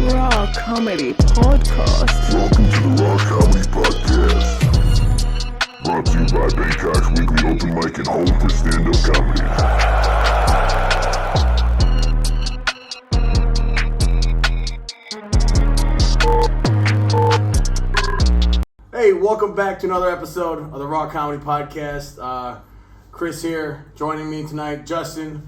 Raw Comedy Podcast. Welcome to the Raw Comedy Podcast. Brought to you by Bangkok's weekly open mic and home for stand-up comedy. Hey, welcome back to another episode of the Raw Comedy Podcast. Chris here, joining me tonight, Justin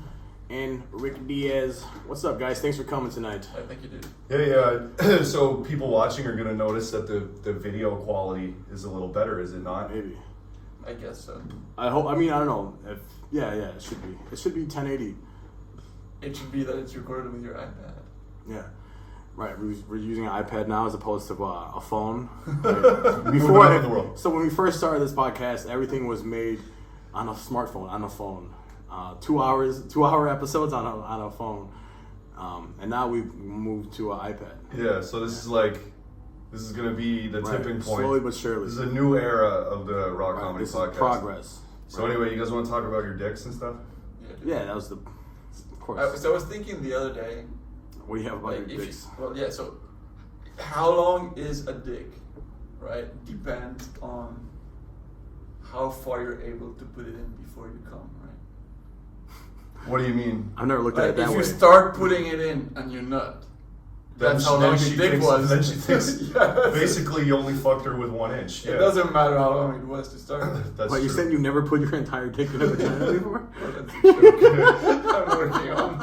and Ric Diez. What's up, guys? Thanks for coming tonight. I think you did. Hey, so people watching are going to notice that the video quality is a little better, is it not? Maybe. I guess so. I hope. I don't know. Yeah, it should be. It should be 1080. It should be that it's recorded with your iPad. Yeah. Right, we're using an iPad now as opposed to a phone. Right? So when we first started this podcast, everything was made on a smartphone, on a phone. 2-hour episodes on a phone. And now we've moved to an iPad. Yeah, so this is going to be the tipping point. Slowly but surely. This is a new era of the Raw Comedy this Podcast. Is progress. So anyway, you guys want to talk about your dicks and stuff? Yeah, that was of course. So I was thinking the other day. What do you have about your dicks? So how long is a dick, right? Depends on how far you're able to put it in before you come, right? What do you mean? I've never looked at it that way. If you start putting it in and you're nut, that's how long your dick was. Then she thinks, basically you only fucked her with 1 inch. Yeah. It doesn't matter how long it was to start with. That's But you true. said you never put your entire dick in a vagina before? Well, that's a joke. I'm working on.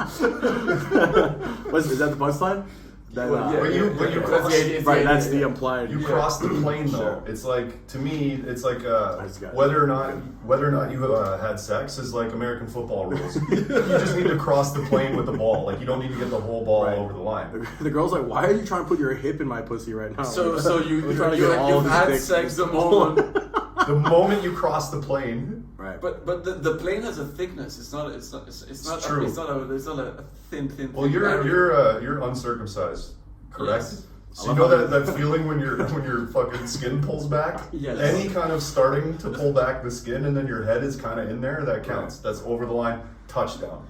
Is that the punchline? But you cross, that's the implied. You cross the plane though. Sure. It's like, to me, it's like got whether or not you had sex is like American football rules. You just need to cross the plane with the ball. Like you don't need to get the whole ball over the line. The girl's like, why are you trying to put your hip in my pussy right now? So you've all had dicks. sex the moment. The moment you cross the plane, right? But the plane has a thickness. It's not a thin. well, you're uncircumcised, correct? Yes. So you know that feeling when your fucking skin pulls back? Yes. Any kind of starting to pull back the skin and then your head is kind of in there, that counts. That's over the line, touchdown.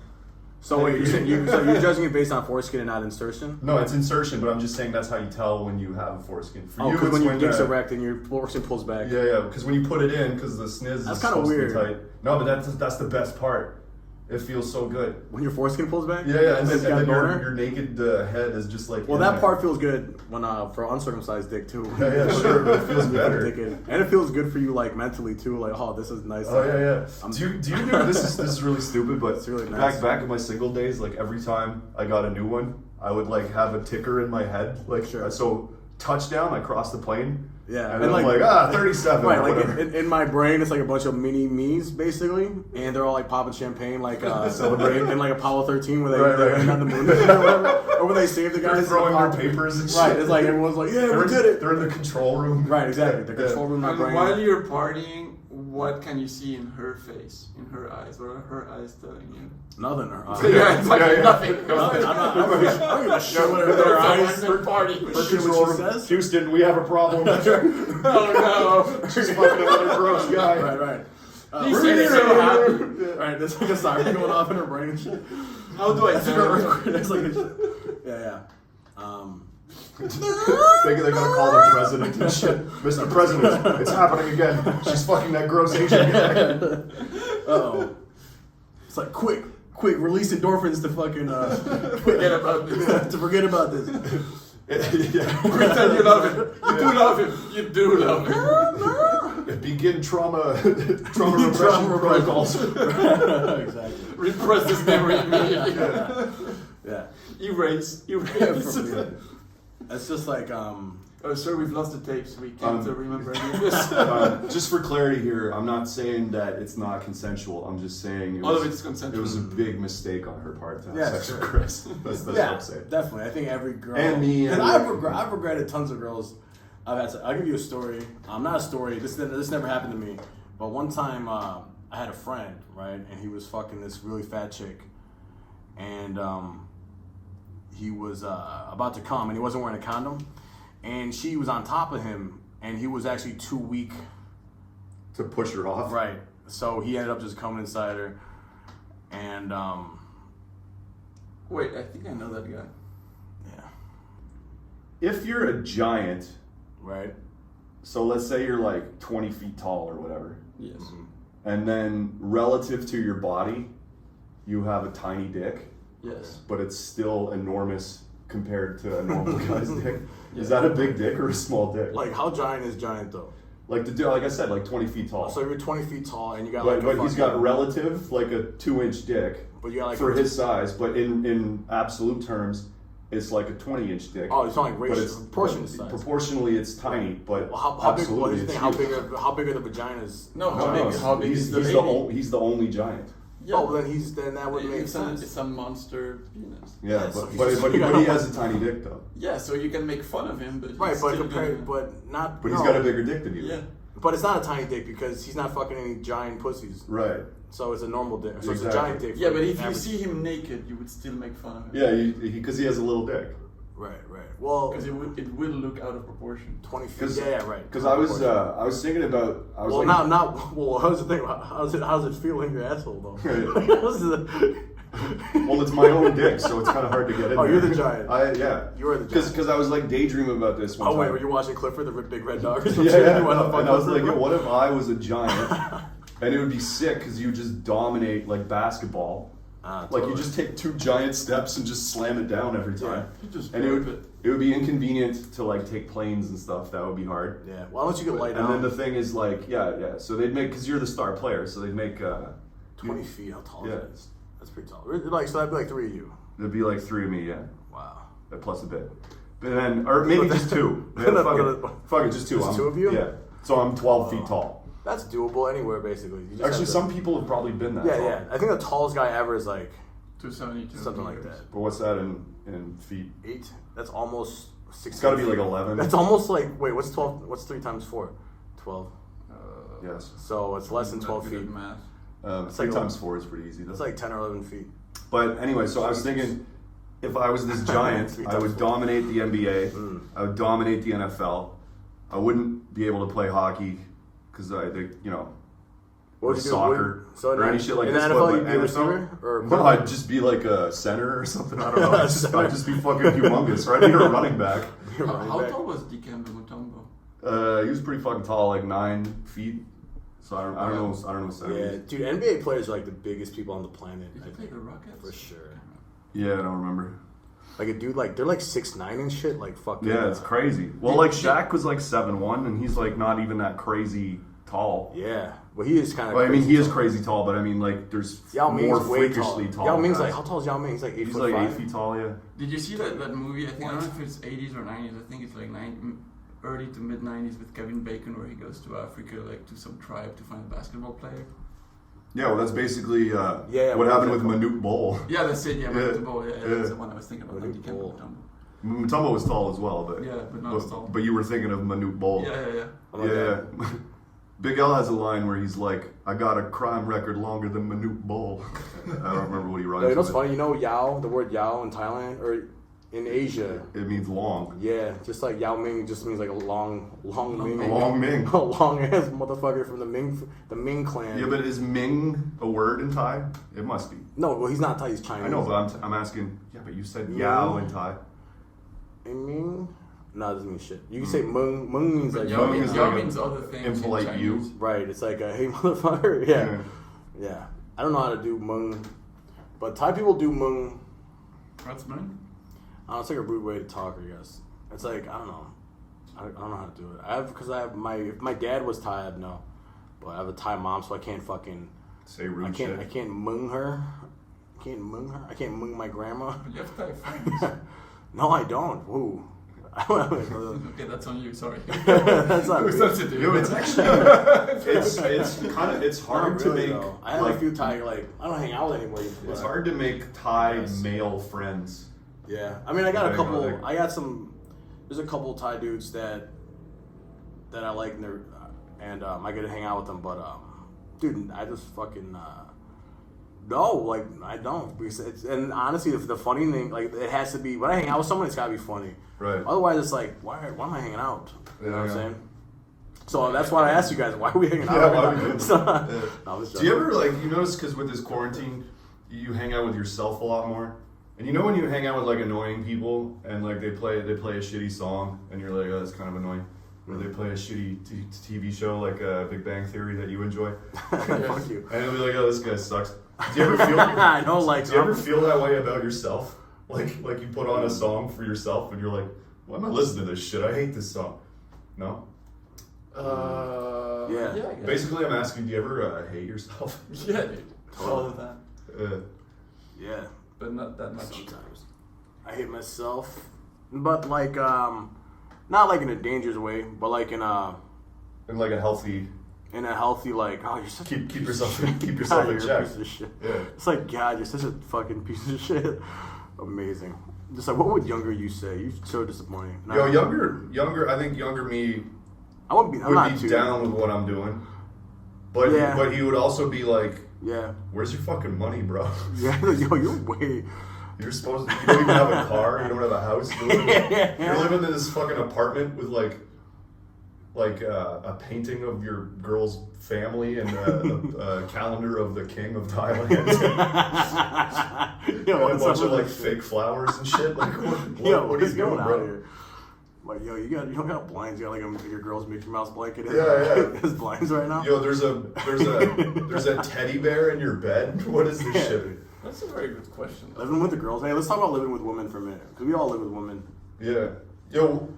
So wait, you're judging it based on foreskin and not insertion? No, it's insertion, but I'm just saying that's how you tell when you have a foreskin. For you, because it's when your dick's erect and your foreskin pulls back. Yeah, because when you put it in, because the sniz That's is kinda supposed weird. to be tight. No, but that's the best part. It feels so good. When your foreskin pulls back? Yeah, and It's then got a boner? your naked head is just like. Well, in that there. part feels good when for uncircumcised dick too. Yeah, sure, but it feels better. And it feels good for you like mentally too. Like, oh, this is nice. Oh yeah. Do you do this is really stupid, but It's really nice. back in my single days, like every time I got a new one, I would like have a ticker in my head, like so touchdown, I crossed the plane. Yeah, and then I'm like 37. Right, or like whatever. in my brain, it's like a bunch of mini me's basically, and they're all like popping champagne, like celebrating in like Apollo 13 where they're on the moon, or whatever, or when they save the They're guys throwing their papers and shit. Right, it's like everyone's like, yeah, we did it. They're in the control room. Right, exactly. The control room. And while you're partying, what can you see in her face, in her eyes? What are her eyes telling you? Nothing. Yeah, it's like nothing. Nothing. I don't give a shit what her eyes. Her party. Control room says. Houston, we have a problem. Oh no! She's fucking another gross guy. Right. He said he's so happy. Right, there's like a siren going off in her brain and shit. How do I tell her? It's like yeah. They're gonna call the president and shit. Mr. President, it's happening again. She's fucking that gross Asian guy. Uh-oh. It's like, quick, release endorphins to fucking Forget about this. to forget about this. Pretend you love him. You do love him. You do love him. Begin trauma repression protocols. Exactly. Repress his memory immediately. Yeah. Erase. It's just like Oh, sir, we've lost the tapes. We can't remember any of this. Just for clarity here, I'm not saying that it's not consensual. I'm just saying All of it's consensual. It was a big mistake on her part to have sex sure. with Chris. That's what I'm saying. Definitely. I think every girl And me. And I've regretted tons of girls. I'll give you a story. Not a story. This never happened to me. But one time I had a friend, right, and he was fucking this really fat chick, and he was about to come, and he wasn't wearing a condom. And she was on top of him, and he was actually too weak To push her off? Right. So he ended up just coming inside her, and Wait, I think I know that guy. yeah. if you're a giant, Right. so let's say you're like 20 feet tall or whatever, Yes. and then relative to your body, you have a tiny dick, Yes. but it's still enormous compared to a normal guy's dick. Is that a big dick or a small dick? Like, how giant is giant though? Like like I said, like 20 feet tall. So you're 20 feet tall and you got but like. he's got relative, like a 2-inch dick But you got like for his size. But in absolute terms, it's like a 20-inch dick. Oh, it's not like but ratio, it's proportion size. Proportionally, it's tiny. But Well, how big? What absolutely, do you it's think? huge. How big are the vaginas? No, No, how big he's is the he's baby? he's the only giant. Yeah. Oh, well, then that would make it's sense. it's a monster penis. Yeah, so but he's- he has a tiny dick though. Yeah, so you can make fun of him, but Right, he's but still compared, gonna- but not. But he's no. got a bigger dick than you. yeah. But it's not a tiny dick because he's not fucking any giant pussies. Right. So it's a normal dick. So it's a Exactly. giant dick. Yeah, for but an if you average- see him naked, you would still make fun of him. Yeah, because he has a little dick. Right. Well, Because it will look out of proportion. 20 feet. 'Cause- Yeah, right. Because I was thinking about Well, like, not. Well, how's the thing? How's it feel in your asshole though? well, it's my own dick, so it's kind of hard to get in. Oh, there. you're the giant. Yeah. You are the giant. Because I was like daydreaming about this one Oh time. wait, were you watching Clifford the big red dog? Or some Yeah, shit? yeah. You wanna fuck And I was Clifford, like, bro? what if I was a giant, and it would be sick because you just dominate like basketball. Like you Totally. just take 2 giant steps and just slam it down every time. You just And grab it. it would be inconvenient to like take planes and stuff. That would be hard. Yeah. Why don't you get light And then down? the thing is like, yeah. So they'd make, because you're the star player, so they'd make 20 feet. How tall Yeah. is that? That's pretty tall. Like, so that'd be like 3 of you. there'd be like 3 of me, yeah, Wow. plus a bit. But then, or maybe just 2. Yeah, fuck it, just 2. Just 2 of you? Yeah. So I'm 12 feet tall. That's doable anywhere, basically. You just Actually, have to- some people have probably been that Yeah, tall. yeah. I think the tallest guy ever is like 272. something like meters. that. But what's that in feet? 8. That's almost 6. It's got to be like 11. That's almost like wait. What's 12? What's 3 times 4? 12. Yes. So it's less than Not 12 good at feet. math. 3 like times 4 is pretty easy. That's like 10 or 11 feet. But anyway, so I was thinking, if I was this giant, I would dominate the NBA. I would dominate the NFL. I wouldn't be able to play hockey because or What would you do? soccer So or any shit like in this. the but NFL, like you'd be a receiver? Or no, I'd just be like a center or something. I don't know. I'd just be fucking humongous, right? I'd be a running back. You're How, running how back. tall was Dikembe Mutombo? He was pretty fucking tall, like 9 feet. So I don't know. I don't know what that Yeah, is. dude, NBA players are like the biggest people on the planet. Did I you play think, the Rockets? for sure. Yeah, I don't remember. Like a dude, like they're like 6'9" and shit. Like fucking. Yeah, it's crazy. Well, like Shaq was like 7'1", and he's like not even that crazy tall. Yeah, well, he is kind of. Well, I mean, he is crazy tall, but I mean, like, there's Yao more Ming's way freakishly tall. Yao Ming's guys. like, how tall is Yao Ming? He's like 8 He's foot like 5. 8 feet tall, yeah. Did you see that movie? I think I don't know if it's 80s or 90s. I think it's like early to mid 90s with Kevin Bacon, where he goes to Africa, like to some tribe to find a basketball player. Yeah, well, that's basically Yeah, what what happened was with that Manute Bol. Yeah, that's it. Yeah, Yeah. Mutombo. Yeah, Yeah. that's the one I was thinking about. Not Manute Dikembe Bol. Mutombo. Mutombo was tall as well, but Yeah, but not as tall. But you were thinking of Manute Bol. Yeah. I like Yeah. that. Big L has a line where he's like, "I got a crime record longer than Manute Bol." I don't remember what he rhymes Yo, you know what's with. funny? You know Yao, the word Yao in Thailand or in Asia. It means long. Yeah, just like Yao Ming just means like a long Ming. A long Ming. A long ass motherfucker from the Ming clan. Yeah, but is Ming a word in Thai? It must be. No, well, he's not Thai. He's Chinese. I know, but I'm asking. Yeah, but you said Yao in Thai. Ming? No, it doesn't mean shit. You can say Mung. Mung means But like Yao Mung is Yao like means other things. in impolite you. Chinese. right. It's like a hey motherfucker. Yeah. I don't know how to do Mung, but Thai people do Mung. What's mine? It's like a rude way to talk, I guess. It's like I don't know. I don't know how to do it. If my dad was Thai, I'd know, but I have a Thai mom, so I can't fucking. Say rude I shit. can't mung her. I can't mung my grandma. But you have Thai friends. No, I don't. Who? Okay, that's on you. Sorry. That's not Who's real. that to do? No, it's actually it's hard Not to really, make though. I have like a few Thai I don't hang out with anybody. it's but- hard to make Thai Yes. male friends. Yeah, I mean, I got a Depending on couple. their- I got some. There's a couple Thai dudes that I like, and I get to hang out with them. But dude, I just fucking no, like I don't. Because and honestly, the funny thing, like it has to be when I hang out with someone, it's gotta be funny. Right. Otherwise, it's like why am I hanging out? You know what I'm Yeah. saying? So that's why I asked you guys, why are we hanging out? Yeah, right why now? are we doing So- that? Yeah. No, I was Do you joking. ever like you notice because with this quarantine, you hang out with yourself a lot more, And you know when you hang out with like annoying people and like they play a shitty song and you're like, oh, that's kind of annoying. Or they play a shitty TV show like Big Bang Theory that you enjoy. Fuck you. And you'll be like, oh, this guy sucks. Do you ever feel? I don't like. Do you ever feel that way about yourself? Like you put on a song for yourself and you're like, why am I listening to this shit? I hate this song. No. Yeah. I guess. Basically, I'm asking, do you ever hate yourself? Yeah, dude. All the time. Yeah. But not that much. Sometimes. I hate myself, but like not like in a dangerous way, but like in a like a healthy. like, oh, you're such Keep yourself God, in you're check. a piece of shit. Yeah. It's like, God, you're such a fucking piece of shit. Amazing. Just like, what would younger you say? You're so disappointing. Yo, younger. I think younger me I wouldn't be. I'm would not be too down with what I'm doing, but Yeah. but he would also be like, Yeah. where's your fucking money, bro? Yeah. Yo, you're way. You're supposed to. You don't even have a car. You don't have a house. You're living in this fucking apartment with like a painting of your girl's family and a calendar of the king of Thailand. Yo, And a what's bunch up of with like this fake flowers and shit. Like what Yo, are you doing, out bro? here? Like, yo, you don't got blinds. You got like your girl's Mickey Mouse blanket. Yeah. His blinds right now. Yo, there's a teddy bear in your bed. What is this shit? That's a very good question. Living with the girls. Hey, let's talk about living with women for a minute, because we all live with women. Yeah. Yo,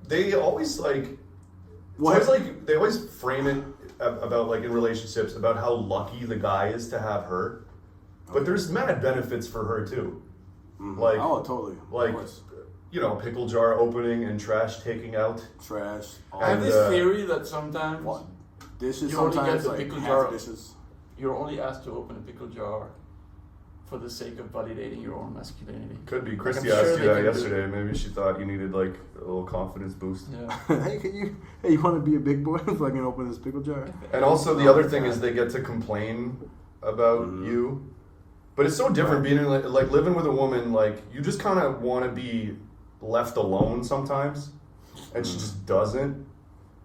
they always like. What? It's always like they always frame it about like in relationships about how lucky the guy is to have her, but there's mad benefits for her too. Mhm. Like Oh, totally. Of like course. you know, pickle jar opening and trash taking out. Trash. All I have And, this uh, theory that sometimes What? Dishes You only sometimes get the like pickle half jar. dishes. you're only asked to open a pickle jar for the sake of validating your own masculinity. Could be. Like, Christy I'm sure asked they you that can do yesterday. Maybe she thought you needed like a little confidence boost. Yeah. Hey, you want to be a big boy? Fucking open this pickle jar. And also the other thing is they get to complain about you. But it's so different being in, like living with a woman. Like you just kind of want to be left alone sometimes, and she just doesn't.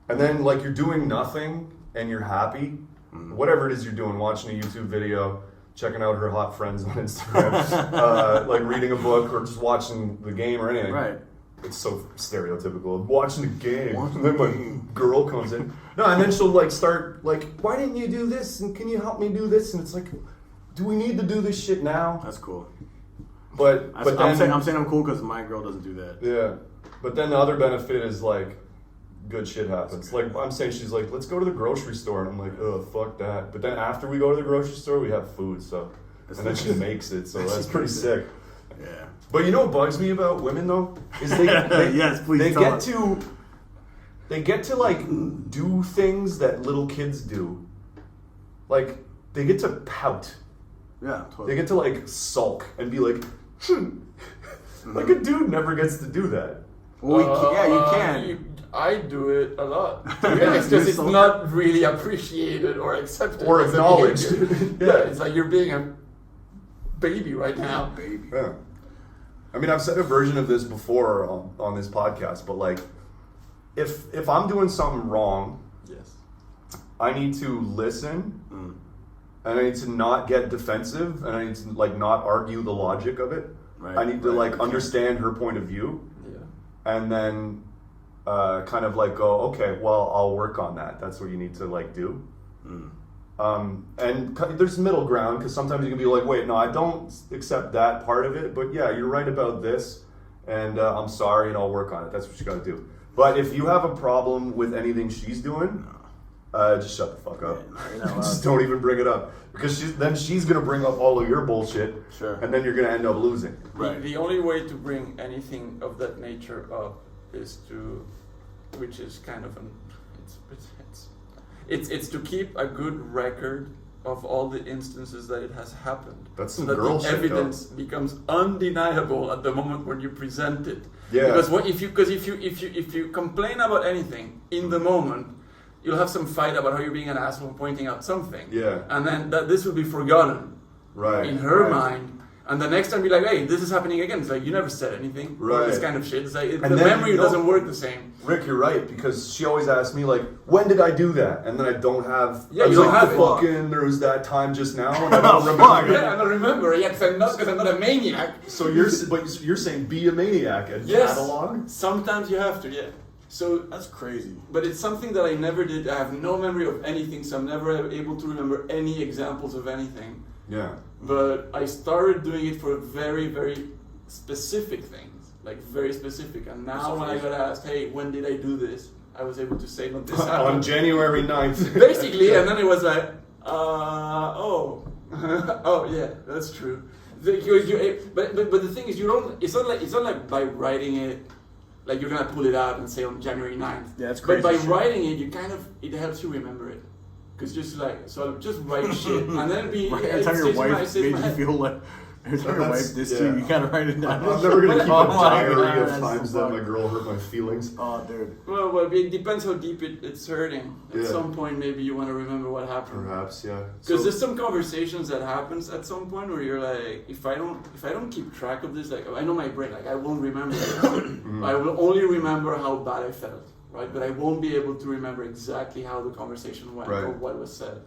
And then like you're doing nothing and you're happy, whatever it is you're doing, watching a YouTube video, checking out her hot friends on Instagram, like reading a book or just watching the game or anything. Right. It's so stereotypical. Watching the game. Watching And then the my game. girl comes in. No, and then she'll like start like, why didn't you do this? And can you help me do this? And it's like, do we need to do this shit now? That's cool. But I'm then, saying I'm cool because my girl doesn't do that. yeah. But then the other benefit is like, good shit happens. Like I'm saying, she's like, let's go to the grocery store, and I'm like, oh fuck that. But then after we go to the grocery store, we have food. So, and then she makes it. So that's pretty sick. Yeah. But you know what bugs me about women though is they Yes, please they tell get us. they get to like do things that little kids do. Like they get to pout. Yeah. Totally. They get to like sulk and be like, like a dude never gets to do that. Well, you can. I do it a lot. Yeah, It's because it's so- not really appreciated or accepted Or as a acknowledged. behavior. Yeah. It's like you're being a baby right now. Baby. Yeah. I mean, I've said a version of this before on this podcast, but like, if I'm doing something wrong, Yes. I need to listen, and I need to not get defensive, and I need to like not argue the logic of it. Right, I need to right, like okay. understand her point of view, Yeah. and then kind of like go, okay, well, I'll work on that. That's what you need to like do. And there's middle ground because sometimes you can be like, wait, no, I don't accept that part of it, but yeah, you're right about this, and I'm sorry, and I'll work on it. That's what you got to do. But if you have a problem with anything she's doing, just shut the fuck up. Yeah, you're not allowed Just to. don't even bring it up because then she's gonna bring up all of your bullshit, Sure. and then you're gonna end up losing. Right. The only way to bring anything of that nature up is to, which is kind of an, it's to keep a good record of all the instances that it has happened. That's so some that girl the shit, evidence becomes undeniable at the moment when you present it. Yeah. Because if you complain about anything in the moment, you'll have some fight about how you're being an asshole pointing out something. Yeah. And then this will be forgotten Right. in her right. mind, And the next time be like, hey, this is happening again. It's like, you never said anything. Or this Right. kind of shit. It's like, the then, memory you know- doesn't work the same. Rick, you're right, because she always asks me, like, when did I do that? And then I don't have... Yeah, I was you don't like, have it. fucking, there was that time just now, and I don't remember. Yeah, I don't remember. Yeah, because I'm not a maniac. So you're saying be a maniac and Yes. catalog? Sometimes you have to, yeah. So, That's crazy. but it's something that I never did. I have no memory of anything, so I'm never able to remember any examples of anything. Yeah. But I started doing it for very, very specific things, like very specific. And now when I got asked, hey, when did I do this? I was able to say, no, this On happened. January 9th. Basically, and then it was like, oh, oh yeah, that's true. But the thing is, you don't. It's not like by writing it, like you're gonna pull it out and say on January 9th. Yeah, that's crazy But by shit. writing it, you kind of it helps you remember it. Cause just write shit and then be. Right, it every time your stays in my- wife stays in made my you head. feel like every time your That's- wife dissed yeah. you, you gotta write it down. I'm never gonna keep Oh a my diary God, of that's times so that my fucked. girl hurt my feelings. Oh, dude. Well, it depends how deep it's hurting. At Yeah. some point, maybe you want to remember what happened. Perhaps, yeah. Because So- there's some conversations that happens at some point where you're like, if I don't keep track of this, like I know my brain, like I won't remember this. I will only remember how bad I felt, right? But I won't be able to remember exactly how the conversation went Right. or what was said.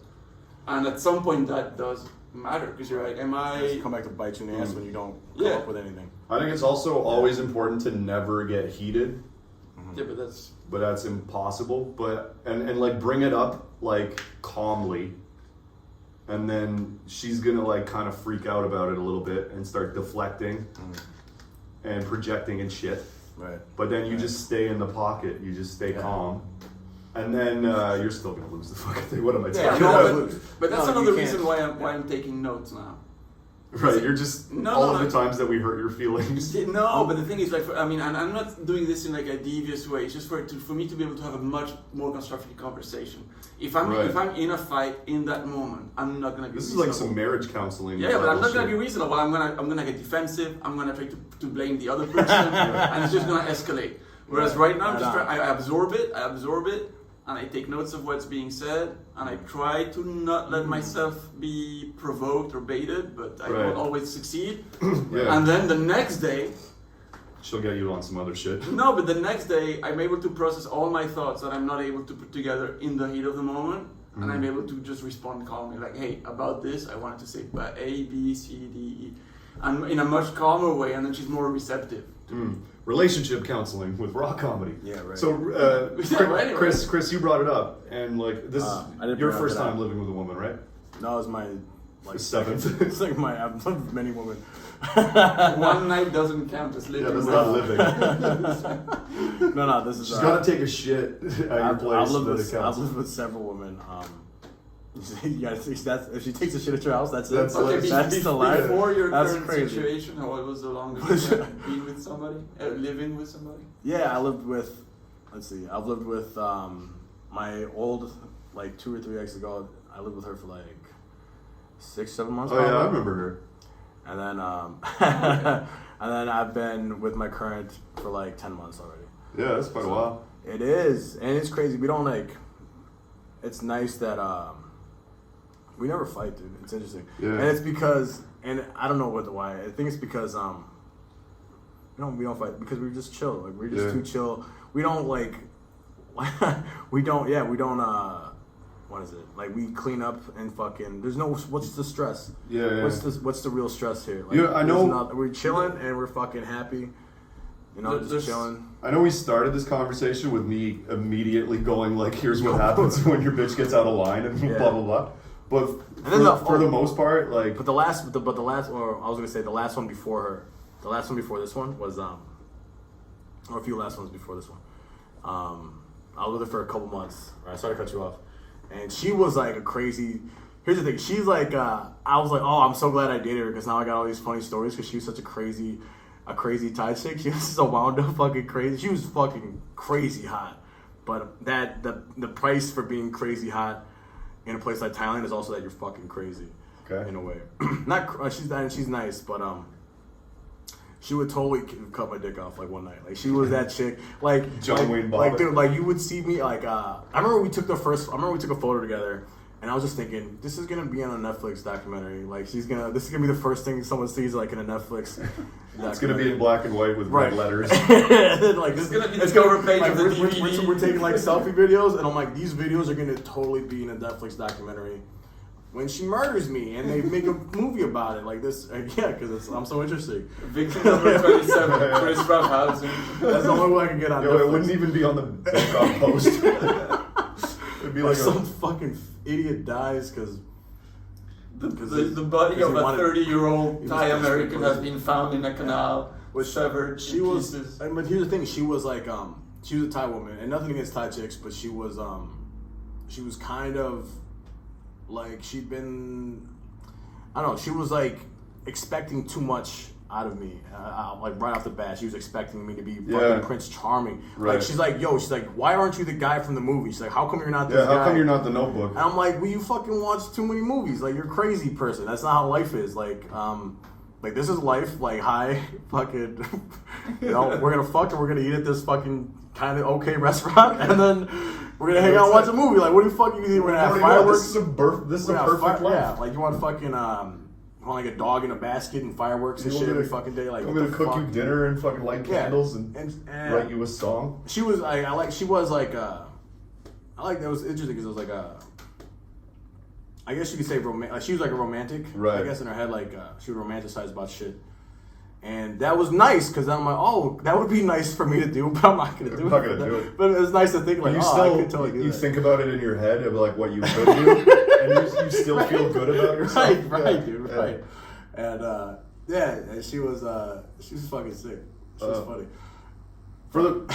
And at some point, that does matter because you're like, am It's I? come back to bite you in the ass when you don't come Yeah. up with anything. I think it's also always important to never get heated, Yeah, but that's but that's impossible. But and like bring it up like calmly, and then she's gonna like kind of freak out about it a little bit and start deflecting and projecting and shit. Right. But then you just stay in the pocket. You just stay Yeah. calm, and then you're still gonna lose the fucking thing. What am I Yeah, talking you about? always lose. but that's No, you another can't. reason why I'm taking notes now. Right, you're just No, all no, of the no. times that we hurt your feelings. No, but the thing is, like, I mean, and I'm not doing this in like a devious way. It's just for me to be able to have a much more constructive conversation. If I'm in a fight in that moment, I'm not gonna be. This is like reasonable. some marriage counseling. Yeah, but I'm not gonna shit. be reasonable. I'm gonna get defensive. I'm gonna try to blame the other person, and it's just gonna escalate. Whereas right now, I absorb it, and I take notes of what's being said, and I try to not let myself be provoked or baited, but I Right. don't always succeed. Yeah. And then the next day, She'll get you on some other shit. no, but the next day, I'm able to process all my thoughts that I'm not able to put together in the heat of the moment, and I'm able to just respond calmly, like, hey, about this, I wanted to say A, B, C, D, E, and in a much calmer way, and then she's more receptive. Relationship counseling with raw comedy. Yeah, right. So, well, anyway. Chris, you brought it up, and like this I is didn't your bring it up first today. time living with a woman, right? No, it's my like Seventh. It's like I've lived with many women. One night doesn't count as living. Yeah, that's with- not living. No, this is. She's gotta take a shit at your place. I've lived that with it counts. I've lived with several women. You gotta see that's if she takes a shit at your house, that's it. That's Okay, like- that's the life. before your That's current crazy. situation, what was the longest you had been with somebody? Living with somebody? Yeah, I lived with. Let's see. I've lived with my old like 2 or 3 exes ago. I lived with her for like 6-7 months. Oh yeah, I probably. remember her. And then and then I've been with my current for like 10 months already. Yeah, that's quite a while. It is, and it's crazy. We don't like. It's nice that we never fight, dude. It's interesting, Yeah. and it's because, and I don't know why. I think it's because we don't fight because we're just chill. Like we're just Yeah. too chill. We don't like. we don't. Yeah, we don't. What is it? Like we clean up and fucking. There's no. What's the stress? Yeah, yeah. What's the real stress here? Like, Yeah, I there's know- not- we're chilling and we're fucking happy. You know, There's- just chilling. I know we started this conversation with me immediately going like, "Here's what happens when your bitch gets out of line," and Yeah. blah blah blah. But then for the most part, like, But the last, or I was gonna say the last one before her, the last one before this one was or a few last ones before this one. I was with her for a couple months. Right, sorry to cut you off. And she was like a crazy. Here's the thing. She's like, I was like, oh, I'm so glad I dated her because now I got all these funny stories because she was such a crazy Thai chick. She was so wound up, fucking crazy. She was fucking crazy hot. But the price for being crazy hot in a place like Thailand is also that you're fucking crazy. Okay. In a way, she's nice, but she would totally cut my dick off like one night. Like she was that chick. Like John like, Wayne Like Bobbitt. dude, like you would see me like I remember we took a photo together, And I was just thinking, this is gonna be on a Netflix documentary. Like this is gonna be the first thing someone sees like in a Netflix. It's gonna be in black and white with red letters. And then, like It's gonna be the cover page of the DVD. We're taking like selfie videos, and I'm like, these videos are gonna totally be in a Netflix documentary. When she murders me, and they make a movie about it, like this, because I'm so interested. Victim number 27, Chris Raufeisen. That's the only way I can get on. Yo, Netflix. it wouldn't even be on the Bangkok Post. It'd be Like like some fucking idiot dies because The body of a 30-year-old Thai American has been found in a canal with severed pieces. But here's the thing: she was like, she was a Thai woman, and nothing against Thai chicks, but she was kind of like she'd been, I don't know, she was like expecting too much out of me, like right off the bat. She was expecting me to be fucking Prince Charming. Right. Like she's like, why aren't you the guy from the movie? She's like, how come you're not this guy? how come you're not the Notebook? And I'm like, well, you fucking watch too many movies. Like, you're a crazy person. That's not how life is. Like this is life. Like, hi, fucking, we're gonna fuck and we're gonna eat at this fucking kind of okay restaurant, and then we're gonna hang out and watch a movie. Like, what do you fucking think? We're gonna have fireworks. This is a perfect life. Yeah, like you want fucking you want like a dog in a basket and fireworks and shit every fucking day. Like, I'm gonna cook you dinner and fucking light candles and write you a song. She was that was interesting because it was like I guess you could say she was like a romantic, right? I guess in her head, like she would romanticize about shit, and that was nice because I'm like, oh, that would be nice for me to do, but I'm not gonna do it. But it was nice to think like, I could totally do that. Think about it in your head of like what you could do, and you still feel good about yourself. Right, dude, right. And and she was fucking sick. She was funny.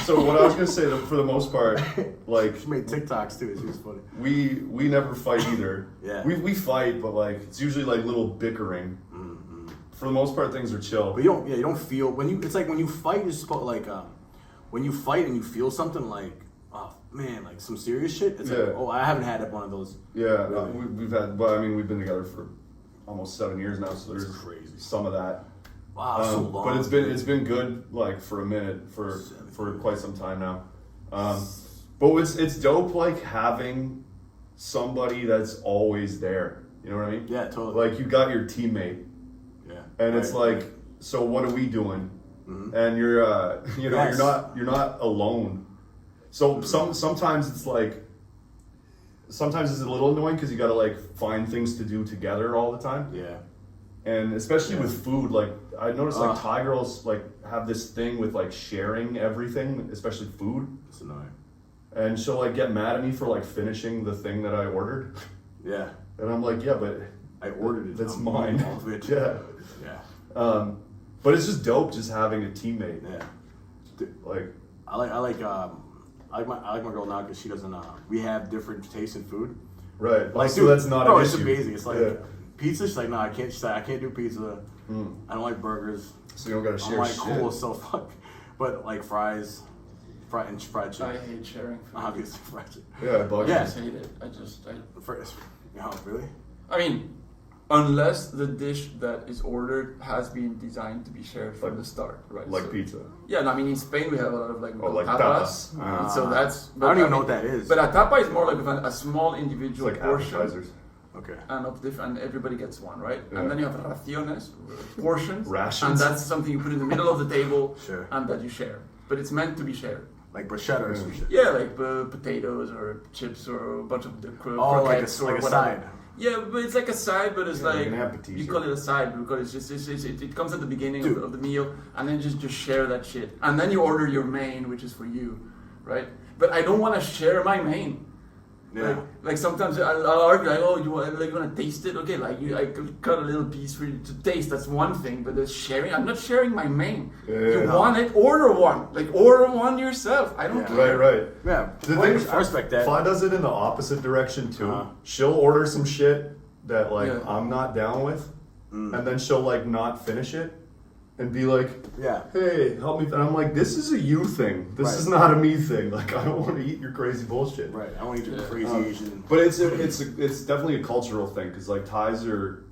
So what I was gonna say, for the most part, like she made TikToks too. She was funny. We never fight either. Yeah. We fight, but like it's usually like little bickering. Mm-hmm. For the most part, things are chill. But you don't feel when you. It's like when you fight, you're supposed like when you fight and you feel something like, oh man, like some serious shit. It's like, oh, I haven't had one of those. Yeah, really. we've had, but I mean, we've been together for almost 7 years now, so there's crazy. Some of that. Wow, so long. But it's been good, like for a minute, for quite some time now. But it's dope, like having somebody that's always there. You know what I mean? Yeah, totally. Like you got your teammate. Yeah. And it's like, so what are we doing? Mm-hmm. And you're, you're not alone. So sometimes it's like, sometimes it's a little annoying because you got to like find things to do together all the time. Yeah. And especially with food, like I noticed like Thai girls like have this thing with like sharing everything, especially food. It's annoying. And she'll like get mad at me for like finishing the thing that I ordered. Yeah. And I'm like, yeah, but I ordered it. That's mine. Yeah. Yeah. But it's just dope just having a teammate. Yeah. Like I like my girl now because she doesn't. We have different tastes in food. Right. Like, so dude, that's not an it's issue. amazing. It's like pizza. She's like, no, I can't. She's like, I can't do pizza. I don't like burgers. So you don't gotta share. I'm like, shit. cool. So fuck. But like fries, fried chicken. I hate sharing food. Obviously, fried chicken. Yeah, bug. I just hate it. Really? I mean, unless the dish that is ordered has been designed to be shared from the start, right? Like pizza. Yeah, no, I mean in Spain we have a lot of like tapas. And so that's. I don't even know what that is. But a tapa is more like a small individual It's like portion. appetizers. Okay. And everybody gets one, right? Yeah. And then you have raciones, portions. Rations. And that's something you put in the middle of the table Sure. and that you share. But it's meant to be shared. Like bruschetta or some shit. Yeah, like potatoes or chips or a bunch of the croquettes like a whatever. side. Yeah, but it's like a side, but it's like like an appetizer. you call it a side because it comes at the beginning of the meal, and then just share that shit, and then you order your main, which is for you, right? But I don't want to share my main. Yeah. Like sometimes I'll argue like, oh, you want to taste it? Okay, like I could cut a little piece for you to taste. That's one thing, but the sharing, I'm not sharing my main. You want it? Order one. Like order one yourself. I don't care. Right. Yeah. The thing, I respect that. Fa does it in the opposite direction too. She'll order some shit that like I'm not down with, and then she'll like not finish it, and be like, hey, help me. And I'm like, this is a you thing. This is not a me thing. Like I don't want to eat your crazy bullshit. Right. I want to eat your crazy Asian. But it's definitely a cultural thing because like Thais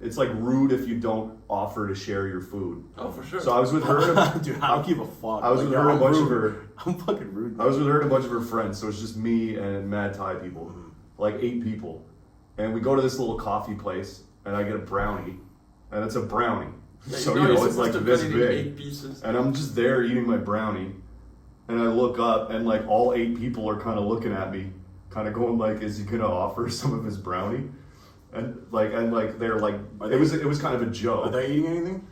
it's like rude if you don't offer to share your food. Oh, for sure. So I was with her. Dude, I don't give a fuck. I was with her and a bunch of her. I'm fucking rude. I was with her and a bunch of her friends. So it's just me and mad Thai people, like 8 people. and we go to this little coffee place, and I get a brownie, and it's a brownie. Yeah, So, you're it's like supposed to this cut it in big. 8 pieces. And I'm just there eating my brownie, and I look up, and like all 8 people are kind of looking at me, kind of going like, "Is he gonna offer some of his brownie?" And they're like, it was kind of a joke. Are they eating anything?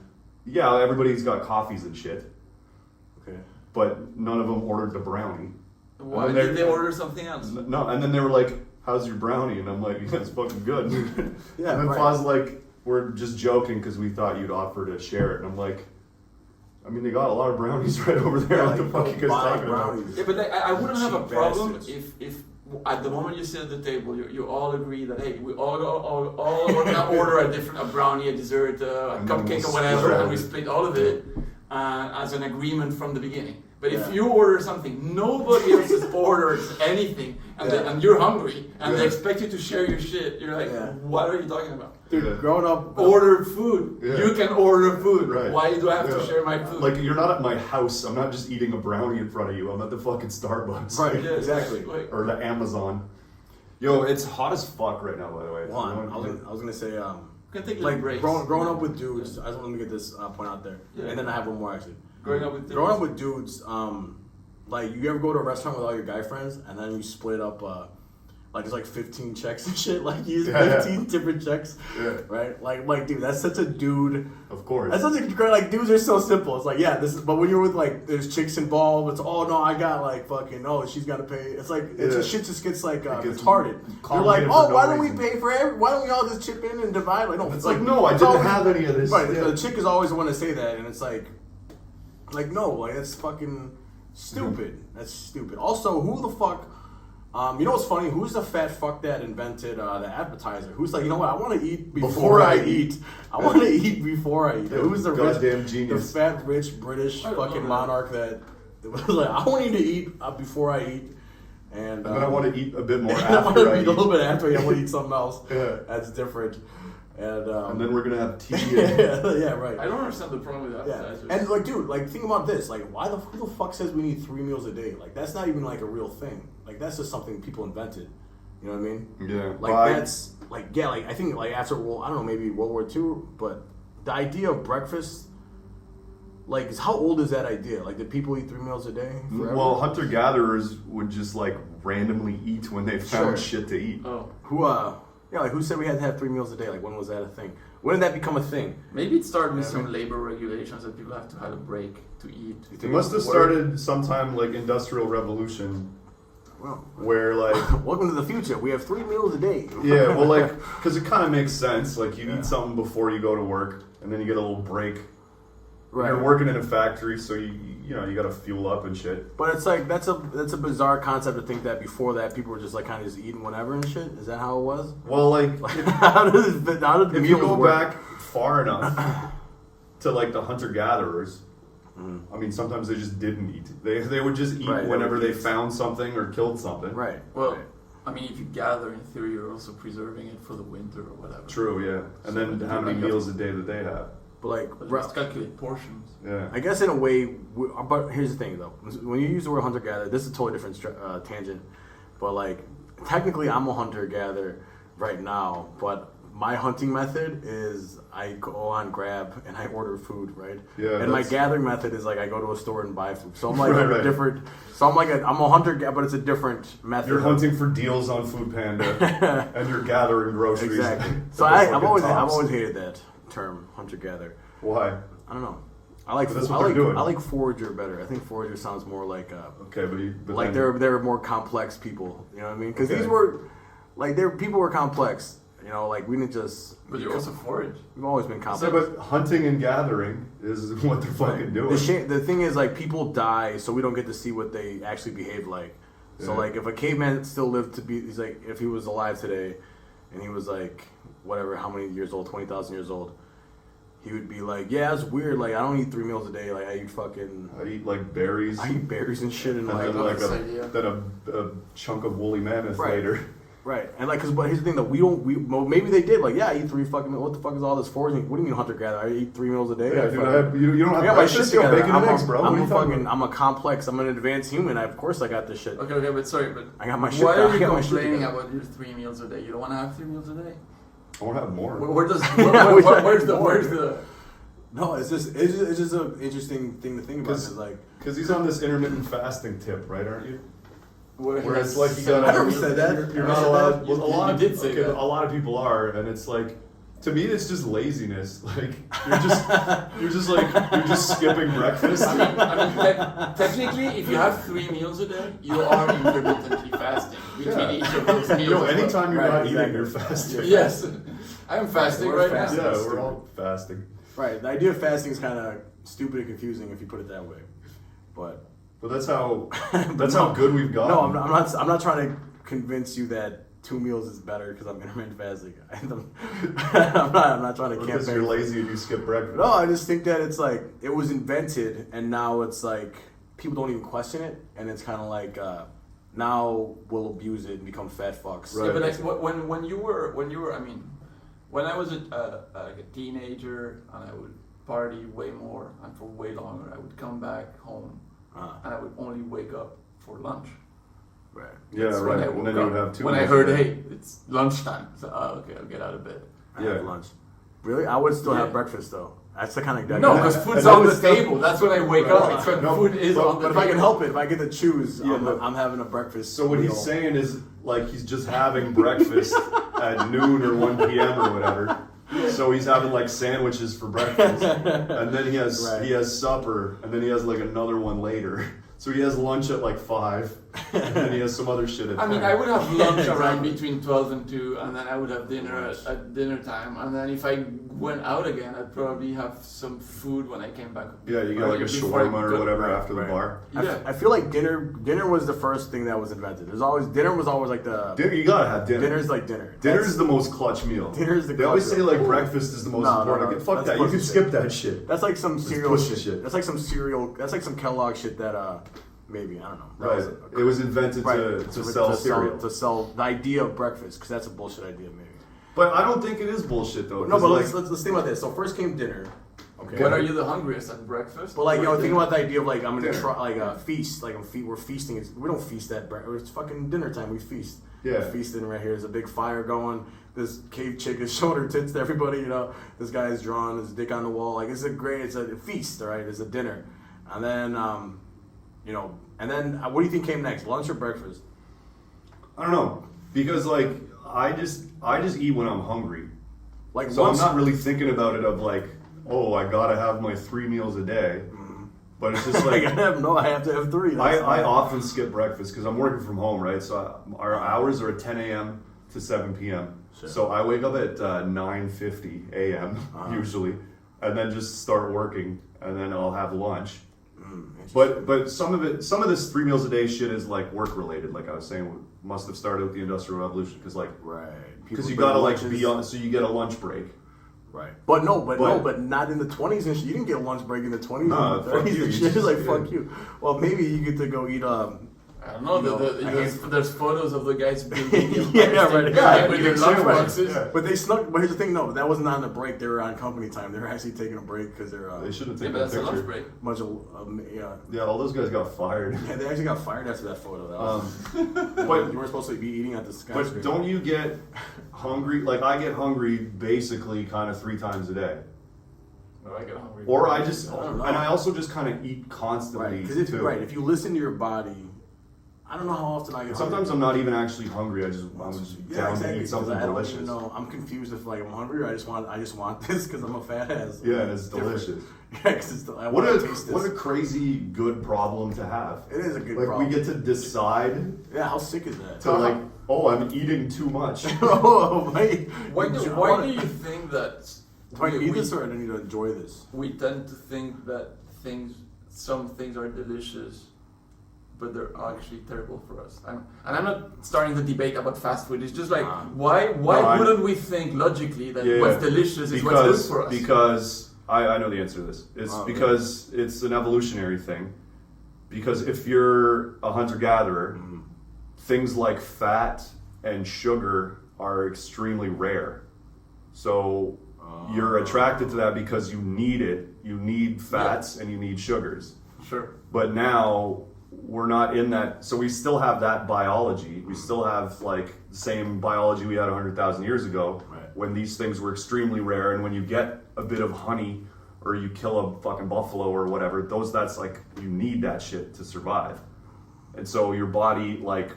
Yeah, everybody's got coffees and shit, Okay. but none of them ordered the brownie. Why And did they order something else? No, and then they were like, "How's your brownie?" And I'm like, "Yeah, it's fucking good." Yeah, And then right. Pa's like, "We're just joking because we thought you'd offer to share it." And I'm like, I mean, they got a lot of brownies right over there. What the fuck you guys talking about? Yeah, but I wouldn't have a Cheap problem bastards. if at the moment you sit at the table, you all agree that hey, we all are gonna order a brownie, a dessert, a And then cupcake, we'll or whatever, split and we it. split all of it as an agreement from the beginning. But Yeah. if you order something, nobody else has ordered anything, and, Yeah. and you're hungry, and they Yeah. expect you to share your shit, you're like, Yeah. what are you talking about? Dude, Yeah. growing up, Order food. Yeah. You can order food. Right. Why do I have to Yeah. share my food? Like, you're not at my house. I'm not just eating a brownie in front of you. I'm at the fucking Starbucks. Right. Yeah, exactly. Like, Or the Amazon. Yo, it's hot as fuck right now, by the way. One, I was gonna say, you can take like breaks. growing up with dudes. I just want to get this point out there, Yeah. and then I have one more actually. Growing up with Growing up with dudes, like you ever go to a restaurant with all your guy friends, and then you split up, like there's like 15 checks and shit. Like you use Yeah, 15 different checks, Yeah. right? Like dude, that's such a dude. Of course. That's such a great. Like dudes are so simple. It's like yeah, this is. But when you're with like there's chicks involved, it's oh no, I got like fucking oh she's got to pay. It's like it's Yeah. just shit just gets like It gets retarded. You're like complicated oh for no why don't we reason. pay for why don't we all just chip in and divide? Like no, It's like, no, I it's didn't always- have any of this. Right, Yeah. the chick is always the one to say that, and it's like no, like that's fucking stupid. Mm-hmm. That's stupid. Also, who the fuck? You know what's funny? Who's the fat fuck that invented the appetizer? Who's like, you know what? I want to eat before I eat. I want to eat before I eat. Yeah, Who's the goddamn rich, genius. the fat rich British I don't fucking know that. monarch that was like, I want you to eat before I eat, and And then I want to eat a bit more I want after to I eat eat. a little bit after. I want to eat something else. Yeah. That's different. And And then we're going to have tea. yeah, right. I don't understand the problem with Yeah, appetizers. and like, dude, like, think about this. Like, who the fuck says we need 3 meals a day? Like, that's not even like a real thing. Like, that's just something people invented. You know what I mean? Yeah. Like, But that's like, yeah, like I think like after I don't know, maybe World War II, but the idea of breakfast, like, is how old is that idea? Like, did people eat 3 meals a day? Forever? Well, hunter gatherers would just like randomly eat when they found Sure. shit to eat. Oh, yeah, like who said we had to have 3 meals a day? Like, when was that a thing? When did that become a thing? maybe it started with Yeah, some man. labor regulations that people have to have a break to eat. It must have started sometime like Industrial Revolution, Well, where like welcome to the future. We have 3 meals a day. yeah, well like because it kind of makes sense. Like you Yeah. eat something before you go to work, and then you get a little break. Right. You're working in a factory, so you know you got to fuel up and shit. But it's like that's a bizarre concept to think that before that people were just like kind of just eating whatever and shit. Is that how it was? Well, like how did the if you meals go work? back far enough to like the hunter gatherers, I mean sometimes they just didn't eat. They would just eat Right, they whenever would they eat. found something or killed something. Right. Well, right. I mean, if you gather, in theory, you're also preserving it for the winter or whatever. True, yeah. And then So how many like meals a day did they have? But like, But you must calculate portions. Yeah. I guess in a way, but here's the thing though. When you use the word hunter gatherer, this is a totally different tangent. But like, technically, I'm a hunter gatherer right now. But my hunting method is I go on Grab and I order food, right? Yeah, And my that's- gathering method is like I go to a store and buy food. So I'm like Right, a right. different. So I'm like I'm a hunter, but it's a different method. You're hunting for deals on Food Panda, and you're gathering groceries. Exactly. at So the I've fucking always Tops. hated that term, hunter gatherer. Why? I don't know. I like But that's what they're doing. I like forager better. I think forager sounds more like Okay, but like then- they're more complex people. You know what I mean? Because Okay. these were like people were complex. You know, like we didn't just. But you also forage. We've always been Yeah, complex. but hunting and gathering is what they're fucking doing. The thing is, like, people die, so we don't get to see what they actually behave like. So, Yeah. like, if a caveman still lived to be, he's like, if he was alive today, and he was like, whatever, how many years old, 20,000 years old, he would be like, yeah, it's weird. Like, I don't eat 3 meals a day. Like, I eat fucking, I eat like berries, I eat berries and shit, and and like, then like That's the idea. a chunk of woolly mammoth Right. later. Right, and like, but here's the thing though, well, maybe they did, like, yeah, I eat 3 fucking meals. What the fuck is all this for? What do you mean hunter-gatherer? I eat 3 meals a day? Yeah, dude, you don't have I got my shit breakfast, you got together. bacon and eggs, bro. I'm a complex, I'm an advanced human. Of course I got this shit. Okay, but sorry, but I got my shit why down. are I you got my shit complaining together. about your 3 meals a day? You don't want to have 3 meals a day? I want to have more. Where's Where's the? No, it's just an interesting thing to think about. It's like, Because he's on this intermittent fasting tip, right? Aren't you? Where it's like you gotta. I never said that. You're I not said allowed. that. Well, a lot You of did say that. a lot of people are, and it's like, to me, it's just laziness. Like you're just skipping breakfast. Technically, if you have 3 meals a day, you are intermittently fasting between each of those meals. Yo, anytime you're Right, not exactly. eating, you're fasting. Yes, I'm fasting We're right fasting. now. Yeah, we're all fasting. right, the idea of fasting is kind of stupid and confusing if you put it that way. But that's how how good we've got. no, I'm not trying to convince you that 2 meals is better because I'm intermittent fasting. I'm not trying to Because campaign. you're lazy and you skip breakfast. No, I just think that it's like it was invented, and now it's like people don't even question it, and it's kind of like now we'll abuse it and become fat fucks. Right. Yeah, but like, when you were, I mean, when I was like a teenager and I would party way more and for way longer, I would come back home and I would only wake up for lunch. Right. Yeah, That's right. when I And woke then you would up. have 2 When I meals heard, a day. hey, it's lunchtime, so okay, I'll get out of bed. I have lunch. Really? I would still have breakfast though. That's the kind of No, because food's on the table. That's when I wake up. It's when food is on the But if table. I can help it, if I get to choose, Yeah, I'm having a breakfast. So what meal. he's saying is like he's just having breakfast at noon or 1 p.m. or whatever. So he's having like sandwiches for breakfast, and then he has supper, and then he has like another one later. So he has lunch at like 5, and then he has some other shit at 10. I mean, I would have lunch around Exactly. between 12 and 2, and then I would have dinner at dinner time, and then if I went out again, I'd probably have some food when I came back. Yeah, you get like a Before I shawarma or go- whatever right, after the right. bar. Yeah. I feel like dinner was the first thing that was invented. Dinner was always like the Dinner, you gotta have dinner. dinner's like dinner. Dinner's the most clutch meal. Dinner's the They always clutch say meal. like breakfast is the most No, important. no, Like, fuck that's that. You pussy can shit. skip that shit. That's like some cereal pussy shit. shit. That's like some cereal. That's like some Kellogg shit that maybe I don't know. That Right. It was invented to sell cereal. to sell the idea of breakfast because that's a bullshit idea maybe. But I don't think it is bullshit though. No, 'cause, but like, let's think about this. So first came dinner. Okay. When are you the hungriest at breakfast? But like Or think dinner? about the idea of like I'm gonna Dinner. try like a feast. Like we're feasting. We don't feast at breakfast. It's fucking dinner time. We feast. Yeah. We're feasting right here. There's a big fire going. This cave chick is showing her tits to everybody. You know, this guy is drawing his dick on the wall. Like it's a feast. All right, it's a dinner, and then what do you think came next? Lunch or breakfast? I don't know because like I just eat when I'm hungry. Like So once, I'm not really thinking about it of like, oh, I gotta have my 3 meals a day. But it's just like I have to have 3. I often skip breakfast because I'm working from home, right? So our hours are at 10 a.m. to 7 p.m. Sure. So I wake up at 9:50 a.m. usually, and then just start working, and then I'll have lunch. But some of this 3 meals a day shit is like work related. Like I was saying, must have started with the Industrial Revolution because like right because you gotta like be on, so you get a lunch break. Right, but not in the 20s and shit. You didn't get a lunch break in the 20s No, and the fuck 30s you, and you shit. just- Like yeah. fuck you. Well, maybe you get to go eat I don't know. There's photos of the guys building the Yeah, Empire right. State Yeah, Building with their exactly. lunchboxes. Yeah. But they snuck. But here's the thing, no. That wasn't on the break. They were on company time. They were actually taking a break because they're They shouldn't Yeah, take but a that's a lunch picture. break. bunch of yeah. Yeah, all those guys got fired. Yeah, they actually got fired after that photo. That was, But you weren't supposed to be eating at the skyscraper. But don't you get hungry? Like I get hungry basically kind of 3 times a day, No, I get hungry. or I just don't know. and I also just kind of eat constantly Right, because too. if you listen to your body, I don't know how often I get. Sometimes I'm hungry. not even actually hungry. I'm just down to eat something because I don't delicious. even know. I'm confused if like I'm hungry or I just want this because I'm a fat ass. Yeah, and it's different. delicious. Yeah, because I What want a to taste this. what a crazy good problem to have. It is a good Like problem. we get to decide Yeah, how sick is that? to like, oh, I'm eating too much. Oh, wait. Why do you think that? Do I need this or do I need to enjoy this? We tend to think that some things are delicious, but they're actually terrible for us. And I'm not starting the debate about fast food. It's just like why wouldn't we think logically that what's delicious is what's good for us? Because I know the answer to this. It's Oh, because it's an evolutionary thing. Because if you're a hunter-gatherer, things like fat and sugar are extremely rare. So you're attracted to that because you need it. You need fats and you need sugars. Sure. But now we're not in that. So we still have that biology. We still have like the same biology we had 100,000 years ago when these things were extremely rare. And when you get a bit of honey or you kill a fucking buffalo or whatever, that's like, you need that shit to survive. And so your body like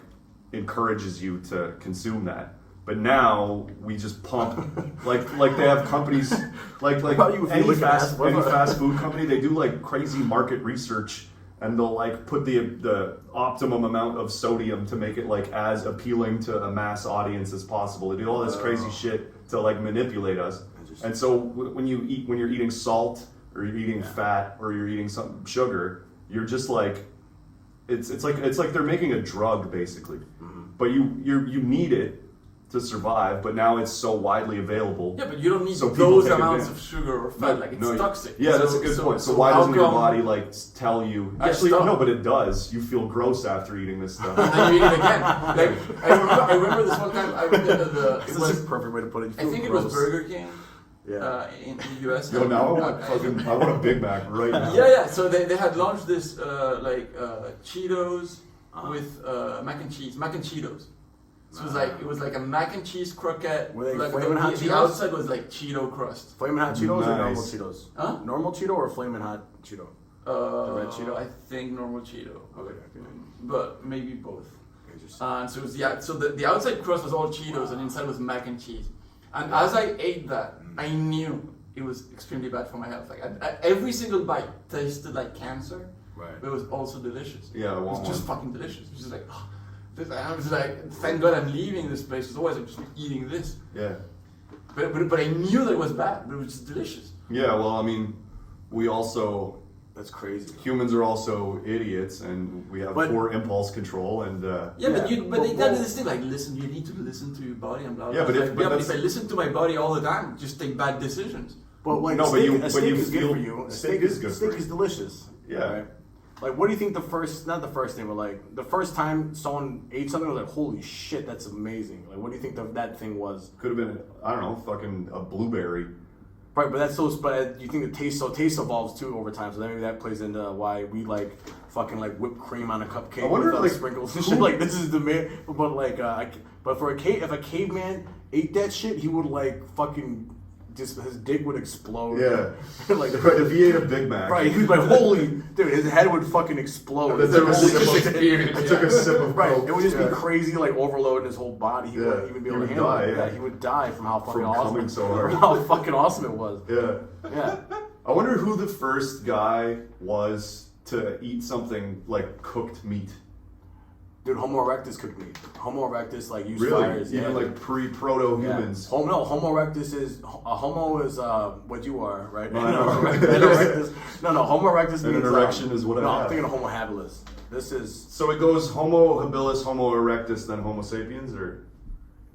encourages you to consume that. But now we just pump like they have companies like any fast food company, they do like crazy market research and they'll like put the optimum amount of sodium to make it like as appealing to a mass audience as possible. They do all this crazy shit to like manipulate us. And so when you're eating salt or you're eating fat or you're eating some sugar, you're just like it's like they're making a drug basically. But you need it to survive, but now it's so widely available. Yeah, but you don't need so those amounts of sugar or fat. Like it's toxic. Yeah, that's a good point. So why doesn't your body like tell you? Actually, no, but it does. You feel gross after eating this stuff. And then you eat it again. Like I remember this one time. It was a perfect way to put it. I think it was Burger King. Yeah. In the US. Yo, now I want a Big Mac right now. Yeah. So they had launched this Cheetos with mac and Cheetos. So it was like a mac and cheese croquette. Were they like Flamin' Hot the Cheetos? outside was like Cheeto crust. Flamin' Hot Cheetos or normal Nice. Cheetos? Huh? Normal Cheeto or Flamin' Hot Cheeto? The red Cheeto? I think normal Cheeto. Okay. But maybe both. Interesting. And so it was the outside crust was all Cheetos and inside was mac and cheese. And as I ate that, I knew it was extremely bad for my health. Like every single bite tasted like cancer, Right. but it was also delicious. Yeah, I It want was just one. fucking delicious. It was just like, I was like, thank God I'm leaving this place. Because otherwise I'm just eating this. Yeah. But I knew that it was bad. But it was just delicious. Yeah, well, I mean, we also That's crazy. humans are also idiots, and we have poor impulse control, and But they tell you this thing like, listen, you need to listen to your body and blah blah. Yeah, but if I listen to my body all the time, just take bad decisions. But like, No, but steak, you- a but steak you is feel- good for you. A steak is good for Steak you. is delicious. Yeah. Right? Like, what do you think not the first thing, but like the first time someone ate something, was like, holy shit, that's amazing. Like, what do you think that thing was? could have been, I don't know, fucking a blueberry. Right, but but you think the taste evolves too over time, so then maybe that plays into why we like fucking like whipped cream on a cupcake I wonder, with like, sprinkles and shit. Like, this is the man, but like, but for if a caveman ate that shit, he would like fucking just his dick would explode. Yeah. Like If he ate a Big Mac. right, he'd be like, holy dude, his head would fucking explode. It took a Holy sip of- shit. it took a sip of Right, Coke. it would just Yeah. be crazy, like overload in his wole body. He wouldn't even be He able to would handle die, it. yeah. He would die from how fucking From awesome. coming so hard. From how fucking awesome it was. Yeah. Yeah. I wonder who the first guy was to eat something like cooked meat. Dude, Homo erectus cooked meat. Homo erectus like used Really? fires. Even yeah, like pre-proto-humans. Yeah. Homo erectus is Homo is what you are, right? No, I know. Homo erectus And means an erection is what I No, I'm have. thinking of Homo habilis. This is So it goes Homo habilis, Homo erectus, then Homo sapiens, or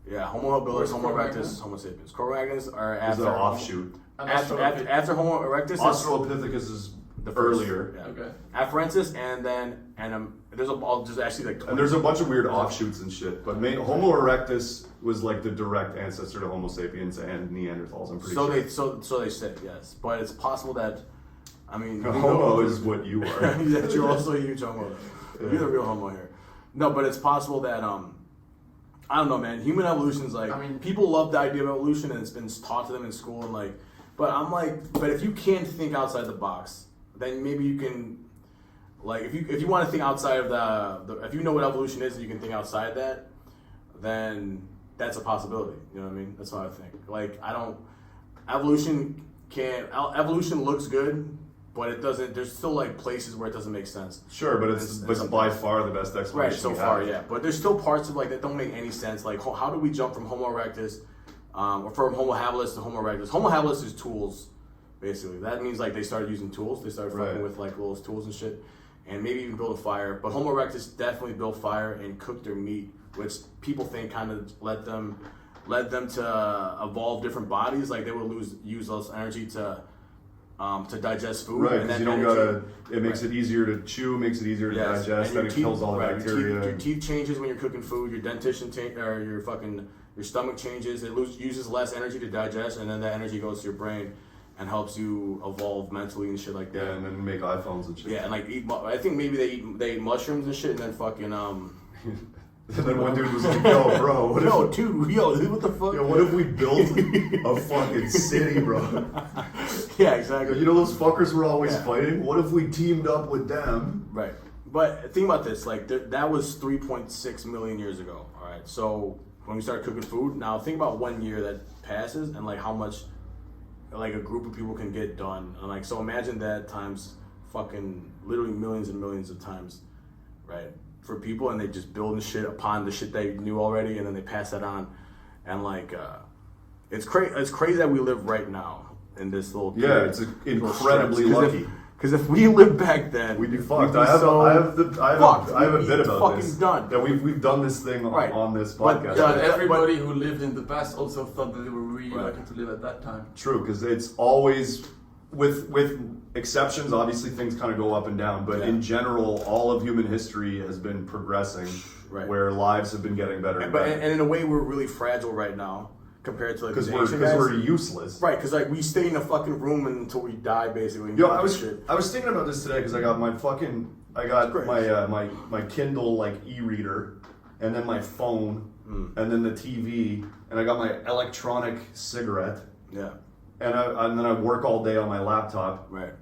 Homo habilis, Where's Homo Cro-Magnon? erectus, Homo sapiens. Cro-Magnons are is after an offshoot? After Homo erectus is Australopithecus is the first. earlier. Yeah. Okay. Afarensis and there's actually like And there's a bunch of weird offshoots and shit, but Homo erectus was like the direct ancestor to Homo sapiens and Neanderthals. I'm pretty sure. so they say, yes, but it's possible that Homo is what you are. that you're also a huge homo. You're the real homo here. No, but it's possible that I don't know, man. Human evolution is like, people love the idea of evolution and it's been taught to them in school and like, but I'm like, but if you can't think outside the box, then maybe you can, like, if you want to think outside of the if you know what evolution is and you can think outside that, then that's a possibility. You know what I mean? That's what I think. Like, evolution looks good, but it doesn't. There's still like places where it doesn't make sense. Sure, but it's by far the best explanation. Right, so we far, have. yeah. But there's still parts of like that don't make any sense. Like, how do we jump from Homo erectus, or from Homo habilis to Homo erectus? Homo habilis is tools, basically. That means like they started using tools. They started fucking with like little tools and shit, and maybe even build a fire. But Homo erectus definitely built fire and cooked their meat, which people think kind of led them to evolve different bodies. Like they would use less energy to to digest food. Right, and because that you don't energy- gotta. It makes it easier to chew, makes it easier to Yes, digest, and your then it teeth- kills all the right, bacteria. Your teeth changes when you're cooking food. Your dentition or your stomach changes. It uses less energy to digest, and then that energy goes to your brain and helps you evolve mentally and shit like that. Yeah, and then make iPhones and shit. Yeah, and like I think maybe they eat mushrooms and shit, and then fucking And then one dude was like, "Yo, bro, what Yo, if, dude, yo, what the fuck? yo, what if we built a fucking city, bro? Yeah, exactly. You know those fuckers were always Yeah. fighting? What if we teamed up with them?" Right. But think about this, like that was 3.6 million years ago. All right. So when we started cooking food, now think about 1 year that passes and like how much like a group of people can get done. And like so imagine that times fucking literally millions and millions of times, right? For people, and they just building shit upon the shit they knew already, and then they pass that on. And like it's crazy that we live right now in this little Yeah, it's incredibly lucky. Because if we lived back then, We'd be fucked. we'd be I have fucked. a We'd bit be about fucking this. done. That we've done this thing Right. on this But, podcast. But everybody who lived in the past also thought that they were really Right. lucky to live at that time. True, because it's always with exceptions. Obviously, things kind of go up and down, but Yeah. in general, all of human history has been progressing, Right. where lives have been getting better and But better. and in a way, we're really fragile right now compared to like Because the we're ancient guys. useless. Right, because like we stay in a fucking room until we die, basically. and Yo, do I was shit. thinking about this today because I got Great. my Kindle like e-reader, and then my phone, and then the TV, and I got my electronic cigarette, Yeah, and then I work all day on my laptop. right.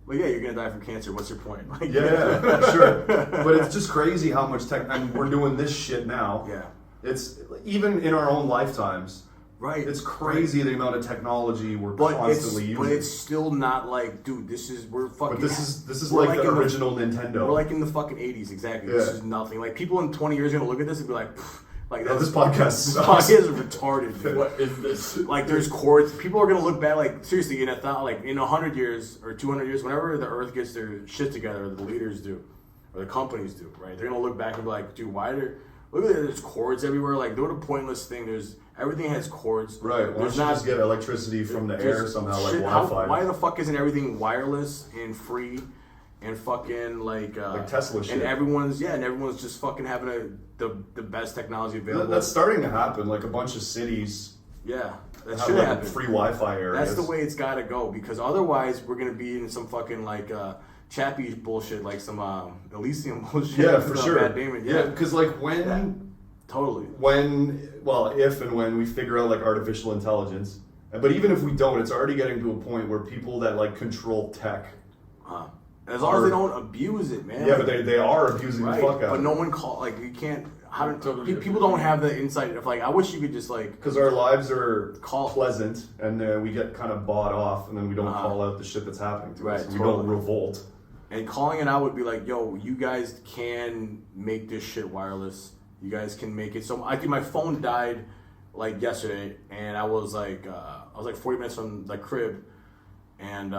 Well, yeah, you're gonna die from cancer. What's your point? Like, Yeah, sure. But it's just crazy how much tech, and we're doing this shit now. Yeah. It's even in our own lifetimes. Right. It's crazy the amount of technology we're But constantly using. but it's still not like, dude. We're fucking. But this is we're like the in original Nintendo. We're like in the fucking 80s, exactly. This Yeah. is nothing. Like people in 20 years are gonna look at this and be like, "Pfft," like Yeah, that's this podcast this sucks. podcast is retarded. Dude. What is this? Like there's chords. People are gonna look back like seriously in in 100 years or 200 years, whenever the Earth gets their shit together, or the leaders do, or the companies do, right? They're gonna look back and be like, dude, why look at there's chords everywhere. Like what a pointless thing. Everything has chords. Right. Why don't There's you just get electricity from the air just somehow, like shit, Wi-Fi? why the fuck isn't everything wireless and free and fucking like Tesla shit. And everyone's just fucking having the best technology available. That's starting to happen. Like a bunch of cities yeah, that have should like happen. free Wi-Fi areas. That's the way it's gotta go, because otherwise we're gonna be in some fucking like Chappie bullshit, like some Elysium bullshit. Yeah, for with, sure. Matt Damon. Yeah, because like Totally. if and when we figure out like artificial intelligence, but even if we don't, it's already getting to a point where people that like control tech. As long as they don't abuse it, man. Yeah, but they are abusing right. the fuck out. But of no it. one you can't. How do Totally people don't have the insight of like? I wish you could just like. Because our lives are Call- pleasant, and we get kind of bought off, and then we don't call out the shit that's happening to us. Right, We totally. don't revolt. And calling it out would be like, yo, you guys can make this shit wireless. You guys can make it. So I think my phone died like yesterday, and I was like 40 minutes from the crib, and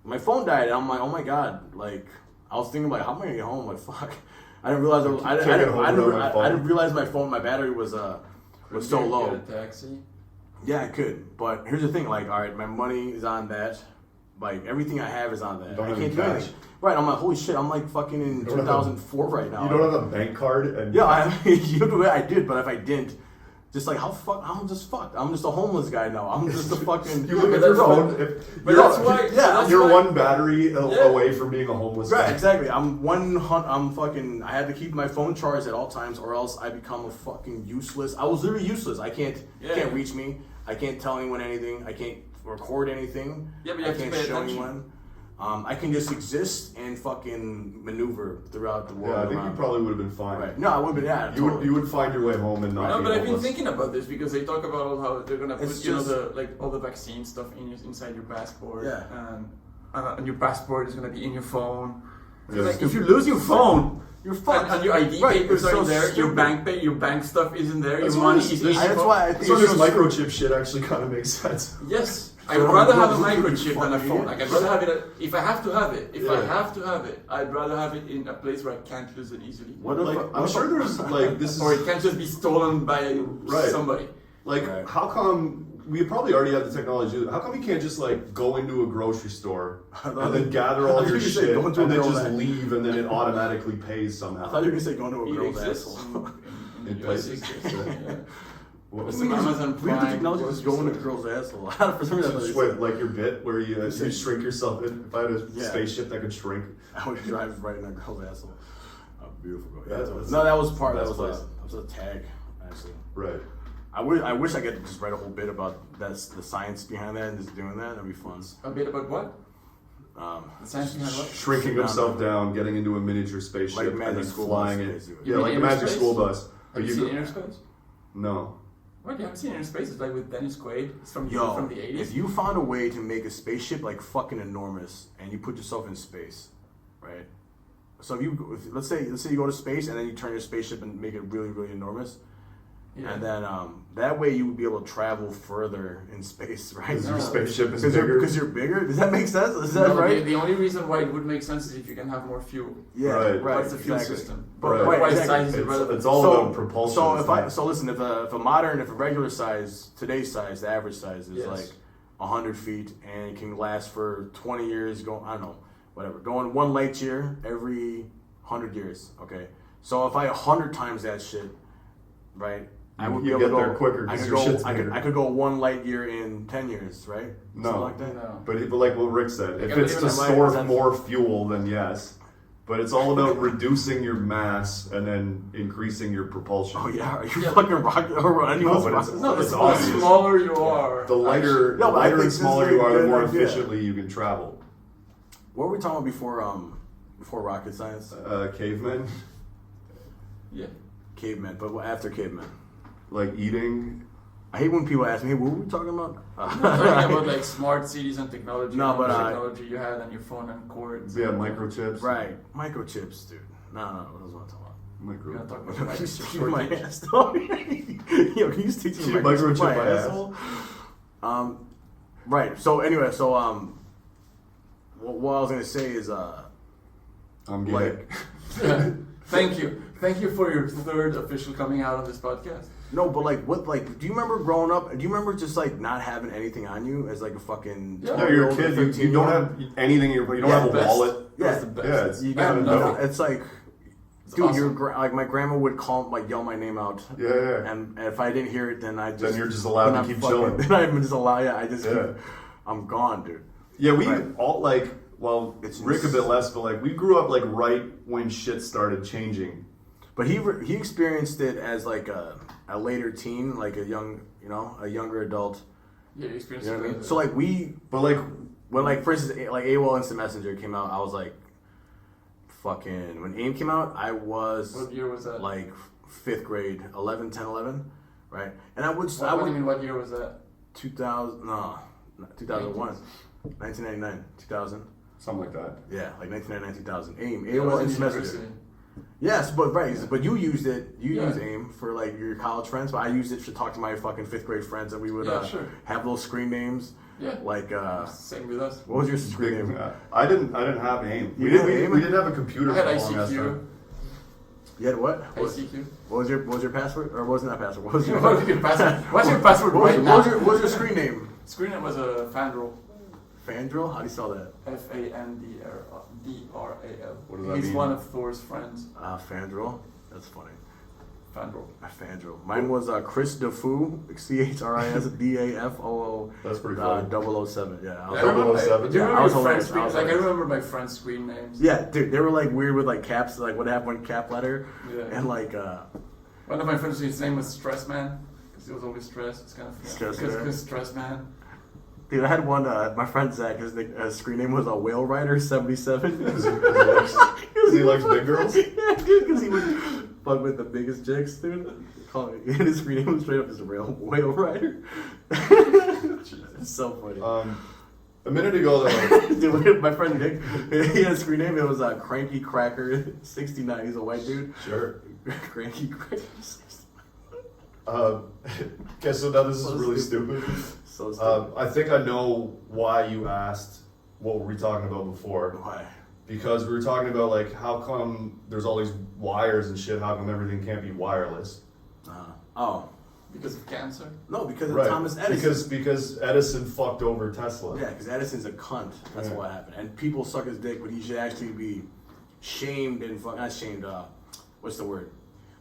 my phone died, and I'm like, oh my god, like I was thinking like, how am I gonna get home? Like fuck, I didn't realize I didn't realize my battery was so low. Get a taxi. Yeah, I could, but here's the thing, like, all right, my money is on that. Like everything I have is on that. Don't I have can't any do cash. anything. Right, I'm like, holy shit, I'm like fucking in don't have 2004 right now. You don't have a bank card, and Yeah, I did, but if I didn't, just like I'm just fucked. I'm just a homeless guy now. I'm just a fucking. you look at But your that's phone. why- But that's why. yeah, that's You're why- one battery away from being a homeless Right, guy. exactly. I'm fucking. I had to keep my phone charged at all times, or else I become a fucking useless. I was literally useless. You can't reach me. I can't tell anyone anything. I can't record anything. Yeah, but you I have to can't pay show attention. anyone. I can just exist and fucking maneuver throughout the world. Yeah, I think you around. probably would have been fine. Right. No, I would have been. Yeah, totally. You would find your way home and not No, be but I've been homeless. thinking about this because they talk about how they're gonna put It's you know just- all the vaccine stuff inside your passport. Yeah. And your passport is gonna be in your phone. Yeah, Like, it's if you lose your phone, You're fucked. and your ID Right, papers it's are so in there, stupid. your bank stuff isn't there, That's your why money this- is this- in your That's phone. why I think So it's this so microchip shit actually kind of makes sense. Yes, I'd So rather have a you microchip than a fucking phone. idiot. Like I'd rather have it. If I have to have it, Yeah. I'd rather have it in a place where I can't lose it easily. What if- Like, what I'm if- sure there's like this is Or it can't just be stolen by Right. somebody. like Right. how come we probably already have the technology. How come you can't just like go into a grocery store and then gather all your shit and then just leave and then it automatically pays somehow? I thought you were gonna say going to a It girl's exists asshole. in places. Yeah. What It's was an Amazon We have the Prime technology to just go into a girl's asshole. For some reason, I thought you Wait, said- like your bit where you shrink yourself in? If I had a Yeah. spaceship that could shrink. I would drive right in a girl's asshole. Oh, beautiful girl. Yeah, Yeah, that's- no, that was part. that's That was place. a tag actually. Right. I wish I could just write a whole bit about the science behind that and just doing that. That'd be fun. A bit about what? The science behind what? Shrinking himself down, getting into a miniature spaceship, Like and Magic then School flying Bus, it. basically. Yeah, You like a mean magic Inner Space? school bus. Have But you you seen go- Inner Space? No. What? You haven't seen Inner Space? It's like with Dennis Quaid. It's from Yo, from the 80s. if you found a way to make a spaceship like fucking enormous and you put yourself in space, right? So let's say you go to space and then you turn your spaceship and make it really, really enormous. Yeah. And then that way you would be able to travel further in space, right? Because your No. spaceship is bigger. Because you're bigger. Does that make sense? Is that No, right? The only reason why it would make sense is if you can have more fuel. Yeah, Right. right. What's the fuel exactly. system? But Right. Otherwise, exactly. size is irrelevant. It's all about propulsion. So it's if not- listen, if a regular size, today's size, the average size is Yes. like 100 feet and it can last for 20 years. I don't know, whatever. Going 1 light year every 100 years. Okay. So if I 100 times that shit, right? I would be You able get to go there quicker I 'cause could your go. shit's I could, bigger. I could go 1 light year in 10 years, right? No. Something like that. No. But like what Rick said, if Yeah, but it's even to if I- store that's- more fuel, then yes. But it's all about reducing your mass and then increasing your propulsion. Oh yeah, are you Yeah. fucking rocket or anyone's but it's- rocket? No, It's the obvious. smaller you are. The lighter, No, but I think and this is smaller a you are, the good more idea. efficiently you can travel. What were we talking about before rocket science? Cavemen, Yeah. Cavemen, but after cavemen. like eating. I hate when people ask me, hey, what were we talking about? I'm talking about like smart cities and technology. No, and but the I- technology you had on your phone and cords. Yeah, microchips. Right, microchips, dude. No, what else want to talk about? We're gonna talk about Can you microchip just keep my shortage. ass? Yo, can you just teach me Keep microchip my microchip my ass. asshole? Right. So anyway, what I was gonna say is I'm gay. like Thank you for your third official coming out on this podcast. no, but like what like do you remember growing up? Do you remember just like not having anything on you as like a fucking Yeah. No, you're a 12-year-old or kid. You 13-year-old? don't have anything. You don't Yeah, have a best. wallet. Yeah, That's the best. Yeah, it's- You I have got nothing. It's like, It's dude, awesome. like my grandma would yell my name out. Yeah. And if I didn't hear it, then I just Then you're just allowed then to I'm keep fucking- chilling. Then I'm just allowed. Yeah, I just Yeah. keep, I'm gone, dude. Yeah, we Right. all like. Well, It's Rick a bit less, but like we grew up like right when shit started changing. But he experienced it as like a later teen, like a younger adult. Yeah, you experienced You know what I it mean? as So a- like But like, when like for instance like AOL Instant Messenger came out, I was like, fucking when AIM came out, I was what year was that? like 5th grade, 11, 10, 11, right? And I would what do you mean? What year was that? 2000 no 2001, 1999, 2000. something like that. Yeah, like 1999, 2000. AIM, It AOL was in Instant Messenger. university. Yes, but right, but you used it. You Yeah. used AIM for like your college friends, but I used it to talk to my fucking 5th grade friends, and we would Yeah, sure. have little screen names. Yeah. Like Same with us. what was your screen name? I didn't have AIM. You We didn't did. have AIM? We did have a computer I had for a long ass ICQ. time. You had what? ICQ. What was your password? Or wasn't that password? What was your What was your password? What's your password what was, right your, what was now? your what was your screen name? Screen name was a Fandral. Fandral? How do you spell that? Fandral. What does that He's mean? one of Thor's friends. Fandral. That's funny. Fandral. Fandral. Mine was Chris Defoe, CHRISDAFOO. That's pretty funny. 007. Yeah. I was I remember, 007? do you Yeah, I remember was your friends' hilarious. I screen? was Like I hilarious. remember my friends' screen names. Yeah, dude, they were like weird with like caps, like what happened one cap letter, Yeah. and like One of my friends, his name was Stress Man, because he was always stressed. It's kind of Stress Man. because Stress Man. dude, I had one. My friend Zach, his screen name was a Whale Rider 77. Because he likes big girls. Yeah, dude, because he would fuck with the biggest chicks, dude. And his screen name was straight up just a real Whale Rider. It's so funny. A minute ago, though, Dude, my friend Nick, he had a screen name. It was Cranky Cracker 69. He's a white dude. sure. Cranky Cracker 69. Okay, so now this is So really stupid. So stupid. I think I know why you asked what were we talking about before. Why? Because we were talking about like how come there's all these wires and shit. How come everything can't be wireless? Oh. Because of cancer? No, because of Right. Thomas Edison. Because Edison fucked over Tesla. Yeah, because Edison's a cunt. That's Yeah. what happened. And people suck his dick, but he should actually be shamed and not shamed. What's the word?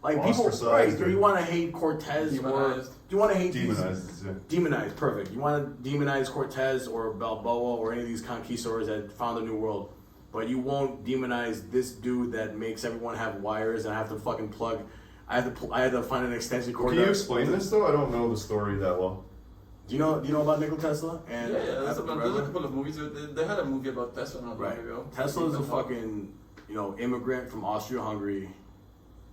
Like people, right? Ostracized Do or- you want to hate Cortez or Demonized. do you want to hate these? Demonized. Yeah. Demonized, perfect. You want to demonize Cortez or Balboa or any of these conquistadors that found the New World, but you won't demonize this dude that makes everyone have wires and I have to fucking plug. I had to find an extension cord. Can you explain this though? I don't know the story that well. Do you know about Nikola Tesla? And Yeah, there's a couple of movies. They had a movie about Tesla not long Right. ago. Tesla's a fucking immigrant from Austria-Hungary.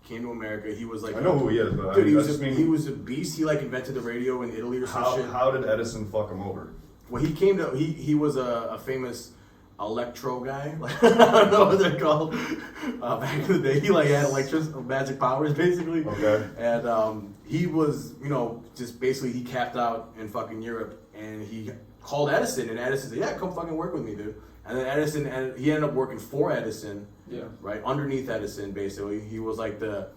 Came to America. He was like I know who he is, but dude, I just mean he was a beast. He like invented the radio in Italy or some shit. how did Edison fuck him over? Well, he was a famous electro guy. Like, I don't know what they're called. Back in the day, he like had magic powers basically. Okay. And he was just basically he capped out in fucking Europe, and he called Edison, and Edison said, "Yeah, come fucking work with me, dude." And then he ended up working for Edison. Yeah. Right underneath Edison, basically, he was like the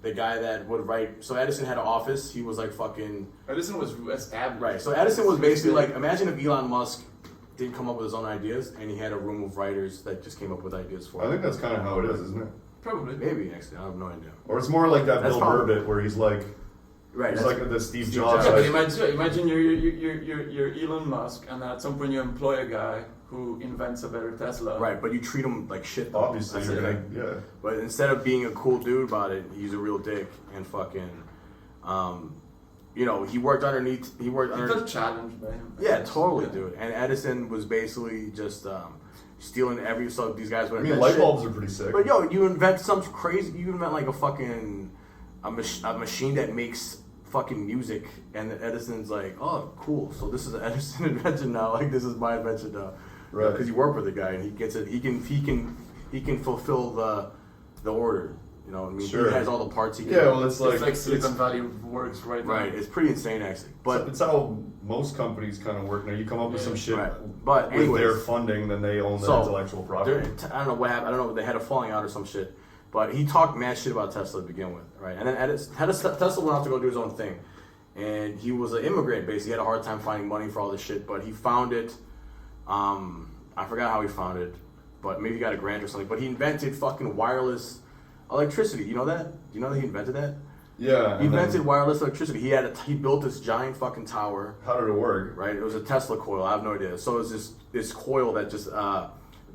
guy that would write. So Edison had an office. He was like fucking Edison was established. right. So Edison was basically like, imagine if Elon Musk didn't come up with his own ideas, and he had a room of writers that just came up with ideas for I him. think that's kind of how it is, isn't it? Probably. Maybe actually, I have no idea. Or it's more like that That's Bill probably- Burr bit where he's like, Right. he's that's- like the Steve Steve Jobs. Jobs. Yeah, but imagine you're Elon Musk, and at some point you employ a guy who invents a better Tesla. right, but you treat him like shit. Though. Obviously, That's you're the gonna, thing. yeah. But instead of being a cool dude about it, he's a real dick and fucking, he worked underneath. He worked He under. felt challenged by him. Yeah, totally, Yeah. dude. And Edison was basically just stealing so these guys would I mean, invent light shit. bulbs are pretty sick. But you invent some crazy. You invent like a fucking a machine that makes fucking music, and then Edison's like, oh, cool. So this is an Edison invention now. Like this is my invention now. Right. Because you work with the guy, and he gets it. He can fulfill the order. You know what I mean? Sure. He has all the parts. He can. Yeah, well, it's It's like it's, Silicon Valley works right now. Right. It's pretty insane actually. But it's how most companies kind of work now. You come up with some shit Right. But with anyways, their funding, then they own the So, intellectual property. I don't know what happened. I don't know. They had a falling out or some shit. But he talked mad shit about Tesla to begin with, right? And then Tesla went off to go do his own thing. And he was an immigrant, basically. He had a hard time finding money for all this shit. But he found it. I forgot how he found it. But maybe he got a grant or something. But he invented fucking wireless electricity. You know that? Do you know that he invented that? Yeah. He and then invented wireless electricity. He built this giant fucking tower. How did it work? Right? It was a Tesla coil. I have no idea. So it's this coil that just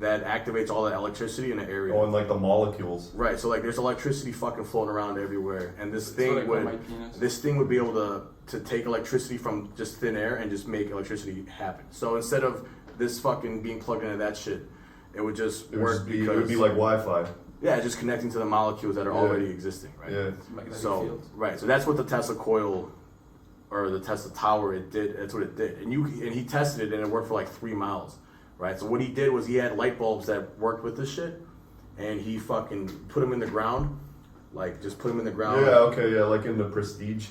that activates all the electricity in the area. Oh, and like the molecules. Right. So like there's electricity fucking floating around everywhere, and this That's what I thing call my would penis. be able to take electricity from just thin air and just make electricity happen. So instead of this fucking being plugged into that shit, it would just It work it would be like Wi-Fi. yeah, just connecting to the molecules that are Yeah. already existing. Right. Yeah. Magnetic So field. right, so that's what the Tesla coil or the Tesla tower it did. That's what it did, and he tested it and it worked for like 3 miles, right? So what he did was he had light bulbs that worked with this shit, and he fucking put them in the ground, like just put them in the ground. Yeah. Okay. Yeah. Like in the Prestige.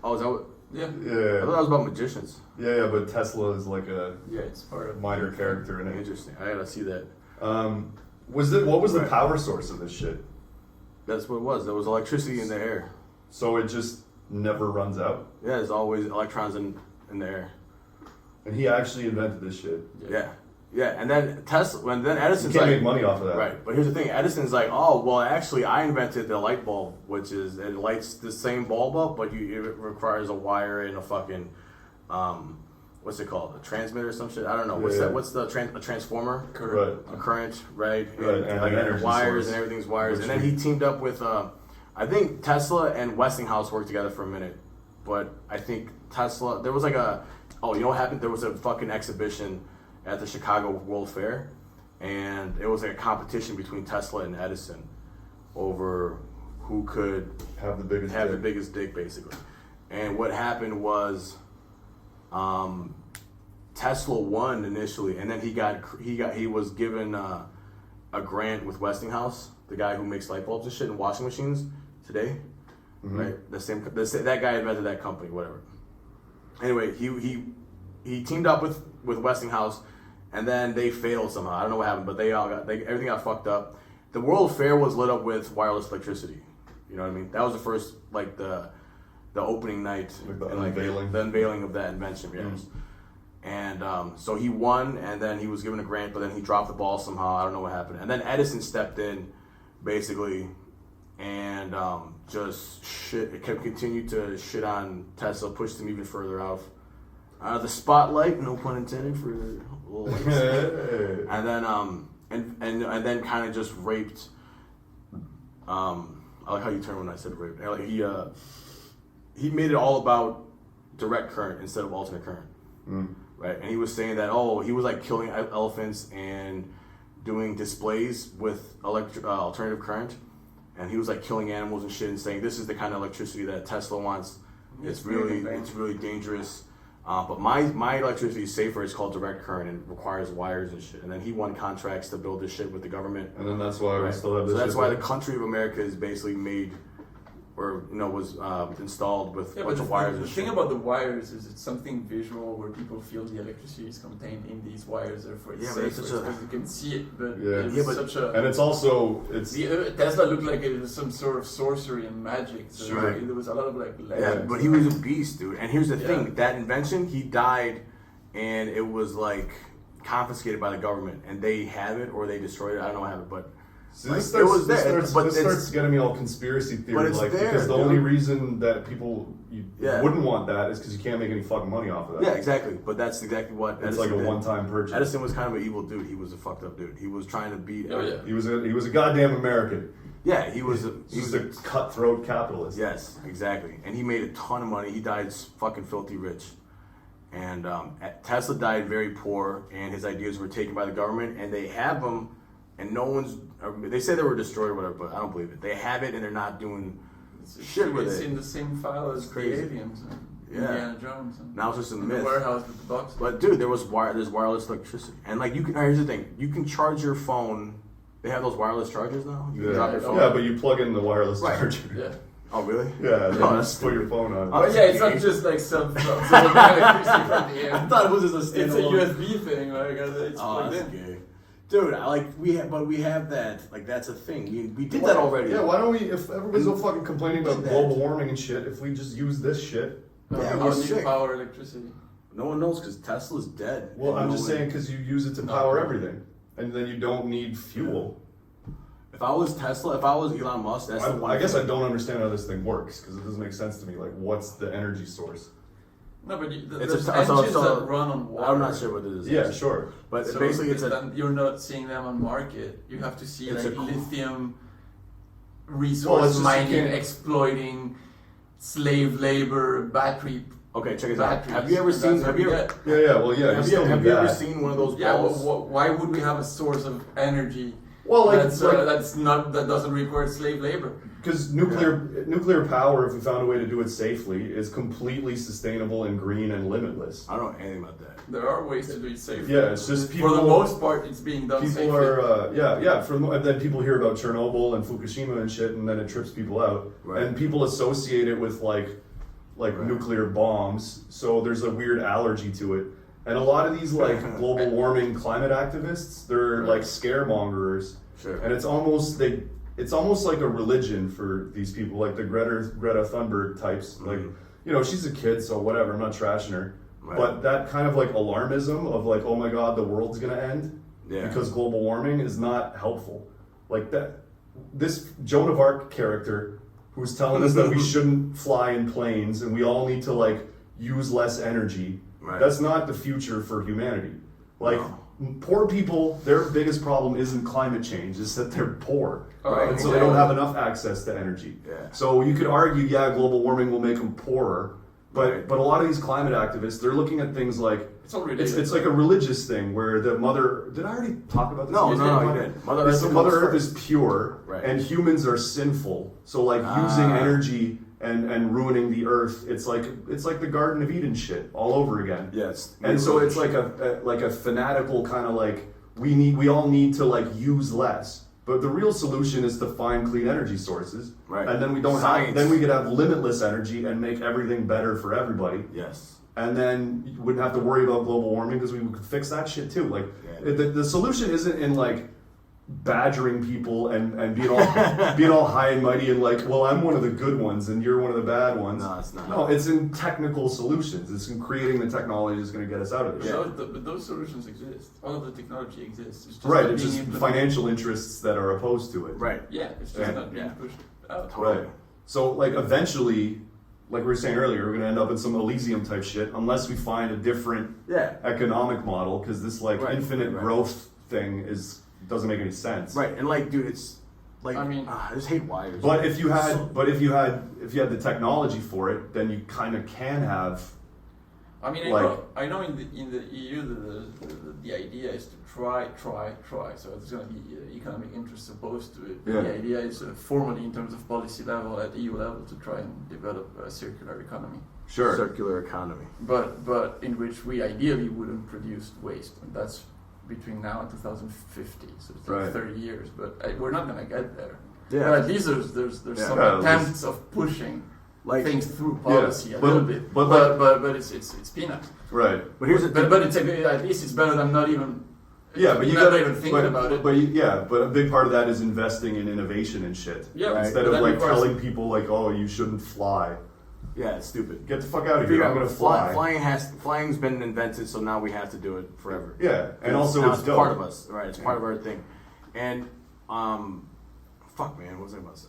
Oh, is that what? Yeah. I thought Yeah. that was about magicians. Yeah. But Tesla is like a Yeah, it's part of minor character in it. Interesting. I gotta see that. What was the Right. power source of this shit? That's what it was. There was electricity in the air. So it just never runs out. Yeah, there's always electrons in the air. And he actually invented this shit. Yeah. Yeah, and then You Edison's can't like, make money off of that. right. But here's the thing: Edison's like, oh, well, actually, I invented the light bulb, which is it lights the same bulb up, but it requires a wire and a fucking, what's it called, a transmitter or some shit? I don't know. What's Yeah. that? What's a transformer? Right. A current, right? Right, and like an energy wires source. and everything's wires. Which And then he teamed up with, I think Tesla and Westinghouse worked together for a minute, but I think Tesla. There was like you know what happened? There was a fucking exhibition at the Chicago World Fair, and it was like a competition between Tesla and Edison over who could Have the biggest. have the dick. biggest dick, basically. And what happened was, Tesla won initially, and then he was given a grant with Westinghouse, the guy who makes light bulbs and shit and washing machines today, right? That guy invented that company, whatever. Anyway, he teamed up with Westinghouse, and then they failed somehow. I don't know what happened, but everything got fucked up. The World Fair was lit up with wireless electricity. You know what I mean? That was the first the opening night, Like the and, unveiling. the unveiling of that invention. Yes. And so he won, and then he was given a grant, but then he dropped the ball somehow. I don't know what happened. And then Edison stepped in, basically, and just continued to shit on Tesla, pushed him even further out of the spotlight. No pun intended for little lights. And then and then kind of just raped. I like how you turned when I said rape. Like he made it all about direct current instead of alternate current. Right, and he was saying that he was like killing elephants and doing displays with alternative current, and he was like killing animals and shit, and saying this is the kind of electricity that Tesla wants. It's really dangerous. But my electricity is safer. It's called direct current and requires wires and shit. And then he won contracts to build this shit with the government. And then that's why we still have this. So that's shit why there. the country of America is basically made, or was installed with a bunch of wires. The thing about the wires is it's something visual where people feel the electricity is contained in these wires. Therefore, it's safe because you can see it. But and it's also Tesla looked like it was some sort of sorcery and magic. So Right. there was a lot of like. Yeah, but he was a beast, dude. And here's the thing: that invention, he died, and it was like confiscated by the government, and they have it or they destroyed it. I don't know what happened, but. See, Like, this starts, this starts getting me all conspiracy theory, it's like there, because the dude. only reason that people wouldn't want that is because you can't make any fucking money off of that. Yeah, exactly. But that's exactly what It's Edison like a did. one-time purchase. Edison was kind of an evil dude. He was a fucked up dude. He was trying to beat. He was a goddamn American. Yeah, he was. He was a cutthroat capitalist. Yes, exactly. And he made a ton of money. He died fucking filthy rich. And Tesla died very poor, and his ideas were taken by the government, and they have them, and no one's. They say they were destroyed or whatever, but I don't believe it. They have it, and they're not doing shit with It's it. in the same file as the crazy. aliens and Indiana Jones. And Now it's just a in myth. the warehouse with the box. But dude, there's wireless electricity, and like here's the thing: you can charge your phone. They have those wireless chargers now. You can drop your phone. Yeah, but you plug in the wireless Right. charger. Yeah. Oh really? Yeah, then Oh, you that's just put your phone on. But yeah, it's not just like some electricity from the air. I thought it was just a It's a standalone. USB thing, like it's Oh, plugged that's in. gay. Dude, we have that. Like that's a thing. We did that already. Yeah, why don't we? If everybody's so fucking complaining about did that. global warming and shit, if we just use this shit. Yeah, How we're do you sick. power electricity? No one knows because Tesla's dead. Well, And I'm no just one- saying because you use it to power everything, and then you don't need fuel. If I was Tesla, if I was Elon Musk, that's the one. I guess I thing. don't understand how this thing works because it doesn't make sense to me. Like, what's the energy source? No, but It's there's a- engines so- that run on water. I'm not sure what it is. Yeah, sure. But So basically, it's a. then you're not seeing them on market. You have to see It's like a- lithium Well, resource it's just you mining, can't- exploiting slave labor, battery. Okay, check it out. batteries. Have you ever That's seen? what Have we you get. ever? Yeah, well, yeah. Have still you need ever that. seen one of those Yeah, balls? why would we have a source of energy Well, like, that doesn't require slave labor? because nuclear power, if we found a way to do it safely, is completely sustainable and green and limitless. I don't know anything about that. There are ways to do it safely. Yeah, it's just people. For the most part, it's being done People safely. are, and then people hear about Chernobyl and Fukushima and shit, and then it trips people out, Right. and people associate it with like Right. nuclear bombs. So there's a weird allergy to it, and a lot of these like global warming climate activists, they're like scaremongers, Sure. and it's almost like a religion for these people, like the Greta Thunberg types. Like, she's a kid, so whatever. I'm not trashing her. Right. But that kind of like alarmism of like, oh my god, the world's gonna end Yeah. because global warming is not helpful. Like that, this Joan of Arc character who's telling us that we shouldn't fly in planes and we all need to like use less energy. Right. That's not the future for humanity. Like No. poor people, their biggest problem isn't climate change; it's that they're poor, Right, and so they don't have enough access to energy. Yeah. So you could argue, global warming will make them poorer. Right. But a lot of these climate activists, they're looking at things like It's all related. it's like a religious thing where the mother. Did I already talk about this? No, You didn't. Mother Earth Mother comes Earth first. is pure, Right. and humans are sinful. So like using Ah. energy and ruining the earth, it's like the Garden of Eden shit all over again. Yes. And so it's like a fanatical kind of like we all need to like use less. But the real solution is to find clean energy sources, Right. and then we don't Science. then we could have limitless energy and make everything better for everybody. Yes. And then you wouldn't have to worry about global warming because we could fix that shit too. Like Yeah. the solution isn't in like badgering people and being all high and mighty and like, well, I'm one of the good ones and you're one of the bad ones. No, it's not. No, it's in technical solutions. It's in creating the technology that's going to get us out of this. But those solutions exist. All of the technology exists. It's just Right, not it's being just implemented. financial interests that are opposed to it. Right. Yeah, it's just Yeah. not being pushed out. Right. So, like, eventually, like we were saying earlier, we're going to end up in some Elysium type shit unless we find a different Yeah. economic model, because this, like, Right, infinite right. growth thing doesn't make any sense. Right. And like, dude, it's like, I mean- I just hate wires. But if you had the technology for it, then you kind of can have. I mean, Like- I know in the EU the idea is to try. So there's going to be economic interests opposed to it. Yeah. The idea is formally in terms of policy level at EU level to try and develop a circular economy. Sure. circular economy. But in which we ideally wouldn't produce waste, and that's between now and 2050. So it's like Right. 30 years, but we're not going to get there. Yeah. But at least there's Yeah. some Yeah, attempts of pushing Like, things through policy a little bit. but- But it's peanuts. Right. but here's the thing. But it's at least it's better than not even. Yeah, but you not got even thinking about it. But a big part of that is investing in innovation and shit. Yeah, Right. Instead but of that like requires- telling people like, oh, you shouldn't fly. Yeah, it's stupid. Get the fuck out of Figure here. I'm out gonna fly. Flying's been invented, so now we have to do it forever. Yeah, and also now it's it's part dope. of us, right? It's part of our thing. And fuck, man, what was I about to say?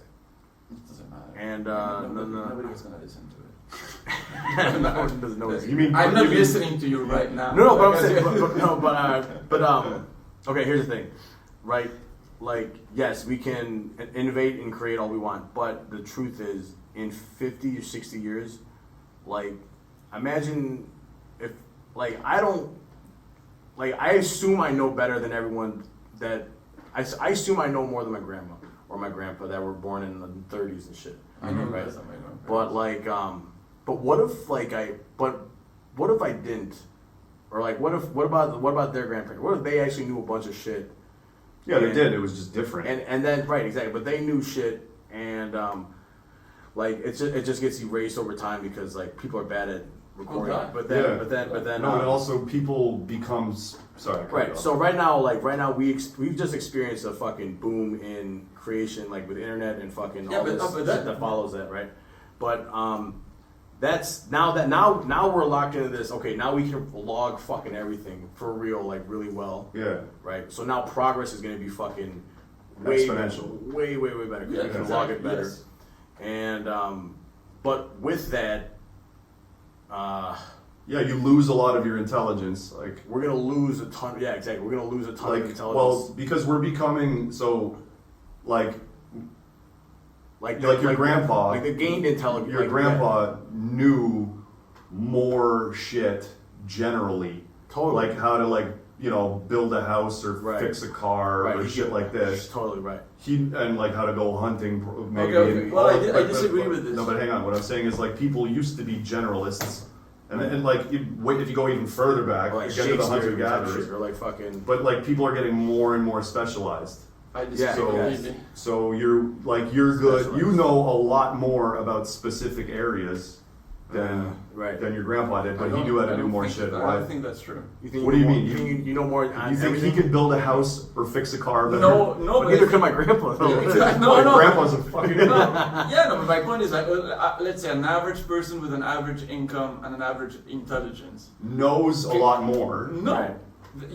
It doesn't matter. And nobody was gonna listen to it. no one doesn't know. You mean I'm not you mean- listening to you right now. No, but I'm saying, okay. Here's the thing, right? Like, yes, we can innovate and create all we want, but the truth is, in 50 or 60 years, like, imagine if, like, I assume I know better than everyone that, I assume I know more than my grandma or my grandpa that were born in the 30s and shit. I know Right. that's not my grandparents. But like, but what if what if I didn't, or like, what about their grandparents? What if they actually knew a bunch of shit? Yeah, they And- did. It was just different. And then right, exactly. But they knew shit, and like it just gets erased over time because like people are bad at recording. God. But Yeah. then no, and also people becomes sorry. I cut you right. off. So right now we've just experienced a fucking boom in creation, like with internet and fucking Yeah, all but- this but shit that- that follows that, right? But that's now we're locked into this. Okay, now we can log fucking everything for real, like really well, Yeah. right? So now progress is going to be fucking way Exponential. way better because Yeah, we can exactly, log it better. yes. And but with that, Yeah, you lose a lot of your intelligence. Like we're gonna lose a ton. Yeah, exactly. We're gonna lose a ton of intelligence. well, because we're becoming so like like your grandpa. like the gained intelligence. Your like, grandpa knew more shit generally. Totally. Like how to build a house or Right. fix a car Right, or he shit could- like this. Totally right. And like how to go hunting maybe. Okay. and Well, all- I disagree with this. No, but hang on. What I'm saying is like people used to be generalists, and like if you go even further back, Or like you get to the hunter Shakespeare type gatherers. shit, or like fucking. But like people are getting more and more specialized. I disagree Yeah, completely. So you're good. Specialized. You know a lot more about specific areas than right. than your grandpa did, but I he don't- knew how I to do don't more think shit. that- I don't think that's true. You think What do you mean? You know more on You think everything? he can build a house or fix a car better? No, Well, but neither can my grandpa. Though. Exactly. My No. grandpa's a fucking No, yeah, no, but my point is like, let's say an average person with an average income and an average intelligence. knows a lot more. No, Right.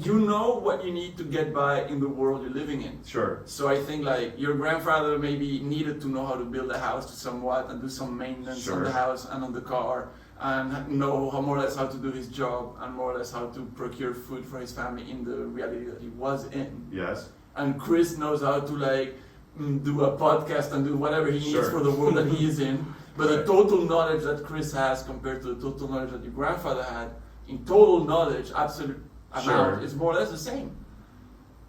you know what you need to get by in the world you're living in. Sure. So I think like your grandfather maybe needed to know how to build a house somewhat and do some maintenance on Sure. the house and on the car and know how more or less how to do his job and more or less how to procure food for his family in the reality that he was in. Yes. And Chris knows how to do a podcast and do whatever he needs Sure. for the world that he is in. But the Right. total knowledge that Chris has compared to the total knowledge that your grandfather had, in total knowledge, absolute amount, Sure. is more or less the same.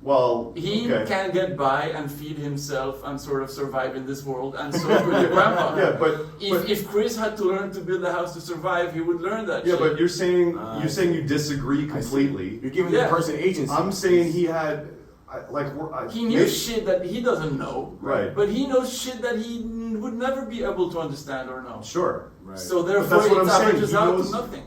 Well, He okay. can get by and feed himself and sort of survive in this world, and so could your grandpa. Yeah, but If Chris had to learn to build a house to survive, he would learn that yeah, shit. but you're saying I you disagree completely. You're giving Yeah. the person agency. I'm saying he had He knew shit that he doesn't know, Right. but he knows shit that he would never be able to understand or know. Sure. Right. So therefore, that's what it I'm saying, averages he out knows- to nothing.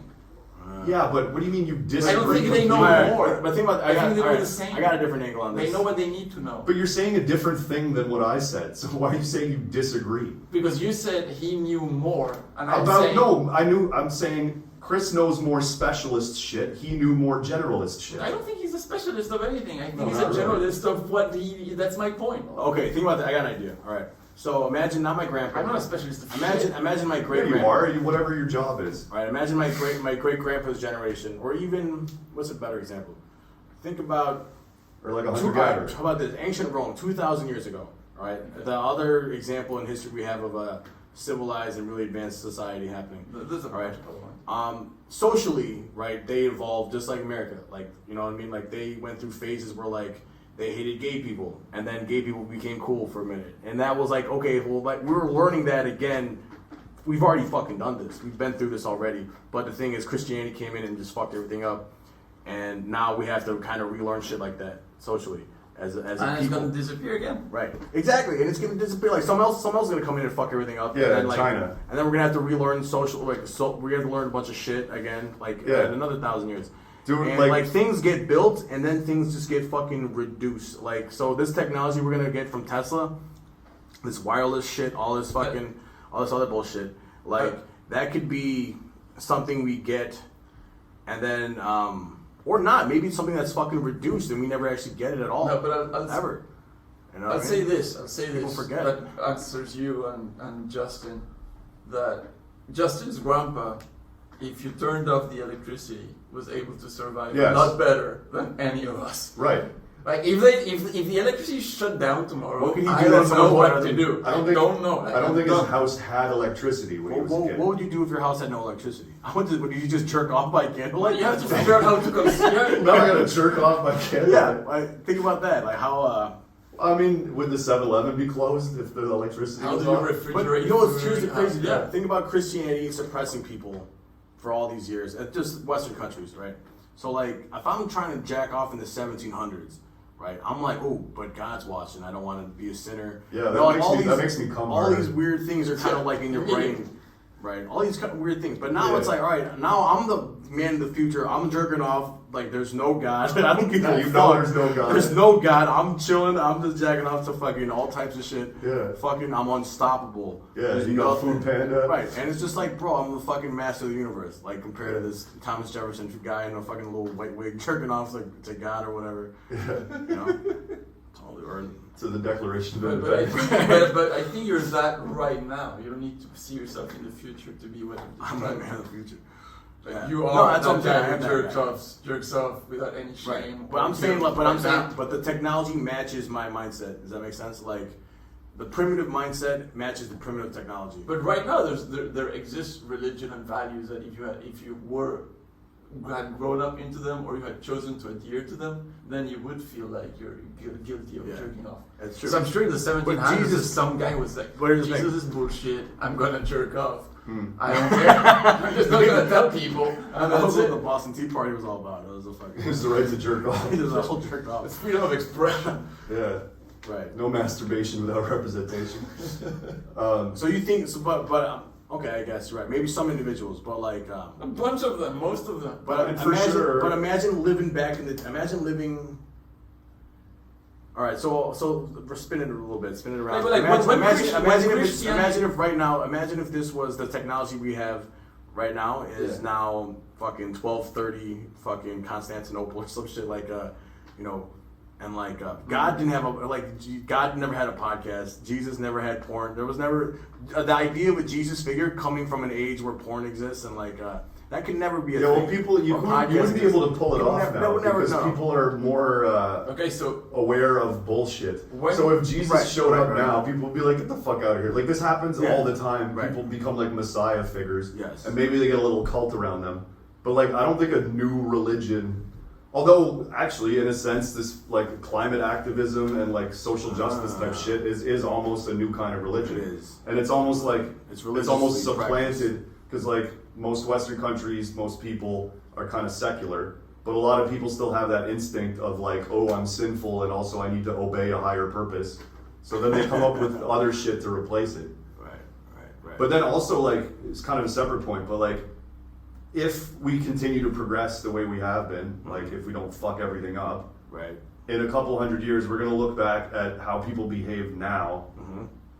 Yeah, but what do you mean you disagree? I don't think they know completely? more. But think about I think they know the same. I got a different angle on this. They know what they need to know. But you're saying a different thing than what I said. So why are you saying you disagree? Because you said he knew more, and I'm About saying no, I'm saying Chris knows more specialist shit. He knew more generalist shit. I don't think he's a specialist of anything. I think No, he's a not really. generalist of what he. That's my point. Okay, think about that. I got an idea. All right. So imagine not my grandpa. I'm not a specialist of Imagine my Yeah, great you grandpa. are. Whatever your job is. All right. Imagine my great grandpa's generation, or even what's a better example? Think about Or like a How hunter-gatherer. about this? Ancient Rome, 2,000 years ago. All right. The other example in history we have of a civilized and really advanced society happening. This is a All right. practical one. Socially, right? They evolved just like America. Like, you know what I mean? Like they went through phases where like they hated gay people, and then gay people became cool for a minute, and that was like, okay, well, like we were learning that again. We've already fucking done this. We've been through this already. But the thing is, Christianity came in and just fucked everything up, and now we have to kind of relearn shit like that socially as a And people. it's gonna disappear again. Right. Exactly. And it's gonna disappear. Like someone else is gonna come in and fuck everything up. Yeah, and then, in like, China. And then we're gonna have to relearn social. Like, so we're gonna have to learn a bunch of shit again. Like Yeah. in another 1,000 years. Dude, and like- like things get built, and then things just get fucking reduced. Like so, this technology we're gonna get from Tesla, this wireless shit, all this other bullshit. Like that could be something we get, and then or not. Maybe it's something that's fucking reduced, and we never actually get it at all. No, but I'll ever. You know what I'll I say mean? this. I'll say People this. forget. That answers you and Justin. That Justin's grandpa, if you turned off the electricity, was able to survive Yes. a lot better than any of us. Right. Like if the electricity shut down tomorrow, What could he do I that's don't know so what better to than- do. I don't know. I don't think his house had electricity when he was a What kid. would you do if your house had no electricity? Would you just jerk off by candlelight? You have to figure out how to consider. Now I gotta jerk off my kid. Yeah, like, think about that. Like how. I mean, would the 7-Eleven be closed if the electricity How was do you off? But refrigerate? you know what's food? here's the crazy thing. Yeah. Think about Christianity suppressing people for all these years, just Western countries, right? So like, if I'm trying to jack off in the 1700s, right? I'm like, oh, but God's watching. I don't want to be a sinner. Yeah, You that know, like, makes me come all harder. these weird things are kind of like in your brain, right? All these kind of weird things. But now Yeah. it's like, all right, now I'm the man of the future. I'm jerking off. Like there's no God. I don't give Yeah, a you fuck. know there's no God. There's no God. I'm chilling. I'm just jacking off to fucking all types of shit. Yeah. Fucking, I'm unstoppable. Yeah, There's you got nothing- Food Panda. Right, and it's just like, bro, I'm the fucking master of the universe. Like compared to this Thomas Jefferson guy in a fucking little white wig jerking off to God or whatever. You know, totally. Or To the Declaration of But I Independence. think, but I think you're that right now. You don't need to see yourself in the future to be what I'm the man of the future. Like, Yeah. you No, are that's what I'm that saying, guy I who am that guy. jerks off without any shame. Right, but or I'm saying, guilt but I'm like saying, that. but the technology matches my mindset. Does that make sense? Like, the primitive mindset matches the primitive technology. But right now, there exists religion and values that if you had grown up into them or you had chosen to adhere to them, then you would feel like you're guilty of Yeah. jerking off. That's true. So I'm sure in the 1700s, Jesus- some guy was like, But here's the Jesus thing. is bullshit, I'm gonna jerk off. Hmm. I don't care. I'm just not gonna tell people. And That's that's what it. the Boston Tea Party was all about. It was a It fucking. was the right to jerk off. It was a whole jerk It's off. freedom of expression. Yeah. Right. No masturbation without representation. So you think? So, but okay, I guess you're right. Maybe some individuals, but like. A bunch of them, most of them. But And for imagine, sure- but imagine living back in the. Imagine living. All right, so we're spinning it a little bit, spinning it around. Like, when Imagine if right now, imagine if this was the technology we have right now is Yeah. now fucking 1230 fucking Constantinople or some shit like you know, and like God didn't have God never had a podcast. Jesus never had porn. There was never the idea of a Jesus figure coming from an age where porn exists and like. That could never be a Yeah, thing. well, people, you Or wouldn't podcast be able to pull it People off never- now they would never because know. people are more Okay, so aware of bullshit. When- So if Jesus Right, showed up right, now, right. people would be like, get the fuck out of here. Like, this happens Yeah. all the time. Right. People become like messiah figures. Yes. And maybe they get a little cult around them. But like, I don't think a new religion, although actually in a sense, this like climate activism and like social justice type shit is almost a new kind of religion. It is. And it's almost like, It's it's almost religiously supplanted because like most Western countries, most people are kind of secular, but a lot of people still have that instinct of like, oh, I'm sinful and also I need to obey a higher purpose. So then they come up with other shit to replace it. Right. But then also like, it's kind of a separate point, but like, if we continue to progress the way we have been, like if we don't fuck everything up, Right. in a couple hundred years, we're gonna look back at how people behave now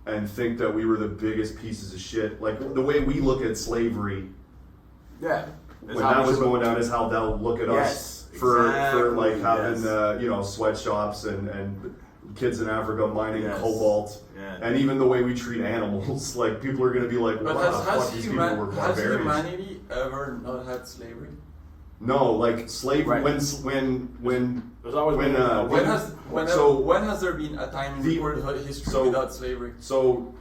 and think that we were the biggest pieces of shit. Like the way we look at slavery Yeah. when that was going down is how they'll look at us for like having sweatshops and kids in Africa mining cobalt. Yeah. And even the way we treat animals, like people are gonna be like, But wow, fuck, these people were has barbarians. humanity ever not had slavery? No, like slavery Right. when There's always been When has there been a time in recorded history without slavery? So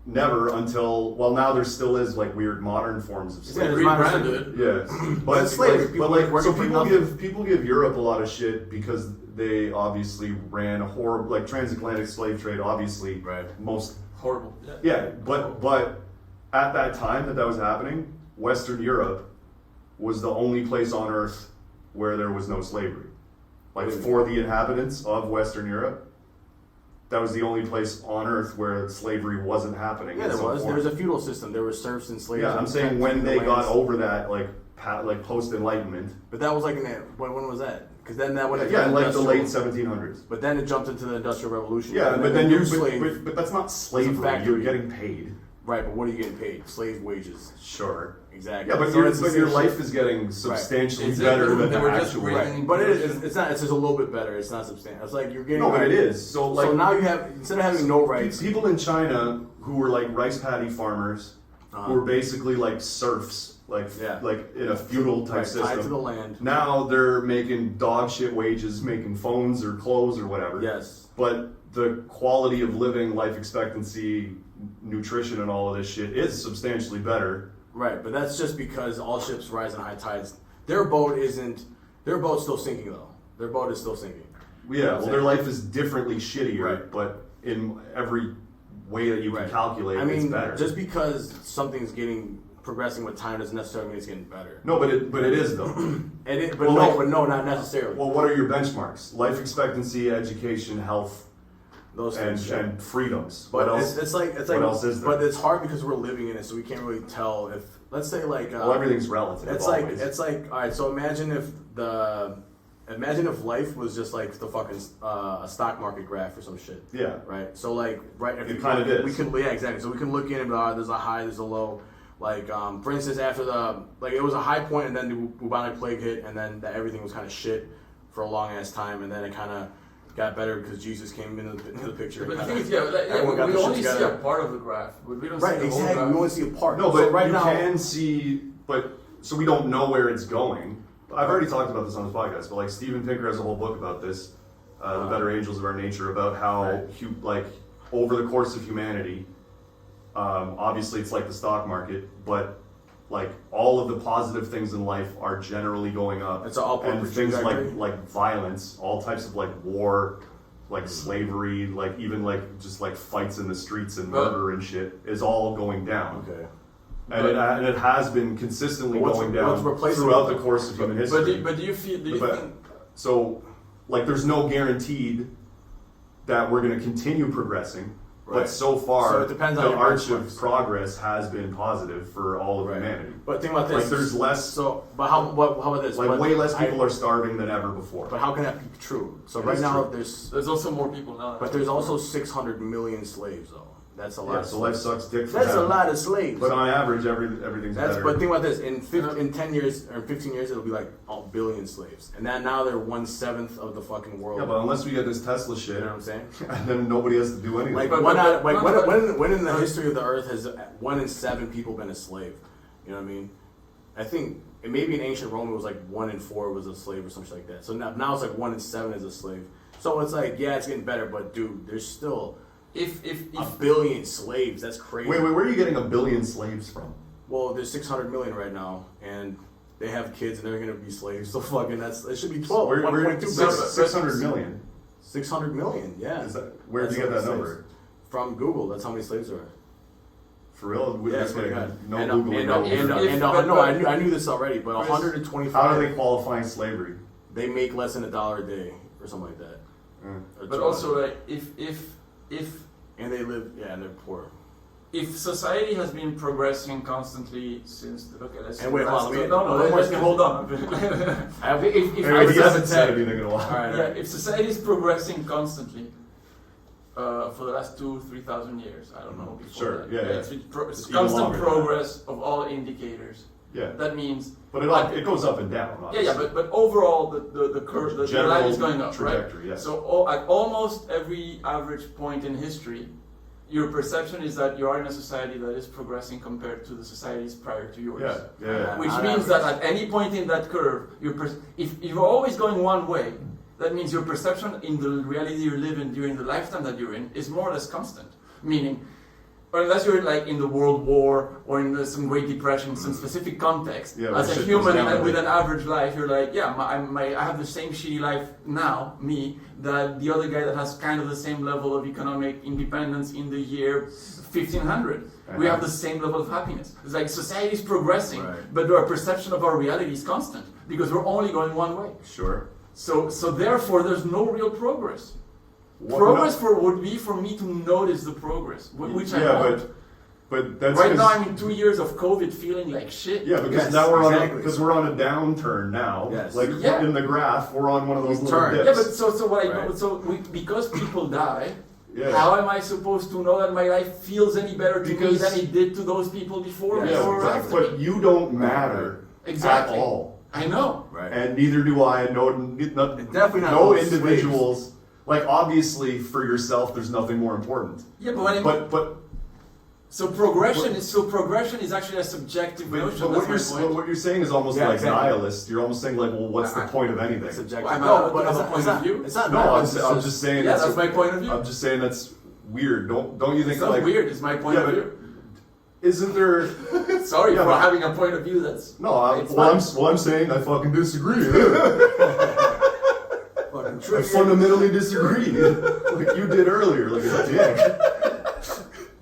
never until now there still is like weird modern forms of slavery. Rebranded. Yeah, but It's slavery. but like People so working people for people give Europe a lot of shit because they obviously ran a horrible like transatlantic slave trade. Obviously, Right. most Horrible. yeah, but at that time that was happening, Western Europe was the only place on Earth where there was no slavery. Like for the inhabitants of Western Europe, that was the only place on Earth where slavery wasn't happening. Yeah, in there some was. form. There was a feudal system. There were serfs and slaves. Yeah, I'm and saying when the they got lands. over that, like post Enlightenment. But that was like in the, when was that? Because then that went into Yeah, in like the late industrial- 1700s. But then it jumped into the Industrial Revolution. Yeah, And but then the you're new slave. but that's not slavery. factory. You're getting paid. Right, but what are you getting paid? Slave wages. Sure. Exactly. Yeah, but So your it's the your same life shit. is getting substantially It's better like than they the were just actual. raising- Right, but it's not. It's just a little bit better. It's not substantial. It's like you're getting. No, but it is. So like so now you have, instead of having no rights. people in China who were like rice paddy farmers, who were basically like serfs, like in a feudal type Right, system. tied to the land. Now they're making dog shit wages, making phones or clothes or whatever. Yes. But the quality of living, life expectancy, nutrition, and all of this shit is substantially better. Right, but that's just because all ships rise in high tides. Their boat isn't. Their boat's still sinking though. Their boat is still sinking. Yeah, well, their life is differently shittier, Right. but in every way that you can calculate, I mean, it's better. just because something's progressing with time doesn't necessarily mean it's getting better. No, but it is though. But no, not necessarily. Well, what are your benchmarks? Life expectancy, education, health, Those and, things. and freedoms. But What else? it's like what else is there? But it's hard because we're living in it, so we can't really tell if. Let's say like. Well, everything's relative. It's always. like all right. So imagine if life was just like the fucking a stock market graph or some shit. Yeah. Right. So like If It kind of is. We can exactly. So we can look in and there's a high, there's a low. Like for instance, after it was a high point and then the bubonic plague hit and then everything was kind of shit for a long ass time and then it kind of got better because Jesus came into the picture. But the and thing kinda- is, everyone got we the shit only see together. a part of the graph, but we don't Right, see the whole exactly. graph. We only see a part. No, but so right you now, can see, so we don't know where it's going. I've already talked about this on this podcast, but like Steven Pinker has a whole book about this, The Better Angels of Our Nature, about how like over the course of humanity, obviously it's like the stock market, but like all of the positive things in life are generally going up. It's an upward and things trajectory. like violence, all types of like war, like slavery, like even like just like fights in the streets and murder and shit is all going down. Okay. And it has been consistently But what's- going down what's replacing throughout it? the course of human history. But do you feel? Do you But- think? So, like, there's no guaranteed that we're going to continue progressing. Right. But so far, So it depends on the your arch of benchmarks. progress has been positive for all of humanity. But think about this. Like, there's less, So, but how about this? like, But way less I- people are starving than ever before. But how can that be true? So It right is now true. there's also more people now. But there's also 600 million slaves though. That's a lot. Yeah, of so life slaves. sucks dick for That's a them. lot of slaves. But on average, everything's That's better. but think about this. In 10 years or 15 years, it'll be like a billion slaves, and now they're 1/7 of the fucking world. Yeah, but unless we get this Tesla shit, You know what I'm saying? and then nobody has to do anything. Like But- when, but- I- like but- when in the history of the earth has 1 in 7 people been a slave? You know what I mean? I think maybe in ancient Rome it was like 1 in 4 was a slave or something like that. So now it's like 1 in 7 is a slave. So it's like it's getting better, but dude, there's still if a billion slaves. That's crazy. wait, where are you getting a billion slaves from? Well, there's 600 million right now, and they have kids, and they're gonna be slaves. So fucking it should be 12. Where 1.2 billion. 600 million? 600 million. Yeah. Is that, where did That's you get how that many number? slaves. From Google. That's how many slaves there are. For real? We're Yeah, just swear to getting God. no and, Google. and, no and, Google. and, no, I knew this already, but Chris, 125. How are they qualifying slavery? They make less than $1 a day or something like that. Or but $2. also like if and they live, and they're poor. if society has been progressing constantly since And wait, hold on, let me hold on. if He hasn't said anything in a while. All right. yeah, if society is progressing constantly for the last 2,000-3,000 years, I don't know. Before Sure, that. yeah. It's Even constant longer than progress of all indicators. Yeah. That means. But it goes up and down. Obviously. But overall the curve, the General line is going up, trajectory, right? yes. So at almost every average point in history, your perception is that you are in a society that is progressing compared to the societies prior to yours. Yeah. Which On means average. that at any point in that curve, if you're always going one way, that means your perception in the reality you're living during the lifetime that you're in is more or less constant. Meaning, or unless you're like in the World War or in some Great Depression, some specific context, Yeah, as where a shit human goes down with a bit. an average life, you're like, yeah, I have the same shitty life now, me, that the other guy that has kind of the same level of economic independence in the year 1500. We have the same level of happiness. It's like society is progressing, Right. but our perception of our reality is constant because we're only going one way. Sure. So therefore, there's no real progress. What- Progress would be for me to notice the progress, which I Yeah, won't. but that's Right now, 'cause- I'm in 2 years of COVID feeling like shit. Yeah, because Yes, now exactly. we're on a downturn now. Yes. Like Yeah. in the graph, we're on one of those little Turn. dips. Yeah, but so what Right. because people die, Yeah. how am I supposed to know that my life feels any better to me Because- than it did to those people before me Yes, or Yeah, after but me? you don't matter Exactly. at all, I know. Right. and neither do I. And Definitely not no those individuals. Like obviously, for yourself, there's nothing more important. Yeah, but when it, But so progression is actually a subjective notion. what That's my point. you're saying is almost Yeah, like exactly. nihilist. You're almost saying like, well, what's the point of anything? Subjective. I'm No, not- but I'm it's a not- point it's of not- view. It's not. No, nihilist, I'm it's just saying. Yeah, that's my point of view. I'm just saying that's weird. Don't you think It's not like weird. It's my point Yeah, of but- view. isn't there? Sorry Yeah, for but- having a point of view that's. No, It's I'm saying I fucking disagree. Fucking I triggered. fundamentally disagree, like you did earlier, like a dick.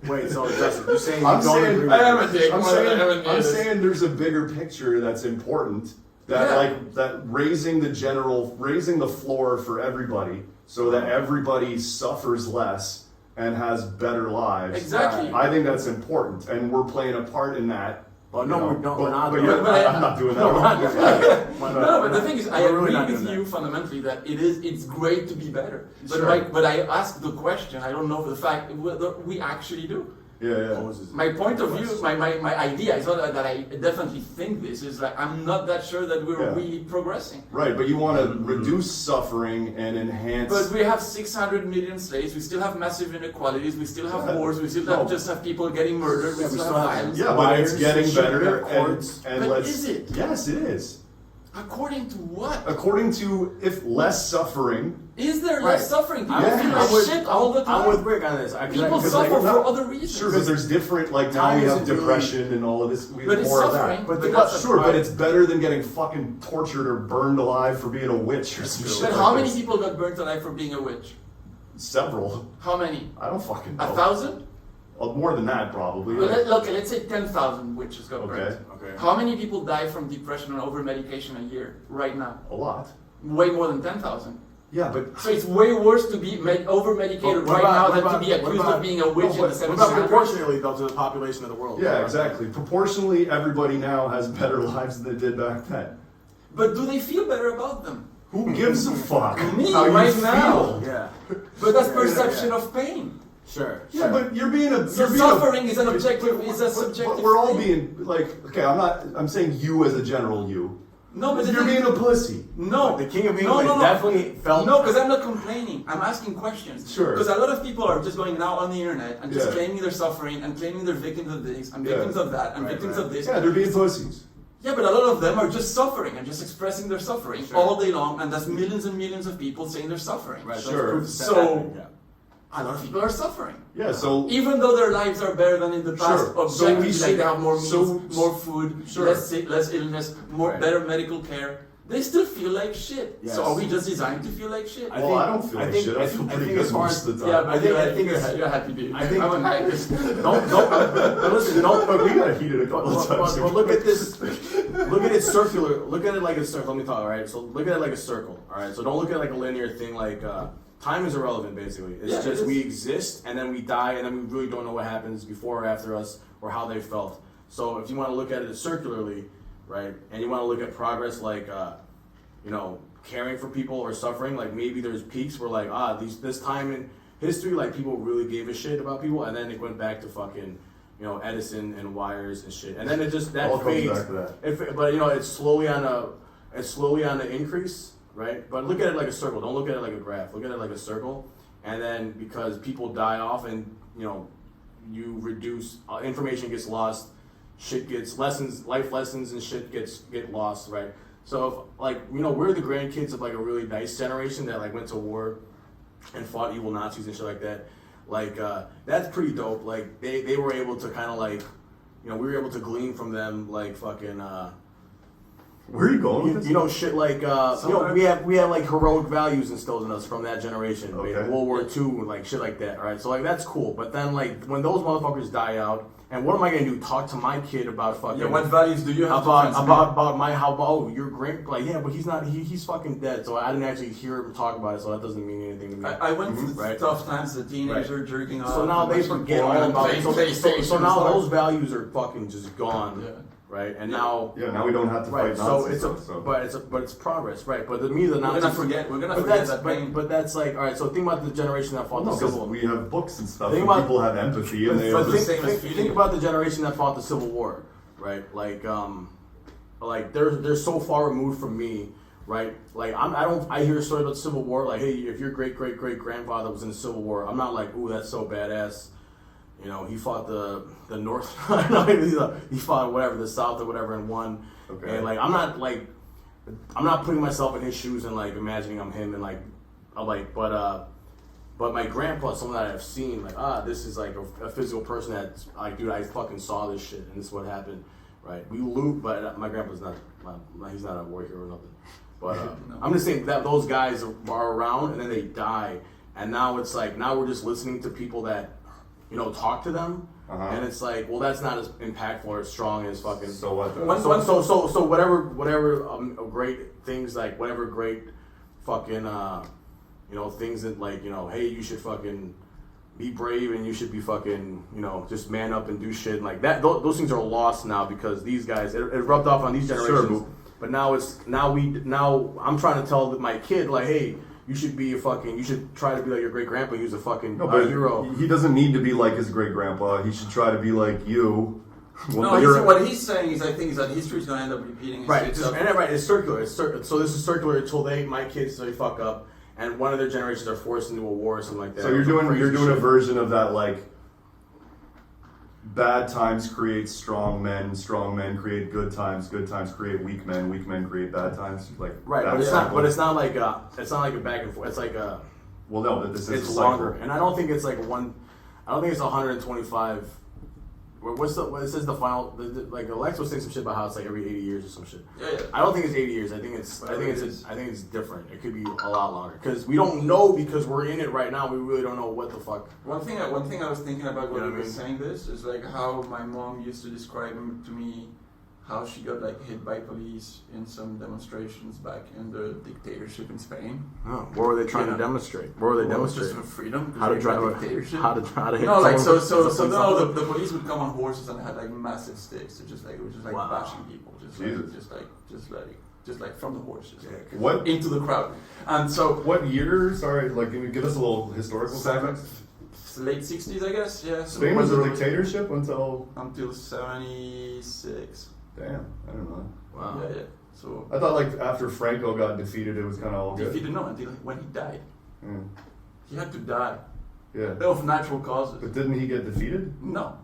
Wait, so Justin, you're saying you I'm don't saying- agree with I am that? a dick. I'm saying there's a bigger picture that's important. That Yeah. like that raising the floor for everybody, so that everybody suffers less and has better lives. Exactly. I think that's important, and we're playing a part in that. But no, we're not. We're not. But doing you're- that. I'm not doing that. No, we're not doing that. Why not? No, but the thing is, I We're really agree not with doing you that. fundamentally that it's great to be better. But Sure. but I ask the question. I don't know for the fact whether we actually do. Yeah. My point of view, my idea is not that I definitely think this. Is like I'm not that sure that we're Yeah. really progressing. Right, but you want to reduce suffering and enhance. But we have 600 million slaves. We still have massive inequalities. We still have Yeah. wars. We still No. just have people getting murdered. We Yeah, we still still have have- violence. yeah, but it's Wires, getting shit, better, cords. and But let's. is it? Yes, it is. According to what? According to if less suffering. Is there Right. less suffering? People Yeah. feel I'm like shit all the time. I'm with Rick on this. People suffer for other reasons. Sure, but there's different. Like now Time we have isn't really- depression and all of this. We But have it's more of suffering. that. But But that's that's Sure, but right. it's better than getting fucking tortured or burned alive for being a witch or some shit. But like how many this. people got burnt alive for being a witch? Several. How many? I don't fucking know. 1,000? More than that, probably. Well, let's say 10,000 witches got Okay. burnt. Okay. How many people die from depression and over medication a year right now? A lot. Way more than 10,000. Yeah, but So it's way worse to be over medicated What right about- now what than about- to be what accused about- of being a witch no, in the What about 1700s. proportionally though to the population of the world? yeah, exactly. Proportionally, everybody now has better lives than they did back then. But do they feel better about them? Who gives a fuck? Me, how you right feel? now. Yeah. But that's Yeah, perception yeah. of pain. Sure. Yeah, sure. but you're being a. So you're being suffering is an objective, but- is a but- subjective But we're all thing. being like, okay, I'm saying you as a general you. No, but the You're thing- being a pussy. No, The King of no, England no, no. definitely felt. No, because I'm not complaining. I'm asking questions. Sure. Because a lot of people are just going now on the internet and just Yeah. claiming they're suffering and claiming they're victims of this and Yeah. victims of that and Right, victims right. of this. Yeah, they're being pussies. Yeah, but a lot of them are just suffering and just expressing their suffering Sure. all day long, and that's millions and millions of people saying they're suffering. Right. Sure. That's proof that So- happened, yeah. A lot of people are suffering. Yeah, so Even though their lives are better than in the past, Sure. So objectively, we like should- they have more means, so- more food, Sure. less sick, less illness, more Right. better medical care. They still feel like shit. Yes. So are we just designed to feel like shit? well, I don't feel like shit. I feel pretty good as far most as of the yeah, time. but I think you're it's- you're happy, dude. I think- I'm a nihilist. Don't. But listen, don't. But we got heated a couple of times. But look at this. Look at it circular. Look at it like a circle. Let me talk. All right. So look at it like a circle. All right. So don't look at it like a linear thing. Like time is irrelevant, basically. It's just we exist, and then we die, and then we really don't know what happens before or after us, or how they felt. So if you want to look at it circularly, right, and you want to look at progress like, you know, caring for people or suffering, like maybe there's peaks where like, this time in history, like people really gave a shit about people, and then it went back to fucking, you know, Edison and wires and shit, and then it just that All comes fades. back to that. But you know, it's slowly on the increase, right? But look at it like a circle. Don't look at it like a graph. Look at it like a circle, and then because people die off, and you know, you reduce information gets lost, shit gets life lessons and shit get lost, right? So if, like, you know, we're the grandkids of like a really nice generation that like went to war and fought evil Nazis and shit like that. Like that's pretty dope. Like they were able to kind of like, you know, we were able to glean from them like fucking. Where are you going with this? You know, shit like you know, we have like heroic values instilled in us from that generation. Okay. Like World War II, like shit like that. Right. So like that's cool. But then like when those motherfuckers die out, and what am I gonna do? Talk to my kid about fucking? Yeah, what values do you have about my your great, like, yeah, but he's not, he's fucking dead. So I didn't actually hear him talk about it. So that doesn't mean anything to me. I went through tough times as a teenager, jerking off. So now they forget all about it. So now those values are fucking just gone. Yeah. Right, and now we don't have to fight Nazis. But it's progress, right? But to me, the Nazis. We're gonna forget that pain. But that's like, all right. So think about the generation that fought the Civil War. We have books and stuff. And people have empathy, and they think about the generation that fought the Civil War, right? Like they're so far removed from me, right? Like I hear stories about the Civil War, like, hey, if your great grandfather was in the Civil War, I'm not like, ooh, that's so badass. You know, he fought the North. He fought whatever, the South or whatever, and won. Okay. And like, I'm not putting myself in his shoes and like imagining I'm him and like, I'm like, but my grandpa, someone that I've seen, like, this is like a physical person that's like, dude, I fucking saw this shit and this is what happened, right? We loot, but my grandpa's not, he's not a war hero or nothing. But no. I'm just saying that those guys are around and then they die, and now it's like, now we're just listening to people that, you know, talk to them, and it's like, well, that's not as impactful or as strong as fucking. So what? So whatever great things, like whatever great fucking you know, things that, like, you know, hey, you should fucking be brave and you should be fucking, you know, just man up and do shit and like that. Those things are lost now because these guys, it rubbed off on these generations. Sure. But now I'm trying to tell my kid, like, hey, you should be you should try to be like your great grandpa. He was a fucking hero. He doesn't need to be like his great grandpa. He should try to be like you. What he's saying is, I think, is that history is going to end up repeating itself. Right, it's circular. So this is circular until my kids, they fuck up, and one of their generations are forced into a war or something like that. So you're doing a version of that, like, bad times create strong men create good times create weak men create bad times, like, right. But it's not like a back and forth. It's like a, well, no, but this is it's longer, and I don't think it's like I don't think it's 125. What it says the final, like Alex was saying some shit about how it's like every 80 years or some shit. Yeah. I don't think it's 80 years. I think it's different. It could be a lot longer because we don't know, because we're in it right now. We really don't know what the fuck. One thing I was thinking about when you were saying this is like how my mom used to describe to me how she got like hit by police in some demonstrations back in the dictatorship in Spain. Oh, what were they trying to demonstrate? What were they demonstrating? Just for freedom. How to drive a dictatorship. How to hit. No, like the police would come on horses and they had like massive sticks. It just like bashing people, just like from the horses, what into the crowd. And so what year? Sorry, like, can you give us a little historical context? Late 60s, I guess. Yeah. Spain was a dictatorship until 76. Damn, I don't know. Wow. Yeah. So I thought like after Franco got defeated, it was kind of all good. Defeated, no, until when he died. Mm. He had to die. Yeah. Of natural causes. But didn't he get defeated? No.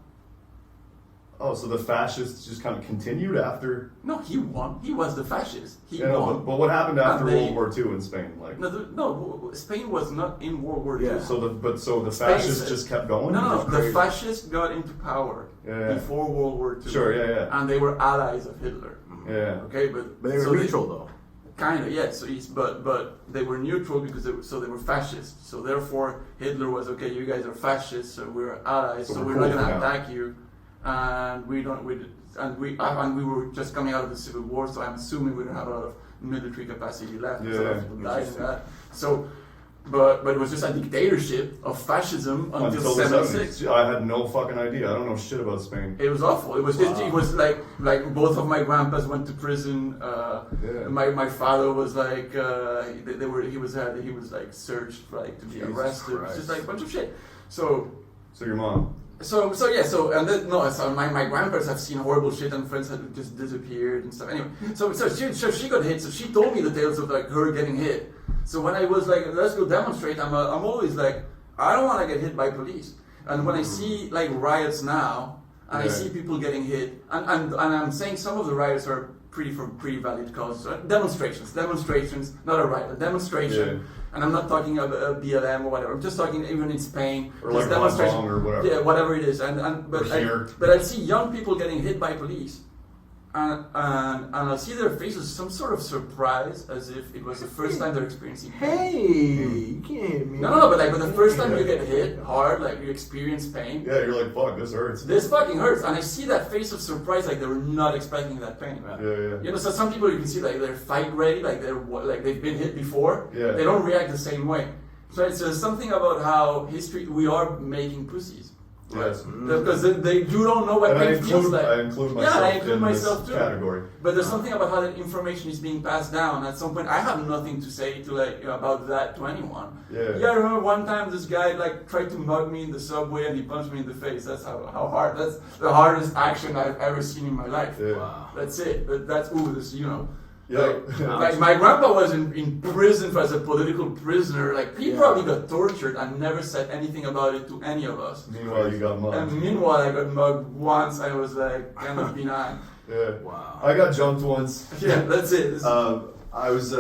Oh, so the fascists just kind of continued after? No, he won. He was the fascist. He won. No, but what happened after World War II in Spain? Like, no, Spain was not in World War II. Yeah. So the fascists just kept going. No, the fascists got into power before World War II. Sure, yeah. And they were allies of Hitler. Yeah. Okay, but they were neutral though. Kind of, yeah. So but they were neutral because they were fascists. So therefore, Hitler was okay. You guys are fascists, so we're allies. So we're not going to attack you. And we were just coming out of the Civil War, so I'm assuming we don't have a lot of military capacity left. Yeah, so people died in that. So but it was just a dictatorship of fascism until the 76. 70s. I had no fucking idea. I don't know shit about Spain. It was awful. It was like both of my grandpas went to prison. My father was like he was like searched for like to be Jesus arrested. It was just like a bunch of shit. So your mom. So my grandparents have seen horrible shit and friends had just disappeared and stuff. Anyway, so she got hit. So she told me the tales of like her getting hit. So when I was like, let's go demonstrate, I'm always like, I don't want to get hit by police. And when I see like riots now, and I see people getting hit, and I'm saying some of the riots are for pretty valid causes. Demonstrations, not a riot, a demonstration. Yeah. And I'm not talking about BLM or whatever. I'm just talking even in Spain, or like demonstration or whatever. Yeah, whatever it is. But I see young people getting hit by police. And I see their faces some sort of surprise, as if it was the first time they're experiencing pain. Hey, you can't hit me. No, but the first time you get hit hard, like you experience pain. Yeah, you're like, fuck, this hurts. This fucking hurts, and I see that face of surprise, like they were not expecting that pain. Yeah. You know, so some people you can see like they're fight ready, like they've been hit before. Yeah. They don't react the same way. So it's something about how we are making pussies. Yes. Because you don't know what pain feels like. I include myself in myself this too. category. But there's something about how that information is being passed down. At some point, I have nothing to say to about that to anyone. Yeah. I remember one time this guy tried to mug me in the subway and he punched me in the face. That's how hard. That's the hardest action I've ever seen in my life. Yeah. Wow. That's it. That's this. Yeah. Like my grandpa was in prison as a political prisoner. Like he probably got tortured and never said anything about it to any of us. Meanwhile, you got mugged. And meanwhile, I got mugged once. I was like kind of benign. Yeah. Wow. I got jumped once. Yeah, that's it. I was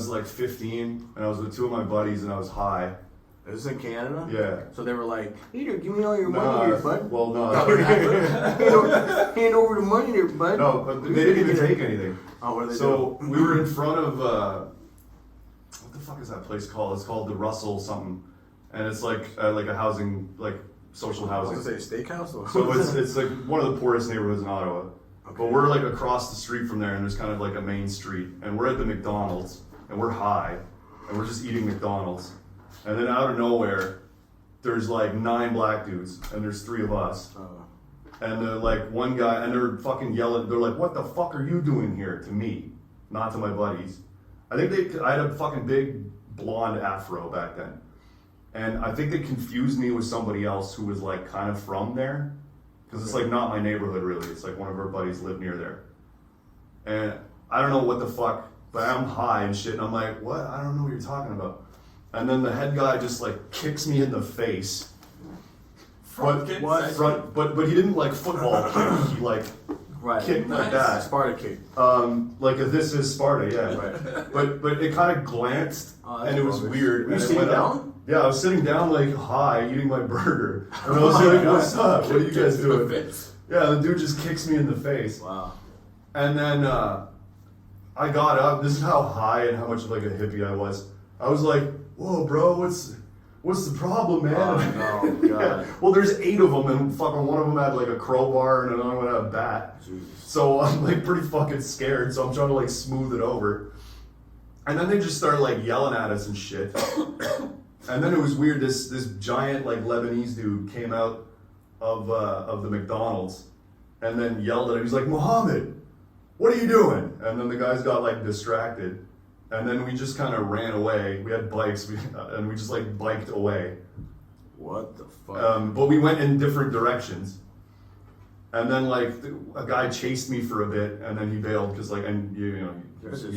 like 15 and I was with two of my buddies and I was high. This is in Canada? Yeah. So they were like, "Here, give me all your money there, bud." Well, no. Hand over the money there, bud. No, but they didn't even take anything. Oh, what are they So doing? we were in front of, what the fuck is that place called? It's called the Russell something. And it's like a housing, like social I was housing. gonna say steakhouse. Or So it's like one of the poorest neighborhoods in Ottawa. Okay. But we're like across the street from there and there's kind of like a main street. And we're at the McDonald's and we're high and we're just eating McDonald's. And then out of nowhere, there's like 9 black dudes and there's 3 of us. And like one guy, and they're fucking yelling, they're like, "What the fuck are you doing here?" to me, not to my buddies. I had a fucking big blonde afro back then. And I think they confused me with somebody else who was like kind of from there. Because it's like not my neighborhood really. It's like one of our buddies lived near there. And I don't know what the fuck, but I'm high and shit. And I'm like, what? I don't know what you're talking about. And then the head guy just like kicks me in the face. But he didn't like football kick. He like kicked like that. Sparta kick. Like a This Is Sparta, yeah. Right. But it kind of glanced and it was weird. Were you and it sitting went down? up. Yeah, I was sitting down like high, eating my burger. And I was like, "What's up? What are you guys doing?" Yeah, the dude just kicks me in the face. Wow. And then I got up. This is how high and how much of like a hippie I was. I was like, "Whoa, bro, what's the problem, man?" Oh, God. Yeah. Well, there's 8 of them, and fucking one of them had like a crowbar, and another one had a bat. Jesus. So I'm like pretty fucking scared. So I'm trying to like smooth it over. And then they just started like yelling at us and shit. And then it was weird. This giant like Lebanese dude came out of the McDonald's, and then yelled at him. He's like, "Mohammed, what are you doing?" And then the guys got like distracted. And then we just kind of ran away. We had bikes, and we just like biked away. What the fuck? But we went in different directions. And then like a guy chased me for a bit, and then he bailed because like he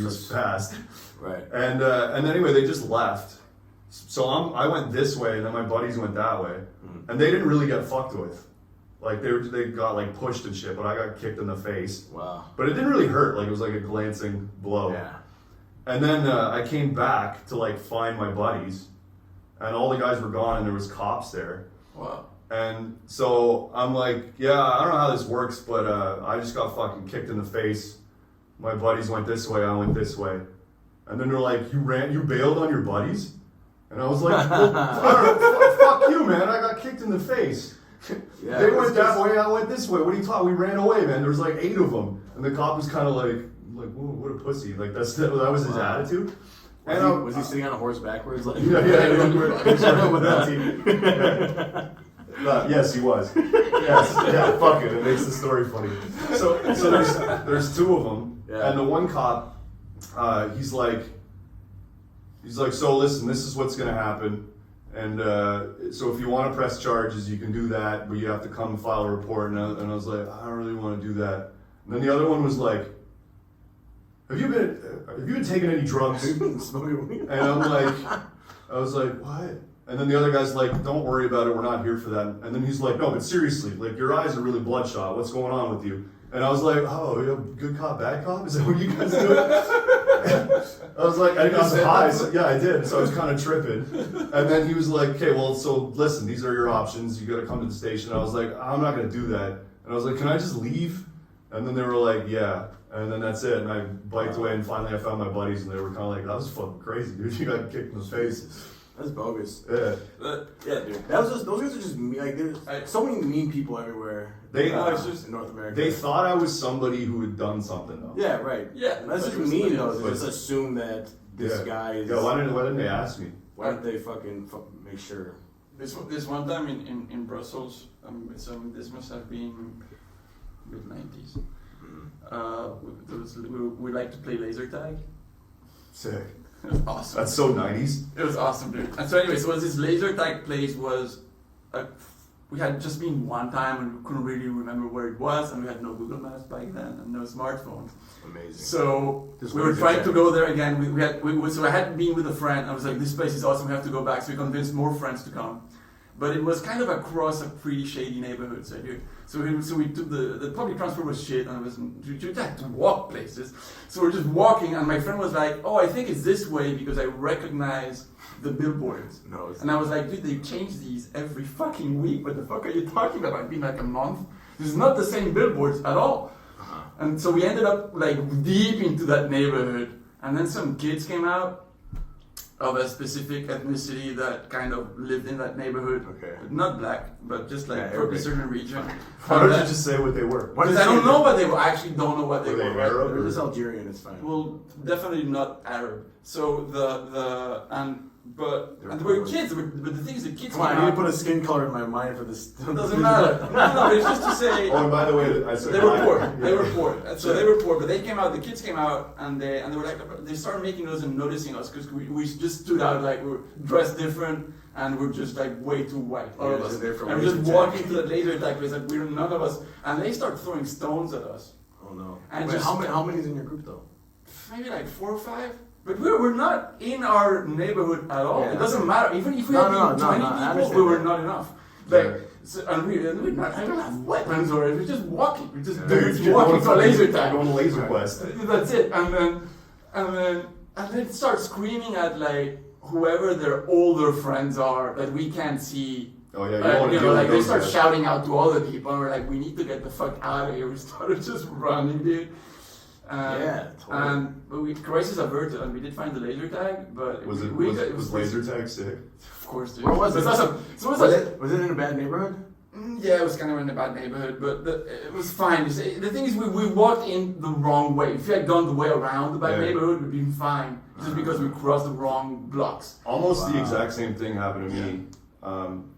was fast. Right. And then anyway, they just left. So I went this way, and then my buddies went that way, and they didn't really get fucked with. Like they got like pushed and shit, but I got kicked in the face. Wow. But it didn't really hurt. Like it was like a glancing blow. Yeah. And then I came back to like find my buddies, and all the guys were gone, and there was cops there. Wow. And so I'm like, yeah, I don't know how this works, but I just got fucking kicked in the face. My buddies went this way, I went this way. And then they're like, you bailed on your buddies? And I was like, well, fuck you, man, I got kicked in the face. Yeah, They went that way, I went this way. What are you talking? We ran away, man. There was like 8 of them. And the cop was kind of like, whoa, what a pussy. Like that was his attitude. Was he sitting on a horse backwards? Like, Yeah. with that team? Yes, he was. Yes, yeah. Fuck it. It makes the story funny. So there's two of them, Yeah. and the one cop, he's like, so listen, this is what's gonna happen, and so if you want to press charges, you can do that, but you have to come and file a report. And I was like, I don't really want to do that. And then the other one was like, Have you been taking any drugs? And I was like, what? And then the other guy's like, don't worry about it, we're not here for that. And then he's like, no, but seriously, like your eyes are really bloodshot. What's going on with you? And I was like, oh, you have good cop, bad cop? Is that what you guys do? I was like, I was high. So, yeah, I did. So I was kind of tripping. And then he was like, okay, well, so listen, these are your options. You got to come to the station. I was like, I'm not going to do that. And I was like, can I just leave? And then they were like, yeah. And then that's it. And I biked away, and finally I found my buddies, and they were kind of like, that was fucking crazy, dude. You got kicked in the face. That's bogus. Yeah. Yeah, dude. those guys are just mean. Like, there's so many mean people everywhere. It's just in North America. They thought I was somebody who had done something, though. Yeah, right. Yeah, that's just mean, though. They just assume that this guy is. Yeah, why didn't they ask me? Why didn't they fucking make sure? This one time in Brussels, so this must have been mid-90s. We like to play laser tag. Sick. It was awesome. That's so 90s. It was awesome, dude. And so anyway, so this laser tag place was, we had just been one time and we couldn't really remember where it was, and we had no Google Maps back then and no smartphones. Amazing. So we were trying to go there again. So I had been with a friend. I was like, this place is awesome. We have to go back. So we convinced more friends to come. But it was kind of across a pretty shady neighborhood. So we took the public transport was shit, and you had to walk places. So we're just walking, and my friend was like, "Oh, I think it's this way because I recognize the billboards." No, it's and I was like, "Dude, they change these every fucking week. What the fuck are you talking about? It's been like a month. This is not the same billboards at all." And so we ended up like deep into that neighborhood, and then some kids came out of a specific ethnicity that kind of lived in that neighborhood. Okay. Not black, but just like from a certain region. Why don't you just say what they were? Because I don't know what they were. I actually don't know what they Were they were. Arab? They're just Algerian. It's fine. Well, definitely not Arab. So and they were kids. But the thing is, the kids. Come on, came I need out- to put a skin color in my mind for this. Doesn't matter. No, it's just to say. Oh, and by the way, I said They were poor. Yeah. They were poor. So they were poor, but they came out. The kids came out, and they were like, they started making us and noticing us because we just stood out like we were dressed different, and we're just like way too white, all of Yeah, us. they're from And we're just laser walking tag. to the laser tag place, like we're none of us, and they start throwing stones at us. Oh no. And Wait, just- how many is in your group though? Maybe like 4 or 5. But we're not in our neighborhood at all. Yeah. It doesn't matter. Even if we No, had no, been no, 20 no, I people, understand we were that. not enough. Yeah. Like, so, and we're not, I don't have weapons or we're just walking. We're just dudes You're walking going to a laser tag. Going to Laser Quest. That's it. And then start screaming at like whoever their older friends are that we can't see. Oh yeah, you want to deal like with they those start guys. shouting out to all the people, and we're like, we need to get the fuck out of here. We started just running, dude. Yeah, totally. But crisis averted, and we did find the laser tag. But Was it we was laser tag sick? Of course, dude. Where was it? It's awesome. So Was it in a bad neighborhood? yeah, it was kind of in a bad neighborhood, but it was fine. You see, the thing is, we walked in the wrong way. If we had gone the way around the bad Yeah. neighborhood, we'd been fine. Just because we crossed the wrong blocks. Almost the exact same thing happened to me.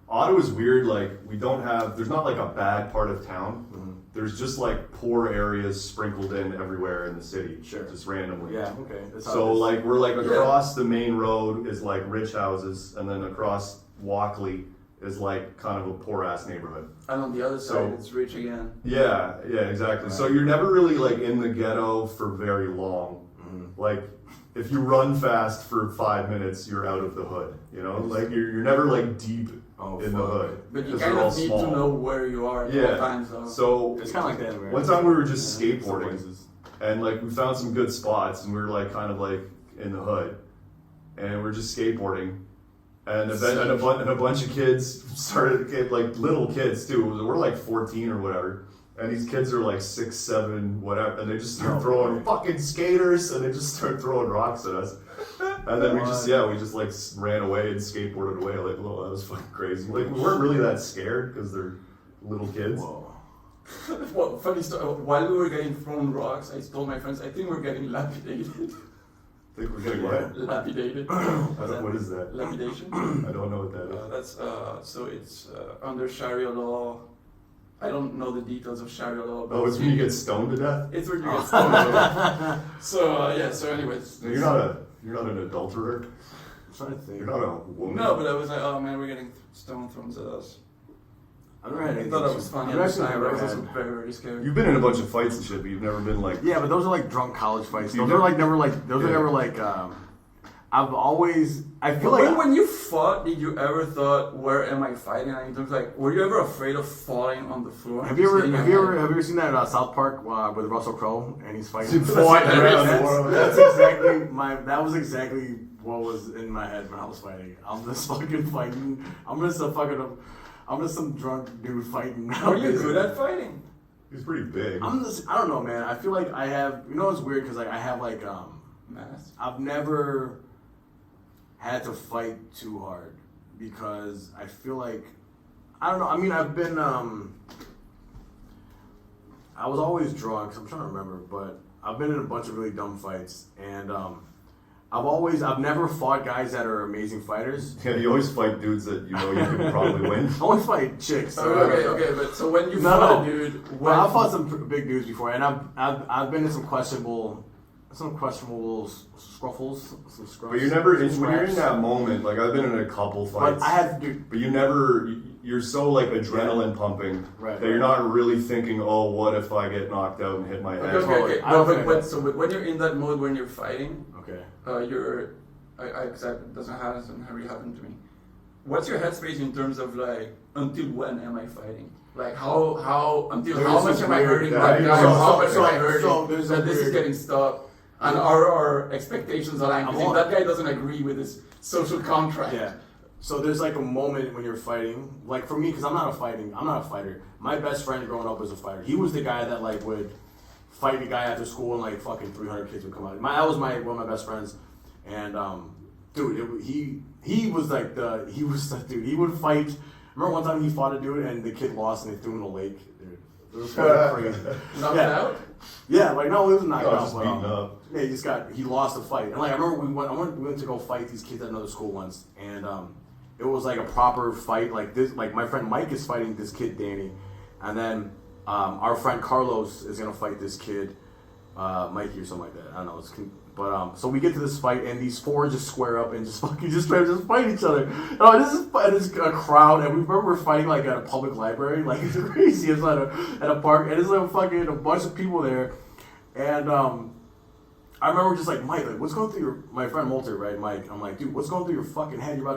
Ottawa's weird. Like there's not like a bad part of town. There's just like poor areas sprinkled in everywhere in the city, Sure. just randomly. Yeah. Okay. That's how So it is. like we're like across the main road is like rich houses, and then across Walkley is like kind of a poor ass neighborhood. And on the other So- side, it's rich again. Yeah, exactly. So you're never really like in the ghetto for very long. Like if you run fast for 5 minutes, you're out of the hood. You know, like you're never like deep in the fuck. hood. But you 'cause kind they're all of need small. to know where you are at all times, though. So It's kind of like that everywhere. one time we were just Yeah, some skateboarding, places. and like we found some good spots, and we were like kind of like in the hood, and we're just skateboarding, and a bunch of kids started, like little kids too. We're like 14 or whatever, and these kids are like 6, 7, whatever, and they just start throwing fucking skaters, and they just start throwing rocks at us. And then we just like ran away and skateboarded away. Like, well, that was fucking crazy. Like, we weren't really that scared because they're little kids. Whoa. Well, funny story. While we were getting thrown rocks, I told my friends, I think we're getting lapidated. think we're getting what? Lapidated. What is that? Lapidation. I don't know what that is. That's so it's under Sharia law. I don't know the details of Sharia law. But Oh, it's when you get stoned to death? It's when you get stoned. So yeah. So anyways, You're not an adulterer. I'm trying to think. You're not a woman. no, but I was like, oh man, we're getting stone thrown at us. I've never had I anything. thought that was funny. I've At the actually time, never but I was had. also very, very scared. You've been in a bunch of fights and shit, but you've never been like. Yeah, but those are like drunk college fights. You Those never- are like never like. Those are Yeah. never like. I've always. I feel like. when you fought, did you ever thought, where am I fighting? And you like, were you ever afraid of falling on the floor? Have you ever seen that South Park with Russell Crowe and he's fighting? Fought around the That's, world. that's exactly that was exactly what was in my head when I was fighting. I'm just fucking fighting. I'm just some drunk dude fighting. Are you good at fighting? He's pretty big. I don't know, man. I feel like I have. You know, it's weird because like I have like Mass. I've never had to fight too hard because I feel like I don't know. I mean, I've been I was always drunk. So I'm trying to remember, but I've been in a bunch of really dumb fights, and I've never fought guys that are amazing fighters. Yeah, you always fight dudes that you know you could probably win. I only fight chicks. Okay, but so when you No, fought no. a dude, Well, I've fought some big dudes before, and I've been in some questionable scruffles, some scruffs. But you're never some when you're in scraps. that moment. Like I've been in a couple fights. But I had to do. But you never. You're so like adrenaline pumping Right, that you're right. not really thinking, oh, what if I get knocked out and hit my head? Okay. I No, don't but think when you're in that mode when you're fighting, Okay. it doesn't really happen to me. What's your headspace in terms of like until when am I fighting? Like how until There's how much this am I weird- hurting yeah, that guy? so- How much am I so hurting there's that a this is weird- getting stopped? And our expectations align. I'm Because if on. that guy doesn't agree with his social contract, Yeah. So there's like a moment when you're fighting, like for me, because I'm not a fighter. My best friend growing up was a fighter. He was the guy that like would fight the guy after school and like fucking 300 kids would come out. That was one of my best friends, and dude, he was like he would fight. Remember one time he fought a dude and the kid lost and they threw him in the lake. Dude, it was fucking crazy. knocked Yeah. out. Yeah, like no, it was not. No, just beaten up. Yeah, he lost a fight, and like I remember we went to go fight these kids at another school once, and it was like a proper fight. Like this, like my friend Mike is fighting this kid Danny, and then our friend Carlos is gonna fight this kid Mikey or something like that. I don't know. But so we get to this fight, and these four just square up and just fucking just fight each other. This is a crowd, and we remember we're fighting like at a public library, like it's crazy. It's at a park, and it's like fucking a bunch of people there, and I remember just like Mike, like what's going through my friend Molter, right, Mike? I'm like, dude, what's going through your fucking head? You're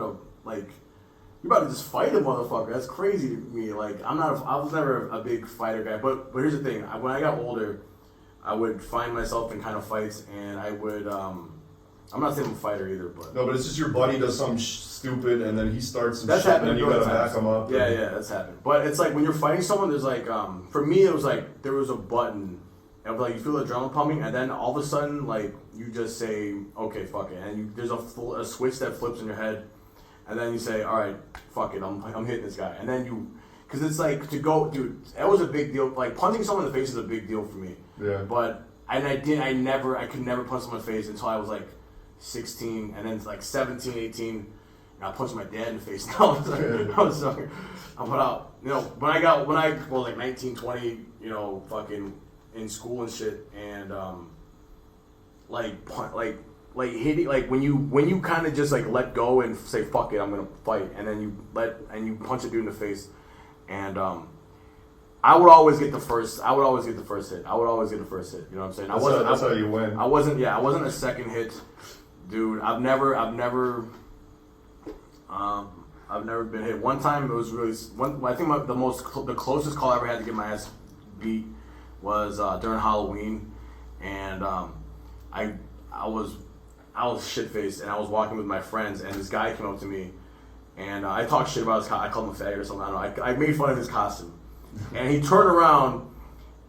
about to just fight a motherfucker. That's crazy to me. Like I was never a big fighter guy, but here's the thing. When I got older, I would find myself in kind of fights, and I would. I'm not saying I'm a fighter either, but No, but it's just your buddy does something stupid and then he starts some that's shit happened. and then you gotta back him up. Yeah, that's happened. But it's like when you're fighting someone, there's like for me it was like there was a button, and like you feel the adrenaline pumping, and then all of a sudden like you just say okay, fuck it, and there's a switch that flips in your head, and then you say all right, fuck it, I'm hitting this guy, and then you. Because it's like to go, dude. That was a big deal. Like punching someone in the face is a big deal for me. Yeah. But I could never punch someone in the face until I was like 16, and then like 17, 18, and I punched my dad in the face. Now I was sorry. When I was like 19, 20, fucking in school and shit, and hitting, like when you kind of just like let go and say fuck it, I'm gonna fight, and then you punch a dude in the face. And I would always get the first hit. I would always get the first hit. You know what I'm saying? That's how you win. I wasn't a second hit dude. I've never been hit. One time it was really I think the closest call I ever had to get my ass beat was during Halloween, and I was shit faced, and I was walking with my friends, and this guy came up to me. And I talked shit about his I called him a faggot or something. I don't know. I made fun of his costume. And he turned around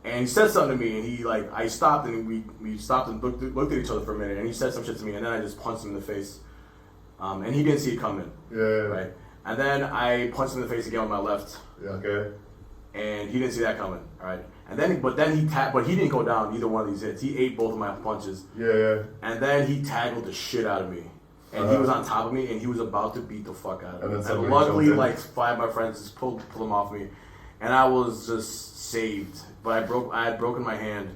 and he said something to me. And I stopped and we stopped and looked at each other for a minute. And he said some shit to me. And then I just punched him in the face. And he didn't see it coming. Yeah. Right. And then I punched him in the face again with my left. Yeah. Okay. and he didn't see that coming. All right, and then but he didn't go down either one of these hits. He ate both of my punches. Yeah. And then he tackled the shit out of me. And he was on top of me, and he was about to beat the fuck out of me. And luckily, like 5 of my friends just pulled him off me, and I was just saved. But I had broken my hand.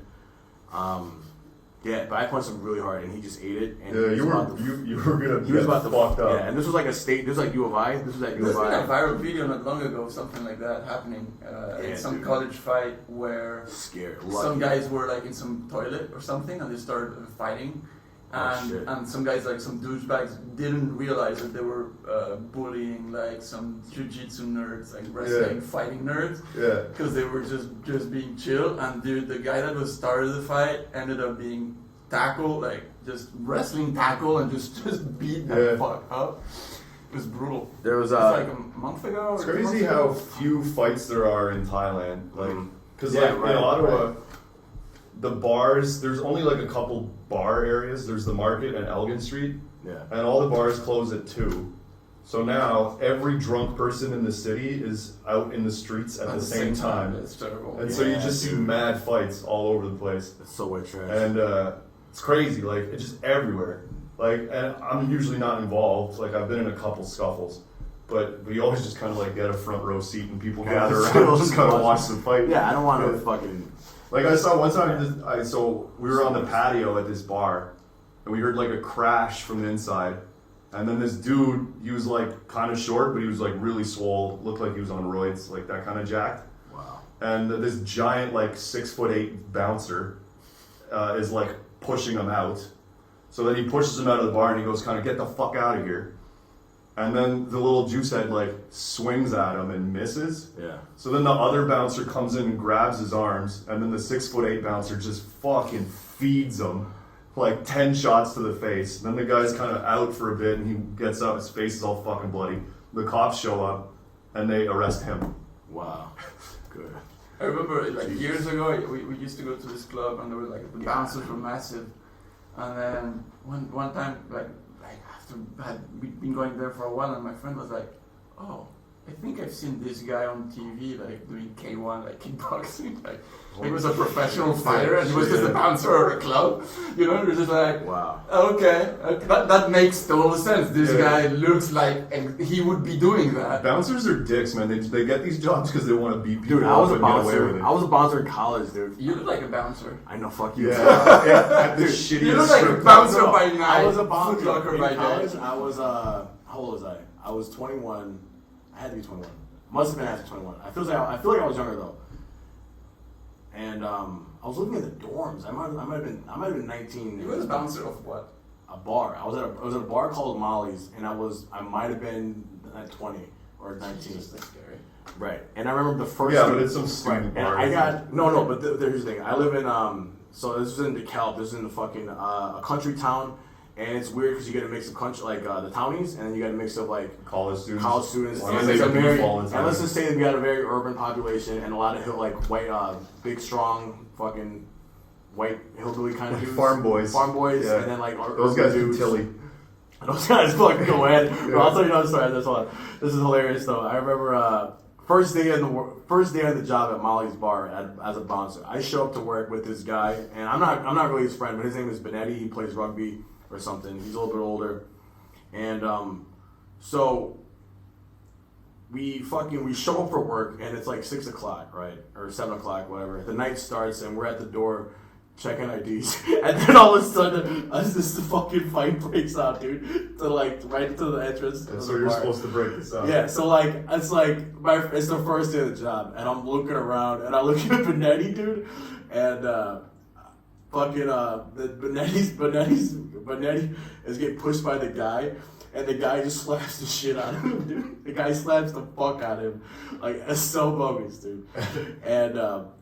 But I punched him really hard, and he just ate it. And you were gonna get fucked up. Yeah, and this was like a state. This was like U of I. This was at U There's of been I. a viral video not long ago, something like that happening in some college fight where some guys were like in some toilet or something, and they started fighting. And some guys, like some douchebags, didn't realize that they were bullying like some jiu-jitsu nerds, like wrestling, fighting nerds. Yeah. Because they were just being chill. And dude, the guy that was started the fight ended up being tackled, like just wrestling tackle, and just beat the fuck up. It was brutal. There was like a month ago. It's crazy how few fights there are in Thailand. Like, because in Ottawa. The bars, there's only like a couple bar areas. There's the market and Elgin Street. Yeah. And all the bars close at 2. So now every drunk person in the city is out in the streets at the same time. It's terrible. And so you just see mad fights all over the place. It's so white trash. And it's crazy. Like, it's just everywhere. Like, and I'm usually not involved. Like, I've been in a couple scuffles. But you always just kind of like get a front row seat and people gather around and just kind of watch the fight. Yeah, I don't want to fucking... Like I saw one time, so we were on the patio at this bar, and we heard like a crash from the inside, and then this dude, he was like kind of short, but he was like really swole, looked like he was on roids, like that kind of jacked. Wow. And this giant like 6'8" bouncer is like pushing him out. So then he pushes him out of the bar, and he goes, kind of get the fuck out of here. And then the little juice head like swings at him and misses. Yeah. So then the other bouncer comes in and grabs his arms, and then the 6'8" bouncer just fucking feeds him like 10 shots to the face. Then the guy's kind of out for a bit, and he gets up, his face is all fucking bloody. The cops show up, and they arrest him. Wow. Good. I remember like years ago, we used to go to this club, and there were like the bouncers were massive. And then one time, like after we'd been going there for a while, and my friend was like, "Oh, I think I've seen this guy on TV like doing K1, like kickboxing. Like he was a professional fighter, and he was just a bouncer at a club. You know, you're just like, wow, okay, that makes total sense. This guy looks like he would be doing that. Bouncers are dicks, man. They get these jobs because they want to beat people. Dude, I was a bouncer. I was a bouncer in college, dude. You look like a bouncer. I know, fuck you. Yeah, the shittiest. You look like a bouncer by night. I was a bouncer by college. day. I was how old was I? I was 21. I had to be 21. Must have been after 21. I feel like I was younger though. And I was looking at the dorms. I might have been 19. You were a bouncer of what? A bar. I was at a bar called Molly's, and I might have been at 20 or 19. That's scary. Right. And I remember the first. Yeah, but it's some student bar. I got no. But here's the thing. I live in So this was in DeKalb. This is in the fucking a country town. And it's weird because you get a mix of country, like the townies, and then you got a mix of like college students. And let's just say that we got a very urban population and a lot of like white, big, strong, fucking white hillbilly kind of dudes. Farm boys, yeah. And then like those guys do Tilly. Those guys fucking go ahead. But I'll tell you another story. This is hilarious though. I remember first day on the job at Molly's bar as a bouncer. I show up to work with this guy, and I'm not really his friend, but his name is Benetti. He plays rugby or something. He's a little bit older, and so we show up for work, and it's like 6 o'clock, right, or 7 o'clock, whatever. The night starts, and we're at the door checking IDs, and then all of a sudden, this fucking fight breaks out, dude, to like right to the entrance. And so you're supposed to break this up. Yeah, so like it's the first day of the job, and I'm looking around, and I look at Benetti, dude, and Benetti is getting pushed by the guy, and the guy just slaps the shit out of him, dude. The guy slaps the fuck out of him, like it's so bogus, dude. And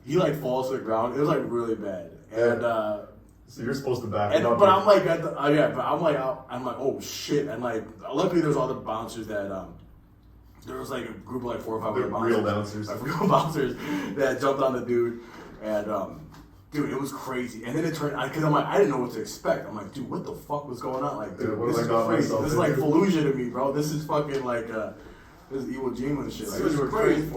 he like falls to the ground. It was like really bad. And so you're supposed to back him up. But I'm like I'm like oh shit, and like luckily there's other bouncers that there was like a group of like 4 or 5 other bouncers, real bouncers that jumped on the dude, and dude, it was crazy. And then it turned, because I'm like, I didn't know what to expect. I'm like, dude, what the fuck was going on? Like, dude, this is crazy. This is like Fallujah to me, bro. This is fucking like, this is Evil Gene and shit. Like, this is crazy.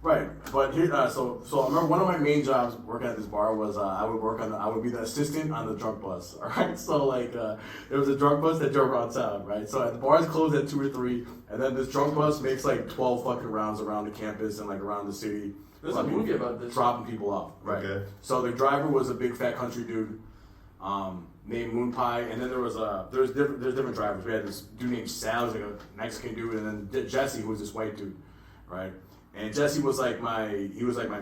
Right, but here, so I remember one of my main jobs working at this bar was I would be the assistant on the drunk bus. All right, so like there was a drunk bus that drove around town, right? So the bars closed at 2 or 3, and then this drunk bus makes like 12 fucking rounds around the campus and like around the city. There's a movie about this. Dropping people off, right? Okay. So the driver was a big fat country dude named Moon Pie, and then there's different drivers. We had this dude named Sal, who's like a Mexican dude, and then Jesse, who was this white dude, right? And Jesse was like my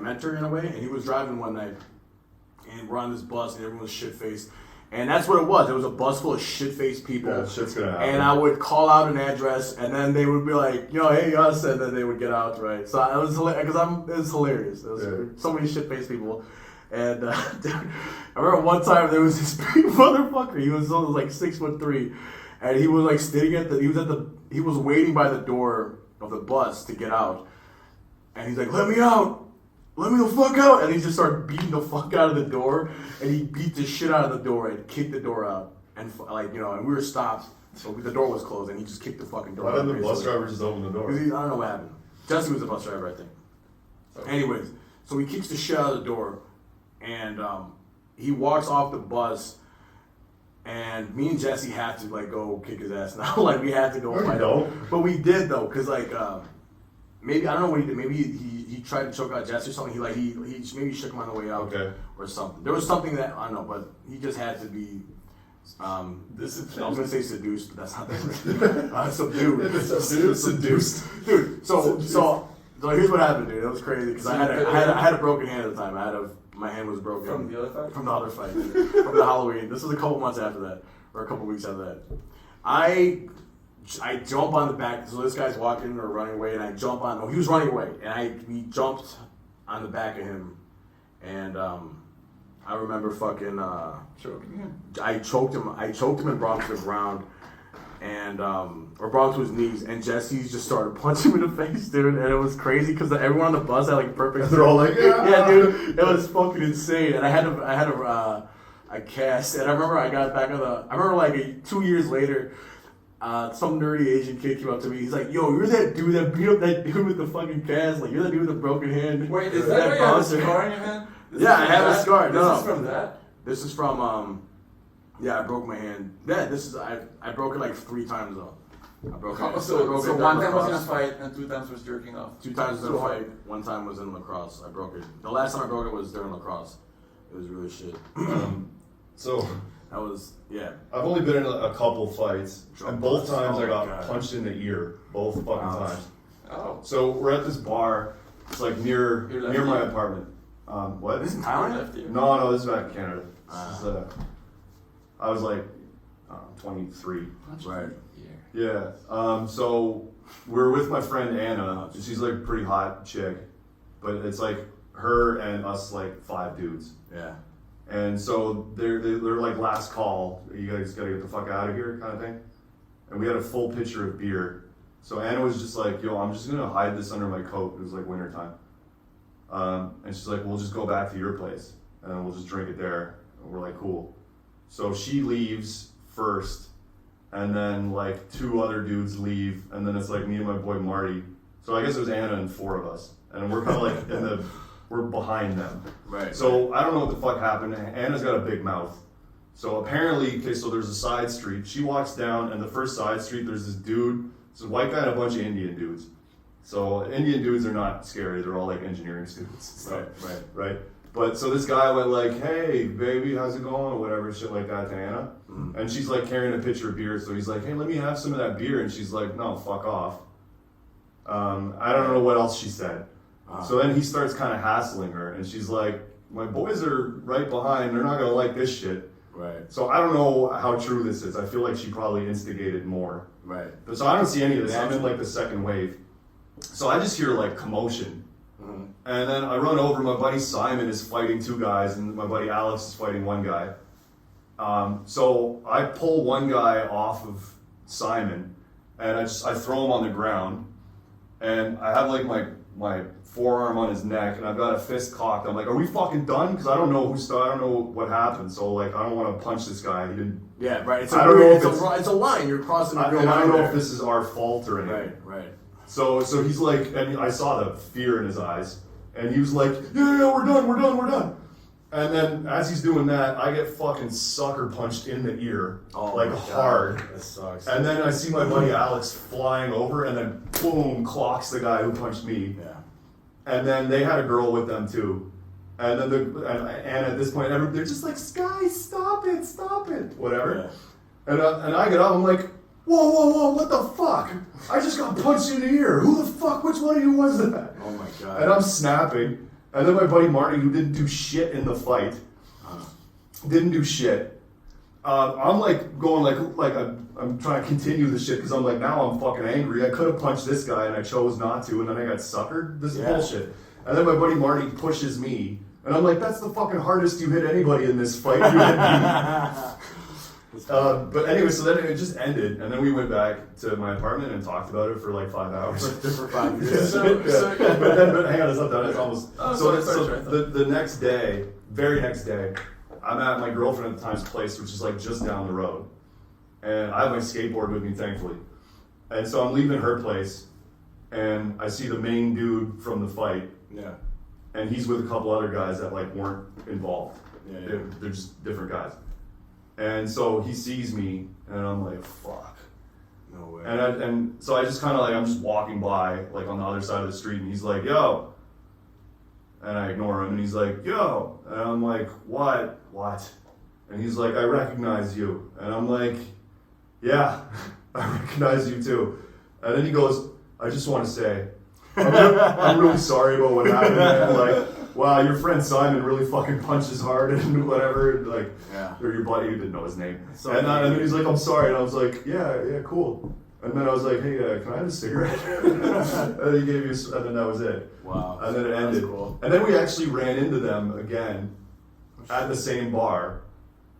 mentor in a way, and he was driving one night, and we're on this bus, and everyone was shit-faced. And that's what it was. It was a bus full of shit-faced people. Yeah, shit's gonna happen. And I would call out an address, and then they would be like, yo, hey, us, and then they would get out, right? So it was hilarious, because it was hilarious. There was so many shit-faced people. And dude, I remember one time there was this big motherfucker. He was like 6'3", and he was like standing he was waiting by the door of the bus to get out. And he's like, let me out. Let me the fuck out. And he just started beating the fuck out of the door. And he beat the shit out of the door and kicked the door out. And and we were stopped. So the door was closed and he just kicked the fucking door out. Why didn't the bus driver just open the door? I don't know what happened. Jesse was the bus driver, I think. Okay. Anyways, so he kicks the shit out of the door. And he walks off the bus. And me and Jesse had to like go kick his ass now. Like we had to go fight him. But we did though, because like... maybe I don't know what he did. Maybe he tried to choke out Jesse or something. He maybe shook him on the way out or something. There was something that I don't know, but he just had to be. I was gonna say seduced, but that's not the right. Subdued. Seduced. Dude. So here's what happened, dude. It was crazy because I had a broken hand at the time. My hand was broken from the other fight. From the other fight. From the Halloween. This was a couple months after that, or a couple weeks after that. I jump on the back, so this guy's walking or running away, and I jump on. No, he was running away, and we jumped on the back of him, and I remember fucking choking him. I choked him and brought him to the ground, and or brought him to his knees, and Jesse just started punching him in the face, dude, and it was crazy because everyone on the bus had like perfect. They're all like, yeah, dude, it was fucking insane, and I had a cast, and I remember I got back on I remember like 2 years later. Some nerdy Asian kid came up to me. He's like, "Yo, you're that dude that beat up that dude with the fucking cast. Like, you're that dude with the broken hand." Wait, is that why you have a scar on your hand? Yeah, I have a scar. This is from that? This is from, I broke my hand. Yeah, I broke it like 3 times though. I broke it. So one time was in a fight and 2 times was jerking off. 2 times was in a fight. 1 time was in lacrosse. I broke it. The last time I broke it was during lacrosse. It was really shit. So... That was, yeah. I've only been in a couple fights, and both times I got God. punched in the ear. Both fucking times. Oh. So we're at this bar. It's like near my apartment. What? This is Thailand? No, this is back in Canada. I was like 23. Right. Yeah. So we're with my friend Anna. She's like a pretty hot chick, but it's like her and us like 5 dudes. Yeah. And so they're like last call. You guys gotta get the fuck out of here, kind of thing. And we had a full pitcher of beer. So Anna was just like, "Yo, I'm just gonna hide this under my coat." It was like winter time. And she's like, "We'll just go back to your place and then we'll just drink it there." And we're like, "Cool." So she leaves first, and then like 2 other dudes leave, and then it's like me and my boy Marty. So I guess it was Anna and 4 of us, and we're kind of like we're behind them. Right. So I don't know what the fuck happened. Anna's got a big mouth. So apparently, so there's a side street. She walks down, and the first side street, there's this dude. It's a white guy and a bunch of Indian dudes. So Indian dudes are not scary. They're all like engineering students. So, right. But so this guy went like, "Hey, baby, how's it going?" Or whatever, shit like that to Anna. Mm-hmm. And she's like carrying a pitcher of beer. So he's like, "Hey, let me have some of that beer." And she's like, "No, fuck off." I don't know what else she said. So then he starts kind of hassling her, and she's like, "My boys are right behind. They're not gonna like this shit." Right. So I don't know how true this is. I feel like she probably instigated more. Right. But so I don't see any of this. I'm in like the second wave. So I just hear like commotion. Mm-hmm. And then I run over. My buddy Simon is fighting 2 guys, and my buddy Alex is fighting 1 guy. So I pull 1 guy off of Simon, and I throw him on the ground, and I have like my forearm on his neck, and I've got a fist cocked. I'm like, "Are we fucking done?" Because I don't know I don't know what happened. So like, I don't want to punch this guy. He didn't. Yeah, right. I don't know if it's a line. You're crossing a real line. I don't know if this is our fault or anything. Right. So he's like, and I saw the fear in his eyes, and he was like, yeah, we're done. And then as he's doing that, I get fucking sucker punched in the ear, like hard. That sucks. And then I see my buddy Alex flying over, and then boom, clocks the guy who punched me. Yeah. And then they had a girl with them too. And then and at this point, they're just like, guys, stop it, whatever. Yeah. And I get up, I'm like, whoa, what the fuck? I just got punched in the ear. Who the fuck? Which one of you was that? Oh my god. And I'm snapping. And then my buddy Marty, who didn't do shit in the fight, didn't do shit. I'm like going like I'm trying to continue the shit because I'm like, now I'm fucking angry. I could have punched this guy and I chose not to, and then I got suckered. This is bullshit. And then my buddy Marty pushes me, and I'm like, that's the fucking hardest you hit anybody in this fight. You hit me. But anyway, so then it just ended, and then we went back to my apartment and talked about it for like 5 hours. For 5 years. But hang on, it's not done. It's almost. The next day, very next day, I'm at my girlfriend at the time's place, which is like just down the road, and I have my skateboard with me, thankfully. And so I'm leaving her place, and I see the main dude from the fight. Yeah. And he's with a couple other guys that like weren't involved. Yeah. They're just different guys. And so he sees me, and I'm like, fuck. No way. And so I just kind of like, I'm just walking by, like on the other side of the street, and he's like, yo. And I ignore him, and he's like, yo. And I'm like, what? And he's like, I recognize you. And I'm like, yeah, I recognize you too. And then he goes, I just want to say, I'm really sorry about what happened. And like, wow, your friend Simon really fucking punches hard and whatever. And like, or your buddy, who didn't know his name. So and then he's like, I'm sorry. And I was like, yeah, cool. And then I was like, hey, can I have a cigarette? And he gave me, and then that was it. Wow. And then it ended. Cool. And then we actually ran into them again at the same bar.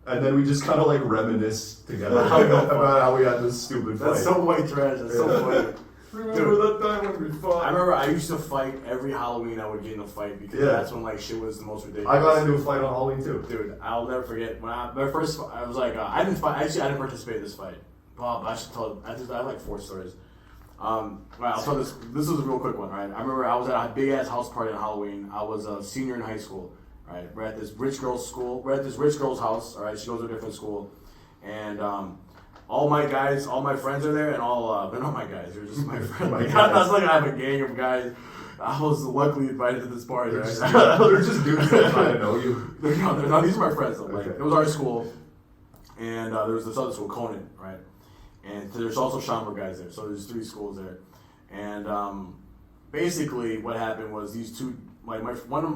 And then we just kind of like reminisced together about how we had this stupid fight. That's so white trash. That's so funny. Remember that time when we fought? I remember I used to fight every Halloween. I would get in a fight because that's when like shit was the most ridiculous. I got into a fight on Halloween too. Dude, I'll never forget when my first. I was like, I didn't fight. Actually, I didn't participate in this fight. Well, I should tell. I have like 4 stories. Right, I'll tell this. This was a real quick one, right? I remember I was at a big ass house party on Halloween. I was a senior in high school. Right, we're at this rich girl's school. We're at this rich girl's house. All right, she goes to a different school, and all my guys, all my friends are there, and they're not my guys. They're just my friends. Like, I was like, I have a gang of guys. I was luckily invited to this party. Right? They're just dudes that kind of know you. They're not. These are my friends. Though. Like, Okay. it was our school, and there was this other school, Conan, right? And there's also Schaumburg guys there. So there's 3 schools there, and basically what happened was these two. Like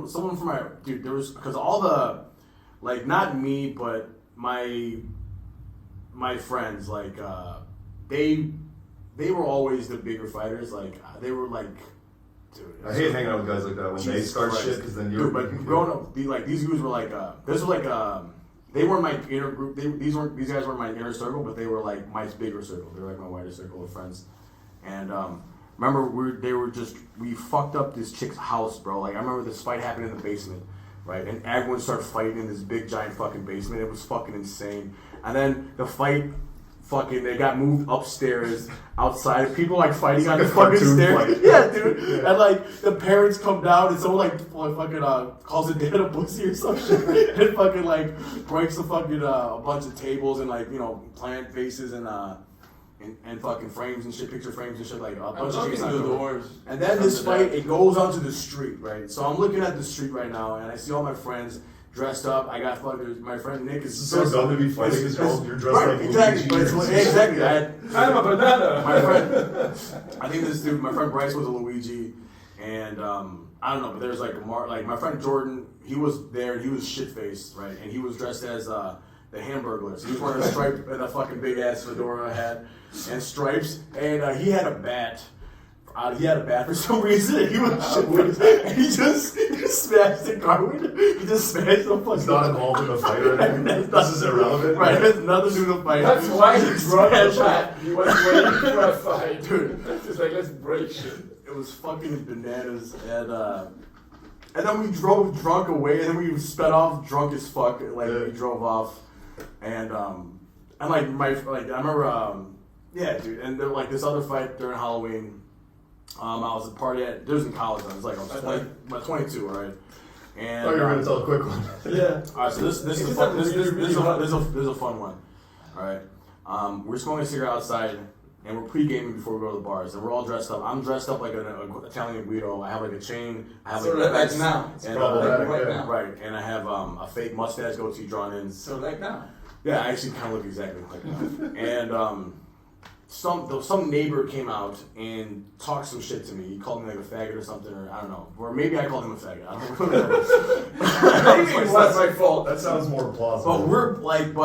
someone from my dude, there was because all the, like not me, but my friends, like they were always the bigger fighters. Like they were like, dude. I hate hanging out with guys like that when they start shit because then you're. Dude, but growing up, these dudes were like this was like they weren't my inner group. These guys weren't my inner circle, but they were like my bigger circle. They were like my wider circle of friends, and remember, we fucked up this chick's house, bro. Like, I remember this fight happened in the basement, right? And everyone started fighting in this big, giant fucking basement. It was fucking insane. And then the fight, they got moved upstairs, outside. People, like, fighting on the fucking stairs. Fight. Yeah, dude. Yeah. And, like, the parents come down, and someone, like fucking calls the dad a pussy or some shit. And fucking, like, breaks the fucking, a bunch of tables and, like, you know, plant faces and fucking frames and shit, picture frames and shit, like a bunch of shit. And then this fight, it goes onto the street, right? So I'm looking at the street right now, and I see all my friends dressed up. I got fucking, my friend Nick is so dumb to be fighting because you're dressed right, like exactly, Luigi. exactly. I'm a banana. My friend, I think this dude, my friend Bryce was a Luigi, and I don't know, but there's like my friend Jordan, he was there, and he was shit faced, right? And he was dressed as the Hamburglar. So he was wearing a stripe and a fucking big ass fedora hat and stripes, and he had a bat. For some reason, and he was shit faced, and he just smashed the car with it. He just smashed the fucking. He's not involved in the fight or anything. This is irrelevant. Right, it has nothing to do with the fight. That's why he brought the bat. He was waiting for a fight. Dude. It's like, let's break shit. It was fucking bananas, and then we drove drunk away, and then we sped off drunk as fuck. Like we drove off, and like I remember, yeah, dude, and then like this other fight during Halloween, I was at a party at, this was in college, I was like, I was 20, about 22, all right? And, I thought you were going to tell a quick one. Yeah. All right, so this is a fun one, all right? We're smoking a cigarette outside, and we're pre-gaming before we go to the bars, and we're all dressed up. I'm dressed up like an Italian guido. I have like a chain. I have So like like now. and, problematic, right yeah. now. right, and I have a fake mustache goatee drawn in. So like now. Yeah, I actually kind of look exactly like that. And some neighbor came out and talked some shit to me. He called me like a faggot or something, or I don't know. Or maybe I called him a faggot. I don't know. Maybe it was my fault. That sounds more plausible. But we're like,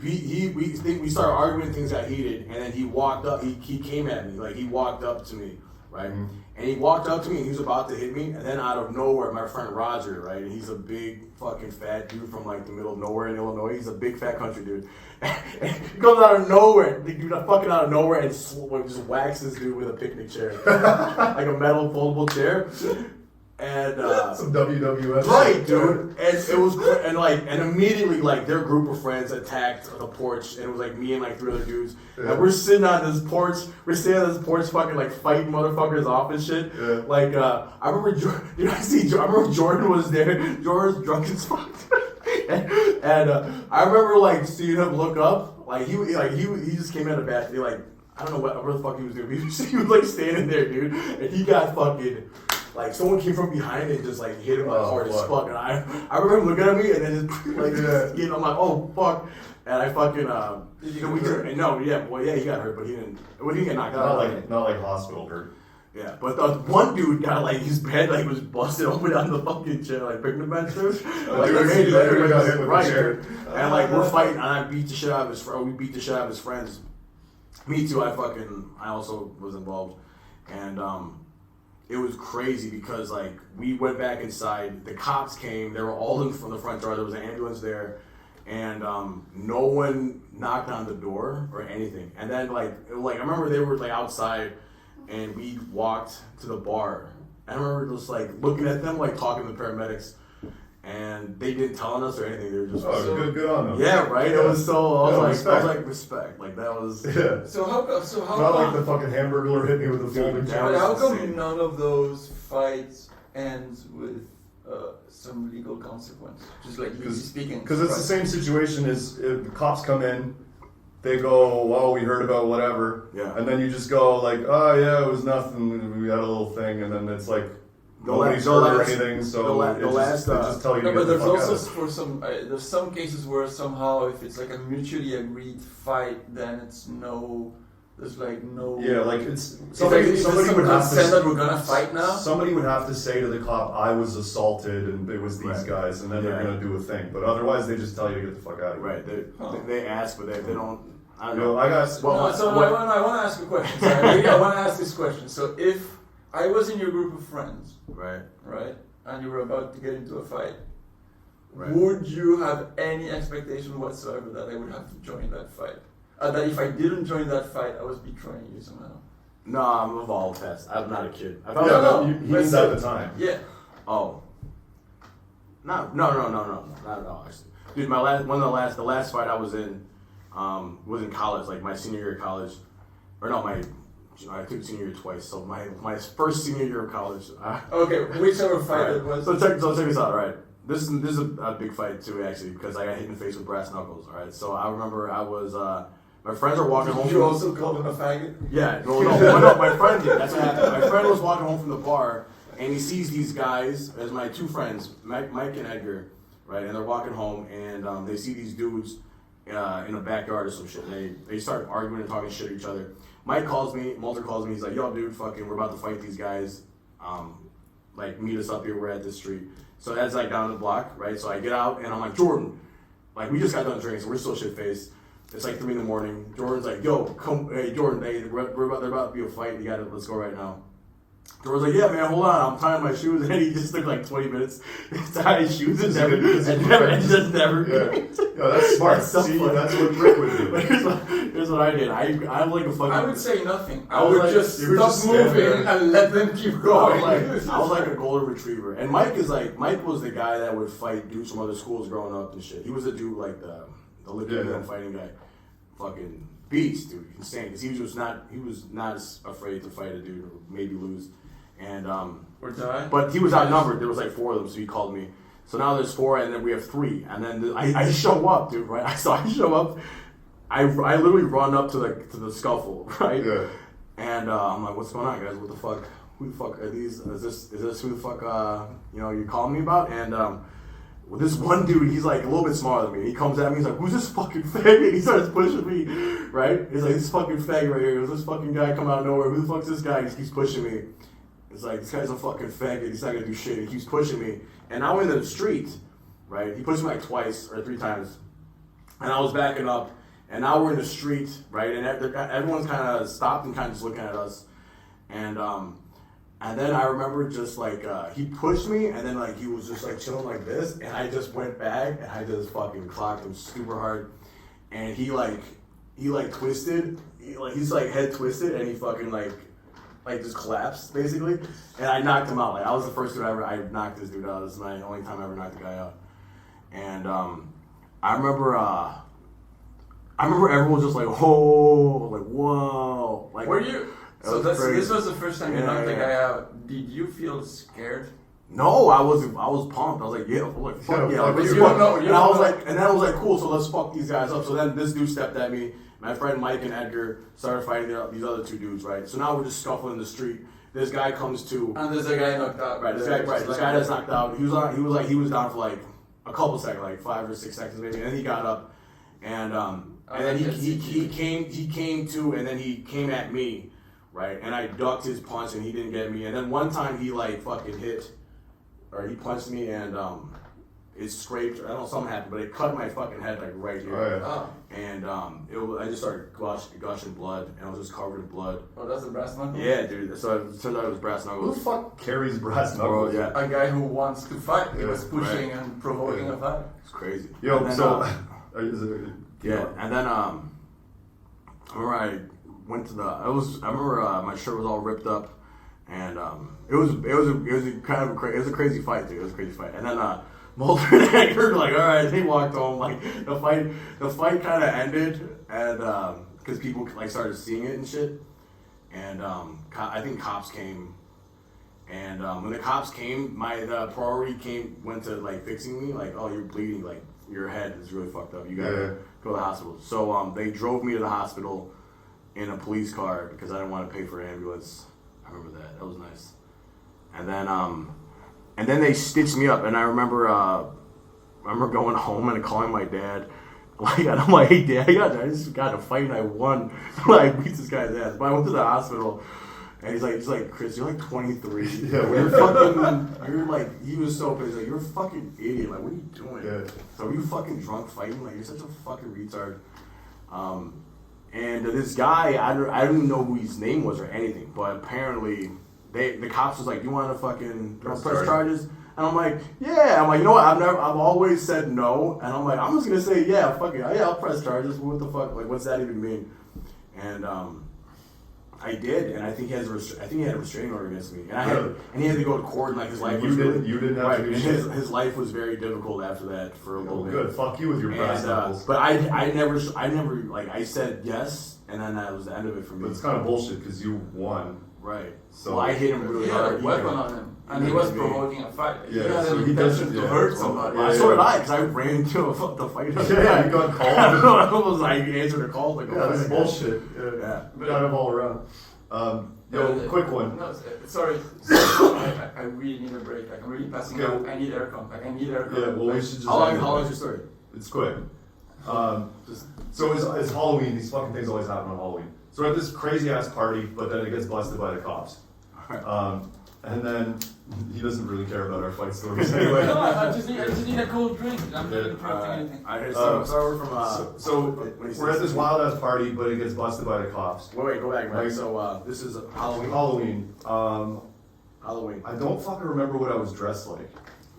we started arguing, things got heated, and then he walked up, he came at me, like he walked up to me, right? Mm-hmm. And he walked up to me and he was about to hit me, and then out of nowhere, my friend Roger, right? And he's a big fucking fat dude from like the middle of nowhere in Illinois. He's a big fat country dude. And he comes out of nowhere, fucking out of nowhere, and just whacks this dude with a picnic chair, like a metal foldable chair. And some WWF. right, dude. And it was and immediately like their group of friends attacked the porch, and it was like me and like 3 other dudes. Yeah. And we're sitting on this porch. We're sitting on this porch, fucking like fighting motherfuckers off and shit. Yeah. Like I remember, I remember Jordan was there. Jordan was drunk as fuck. and I remember like seeing him look up. Like he just came out of bat. Like I don't know what the fuck he was doing. He was like standing there, dude, and he got fucking. Like someone came from behind and just like hit him hard as fuck, and I remember him looking at me and then just like you know, I'm like, oh fuck, and I fucking Did you get hurt? No, he got hurt, but he didn't get knocked out. Not like hospital hurt. Yeah, but the one dude got like his head like was busted open on the fucking chair, like picnic bench, dude. Like, Dude got hit with right, the chair. dude. And like we're fighting, and I beat the shit out of his friend. We beat the shit out of his friends. Me too. I also was involved, and it was crazy because like we went back inside. The cops came. They were all in from the front door. There was an ambulance there, and no one knocked on the door or anything. And then like I remember they were like outside, and we walked to the bar. I remember just like looking at them, like talking to the paramedics, and they didn't tell us or anything. They were just Good on them. yeah, right. Yeah. It was so I was Respect. like respect. Like that was Yeah. So how Not like the fucking hamburger hit me with a folding Dude, chair. But how come insane. none of those fights ends with some legal consequence? Just like legally speaking. Because it's the same situation as if the cops come in, they go, well, we heard about whatever. Yeah. And then you just go like, oh yeah, it was nothing, we had a little thing, and then it's like, nobody's heard or anything, so they just tell you to No, get but the there's fuck also out. for some there's some cases where somehow if it's like a mutually agreed fight, then it's no. There's like no. Yeah, like it's Somebody would have said to that we're gonna fight now. Somebody would have to say to the cop, I was assaulted and it was these Right. guys, and then they're Yeah. gonna do a thing. But otherwise, they just tell you to get the fuck out of here. right. They ask, but they don't. I don't You know. know, I got. Well, No, so what- I want to ask a question. So I want to ask this question. So if I was in your group of friends, right. and you were about to get into a fight, Right. would you have any expectation whatsoever that I would have to join that fight? That if I didn't join that fight, I was betraying you somehow? No, I'm evolved fast. I'm not a kid. I Yeah, thought No, he but means still- at the time. Yeah. Oh. No, not at all. Actually, dude, the last fight I was in, was in college, like my senior year of college, or no, I took senior year twice. So my first senior year of college. Okay, whichever fight Right. it was. So check this out, right? This is a big fight too, actually, because I got hit in the face with brass knuckles. All right, so I remember I was my friends are walking home. Did you also call him a faggot? Yeah, no, my friend did. That's what happened. My friend was walking home from the bar, and he sees these guys as my 2 friends, Mike and Edgar, right? And they're walking home, and they see these dudes in a backyard or some shit. And they start arguing and talking shit to each other. Mike calls me, Mulder calls me. He's like, "Yo, dude, fucking, we're about to fight these guys. Like, meet us up here. We're at this street." So that's like down the block, right? So I get out, and I'm like, "Jordan, like, we just got done drinking, so we're still shit faced." It's like 3 a.m. Jordan's like, "Yo, come, hey Jordan, they're about to be a fight. Let's go right now." Jordan's like, "Yeah, man, hold on, I'm tying my shoes," and he just took like 20 minutes to tie his shoes and never. Yeah, that's smart. That's so See, funny. that's what Rick would do. But here's what I did. I'm like a fucking. I would say nothing. I I was would like- just you would stop just stand moving there. and let them keep I going. was like a golden retriever, and Mike was the guy that would fight dudes from other schools growing up and shit. He was the dude like the Olympic Yeah. fighting guy, fucking beast, dude, insane. Because he was not as afraid to fight a dude or maybe lose, and Or die. but he was outnumbered. There was like 4 of them, so he called me. So now there's 4, and then we have 3, and then I show up, dude. Right? So I show up. I literally run up to the scuffle, right? Yeah. And I'm like, what's going on, guys? What the fuck? Who the fuck are these? Is this who the fuck you're calling me about? And well, this one dude, he's like a little bit smaller than me. He comes at me, he's like, who's this fucking faggot? He starts pushing me, right? He's like, this fucking faggot right here. This fucking guy come out of nowhere. Who the fuck's this guy? He keeps pushing me. It's like, this guy's a fucking faggot. He's not gonna do shit. He keeps pushing me. And now we're in the street, right? He pushed me like twice or 3 times. And I was backing up. And now we're in the street, right? And everyone's kind of stopped and kind of just looking at us. And then I remember just like, he pushed me, and then like he was just like chilling like this, and I just went back, and I just fucking clocked him super hard. And he twisted, he's like head twisted, and he fucking like just collapsed basically. And I knocked him out. Like I was the first dude I knocked this dude out. This is my only time I ever knocked a guy out. And I remember everyone just like, oh, like whoa, like. Were you? So this was the first time you knocked the guy out. Did you feel scared? No, I was pumped. I was like, yeah, like fuck yeah. But Let's you fuck. don't know. And I was like, cool. So let's fuck these guys up. So then this dude stepped at me. My friend Mike and Edgar started fighting these other 2 dudes, right? So now we're just scuffling in the street. This guy comes to. And there's a guy knocked out. Right. This guy that's knocked out. He was down for like a couple seconds, like 5 or 6 seconds maybe, and then he got up, and then he came to, and then he came at me. Right, and I ducked his punch, and he didn't get me. And then one time he like fucking he punched me, and it scraped. I don't know, something happened, but it cut my fucking head like right here. Oh, yeah. Oh. And I just started gushing blood, and I was just covered in blood. Oh, that's a brass knuckle? Yeah, dude. So it turned out it was brass Who knuckles. the fuck carries brass knuckles? Yeah, A guy who wants to fight. He was pushing right. and provoking a fight. it's crazy. Yo, And then, so yeah, and then I remember I went to I remember my shirt was all ripped up, and it was a crazy fight, dude. It was a crazy fight. And then Mulder and Edgar like, all right, they walked home. Like the fight kind of ended, and because people like started seeing it and shit, and I think cops came, and when the cops came, the priority went to like fixing me, like, oh, you're bleeding, like your head is really fucked up, you gotta go to the hospital. So they drove me to the hospital in a police car because I didn't want to pay for an ambulance. I remember that. That was nice. And then they stitched me up, and I remember going home and calling my dad. Like, and I'm like, hey, Dad, I just got in a fight and I won. Like, beat this guy's ass. But I went to the hospital, and he's like, Chris, you're like 23. Yeah, you're like, he was so pissed. Like, you're a fucking idiot. Like, what are you doing? Yeah. So are you fucking drunk fighting? Like, you're such a fucking retard. And this guy, I don't even know who his name was or anything, but apparently the cops was like, you want to fucking press charges? And I'm like, yeah. I'm like, you know what? I've always said no, and I'm like, I'm just gonna say yeah, fuck it, yeah, I'll press charges. What the fuck? Like, what's that even mean? And I did, and I think he had a restraining order against me, and he had to go to court, and like his life was you didn't have to do shit. His life was very difficult after that for a little bit. Good, fuck you with your brass knuckles. But I never like, I said yes, and then that was the end of it for me. But it's kind of bullshit because you won. Right. So I hit him really hard. Weapon on him, and he was provoking a fight. Yeah, he had so an he intention doesn't- to hurt somebody. Yeah, so did I, because I ran into the fight. Yeah, you got called. I was like, answered a call. Like, Yeah, that's bullshit. Yeah. Kind of all around. Quick one. No, sorry. I really need a break. Like, I'm really passing Okay. out. I need aircon. Like, I need aircon. Yeah, well, we should just. How long end it. is your story? It's quick. So it's Halloween. These fucking things always happen on Halloween. So we're at this crazy ass party, but then it gets busted by the cops. And then he doesn't really care about our fight stories anyway. No, I just need a cold drink. I'm not interrupting anything. I heard from So we're at this wild ass party, but it gets busted by the cops. Wait, go back, right? So this is Halloween. Halloween. I don't fucking remember what I was dressed like.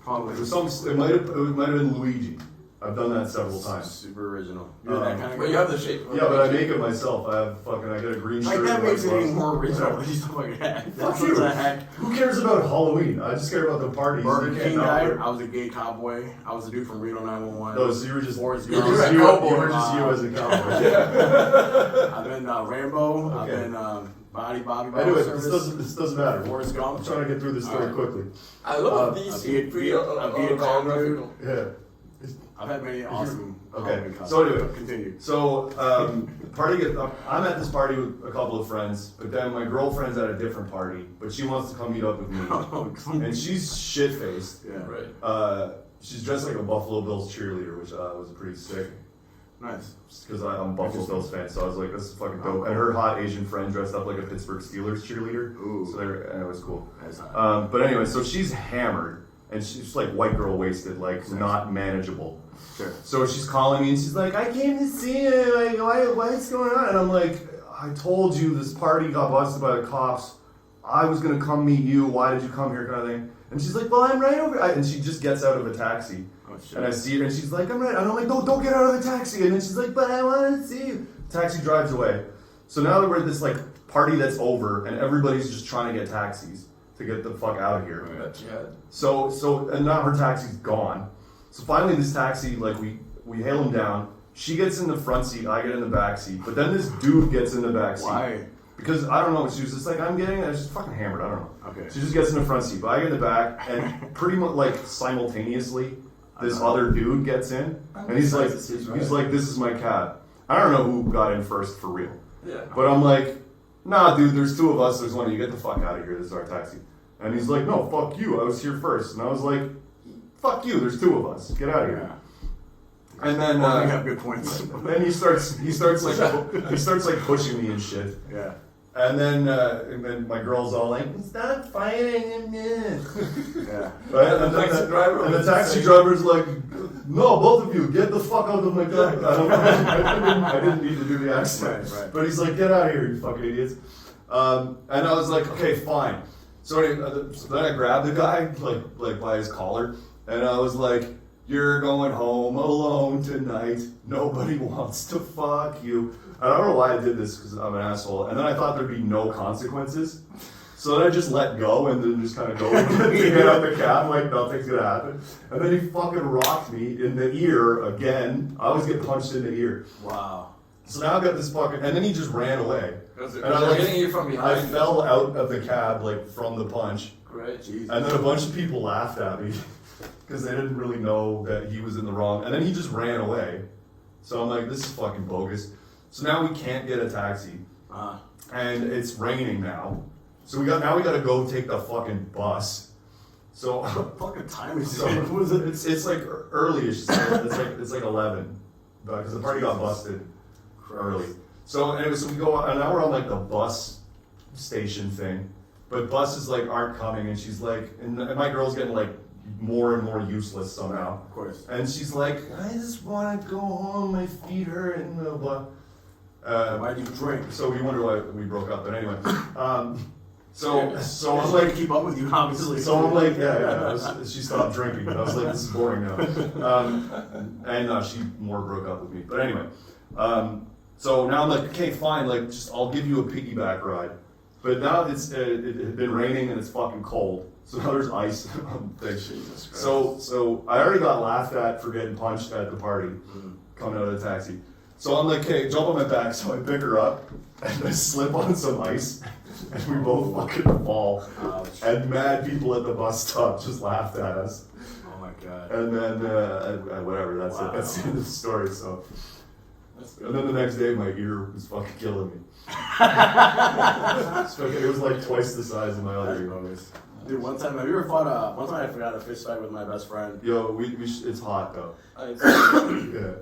Probably. It was it might have been Luigi. I I've done that several times. Super original. You're that kind of But guy. you have the shape. Yeah, but I make it myself. I get a green Like shirt. that and makes it white even gloves. more original. He's fucking hack. That's you. a hack. Who cares about Halloween? I just care about the parties. Burger You King can't guy. not- I was a gay cowboy. I was a dude from Reno 911. No, so you were just Forrest you were Gump. just You're you, a cowboy. you were just you as a cowboy. I've been Rambo. I've Okay. been Bobby. Anyway, Service. this doesn't matter. Forrest Gump. I'm trying to get through this story Alright. quickly. I love a these Viet- pretty a Vietnam dude. autobiographical. Yeah. I've had many awesome. Okay, Halloween costumes. so anyway. Continue. So, I'm at this party with a couple of friends, but then my girlfriend's at a different party, but she wants to come meet up with me. And she's shit-faced. Yeah. Right. She's dressed like a Buffalo Bills cheerleader, which was pretty sick. Nice. Because I'm a Buffalo Bills fan, so I was like, this is fucking dope. And her hot Asian friend dressed up like a Pittsburgh Steelers cheerleader. Ooh. So it was cool. That's hot. But anyway, so she's hammered, and she's like white girl wasted, like not manageable. Sure. So she's calling me, and she's like, I came to see you, like, what's going on? And I'm like, I told you this party got busted by the cops. I was gonna come meet you, why did you come here, kind of thing. And she's like, well, I'm right over. And she just gets out of a taxi. Oh, shit. And I see her, and she's like, I'm right. And I'm like, no, don't get out of the taxi. And then she's like, but I want to see you. Taxi drives away. So now that we're at this like party that's over, and everybody's just trying to get taxis to get the fuck out of here. That you had. So and now her taxi's gone. So finally, this taxi, like we hail him down. She gets in the front seat, I get in the back seat. But then this dude gets in the back seat. Why? Because I don't know. She was just like, I'm just fucking hammered. I don't know. Okay. She just gets in the front seat, but I get in the back, and pretty much like simultaneously, this other dude gets in, and he's like, this is my cab. I don't know who got in first for real, Yeah. but I'm like, nah, dude, there's two of us. There's one of you. Get the fuck out of here. This is our taxi. And he's like, no, fuck you. I was here first, and I was like, fuck you. There's two of us. Get out of here. And then, You have good points. then he starts like pushing me and shit. Yeah. And then my girl's all like, stop fighting him. Yeah. Right? And the taxi driver And the was taxi saying- driver's like, no, both of you, get the fuck out of my car. I didn't need to do the accent. Right. But he's like, get out of here, you fucking idiots. And I was like, okay, fine. So then I grabbed the guy, like by his collar, and I was like, you're going home alone tonight. Nobody wants to fuck you. I don't know why I did this, because I'm an asshole. And then I thought there'd be no consequences. So then I just let go and then just kind of go to get out the cab like nothing's going to happen. And then he fucking rocked me in the ear again. I always get punched in the ear. Wow. So now I've got this fucking... And then he just ran away. Because And they're hitting you from I behind. fell out of the cab like from the punch. Great. Jesus. And then a bunch of people laughed at me because they didn't really know that he was in the wrong. And then he just ran away. So I'm like, this is fucking bogus. So now we can't get a taxi. And it's raining now. So we got to go take the fucking bus. So What fucking time is so it? Was it? it's like early-ish. It's like 11 because the party got busted early. So anyway, so we go and now we're on like the bus station thing, but buses like aren't coming, and she's like, and my girl's getting like more and more useless somehow. Of course. And she's like, I just want to go home. My feet hurt and blah blah. Why do you drink? So we wonder why we broke up. But anyway, so I'm I was like, like, keep up with you, obviously. so I'm like, she stopped drinking, and I was like, this is boring now. And she more broke up with me. But anyway, so now I'm like, okay, fine, like, just I'll give you a piggyback ride. But now it had been raining and it's fucking cold, so now there's ice on the thing. Jesus Christ. So I already got laughed at for getting punched at the party, coming out of the taxi. So I'm like, okay, jump on my back. So I pick her up and I slip on some ice, and we both fucking fall. Ouch. And mad people at the bus stop just laughed at us. Oh my god. And then whatever, that's Wow. it. That's the end of the story. So, That's and then the next day, my ear was fucking killing me. It was like twice the size of my other ear. Dude, one time, have you ever fought one time I forgot a fist fight with my best friend. Yo, it's hot though. Yeah.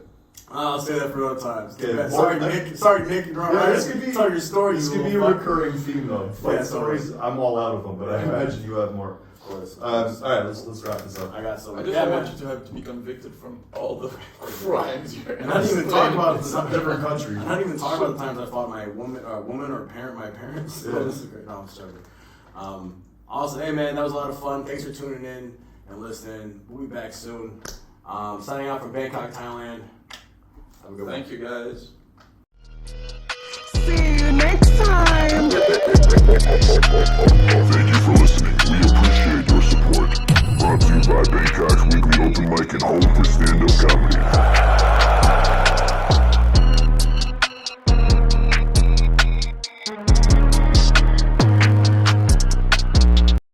I'll say that for other times. Okay. Sorry, Nick. Sorry, Nick. You're Yeah, right. this could be- Sorry, your story. This you could be a little fuck. recurring theme though. Fight Yeah, stories, I'm all out of them, but I imagine you have more. Of course. All right, let's wrap this up. I got some. I just Yeah, want man. you to have to be convicted from all the crimes you're And not even talk about Some different countries. I'm not even talking about the times I fought my woman or my parents. Yeah. This is great. No, I'm joking. Also, hey man, that was a lot of fun. Thanks for tuning in and listening. We'll be back soon. Signing out from Bangkok, Thailand. Have a good one. Thank you, guys. See you next time. Thank you for listening. We appreciate your support. Brought to you by Bangkok's weekly open mic and home for stand-up comedy.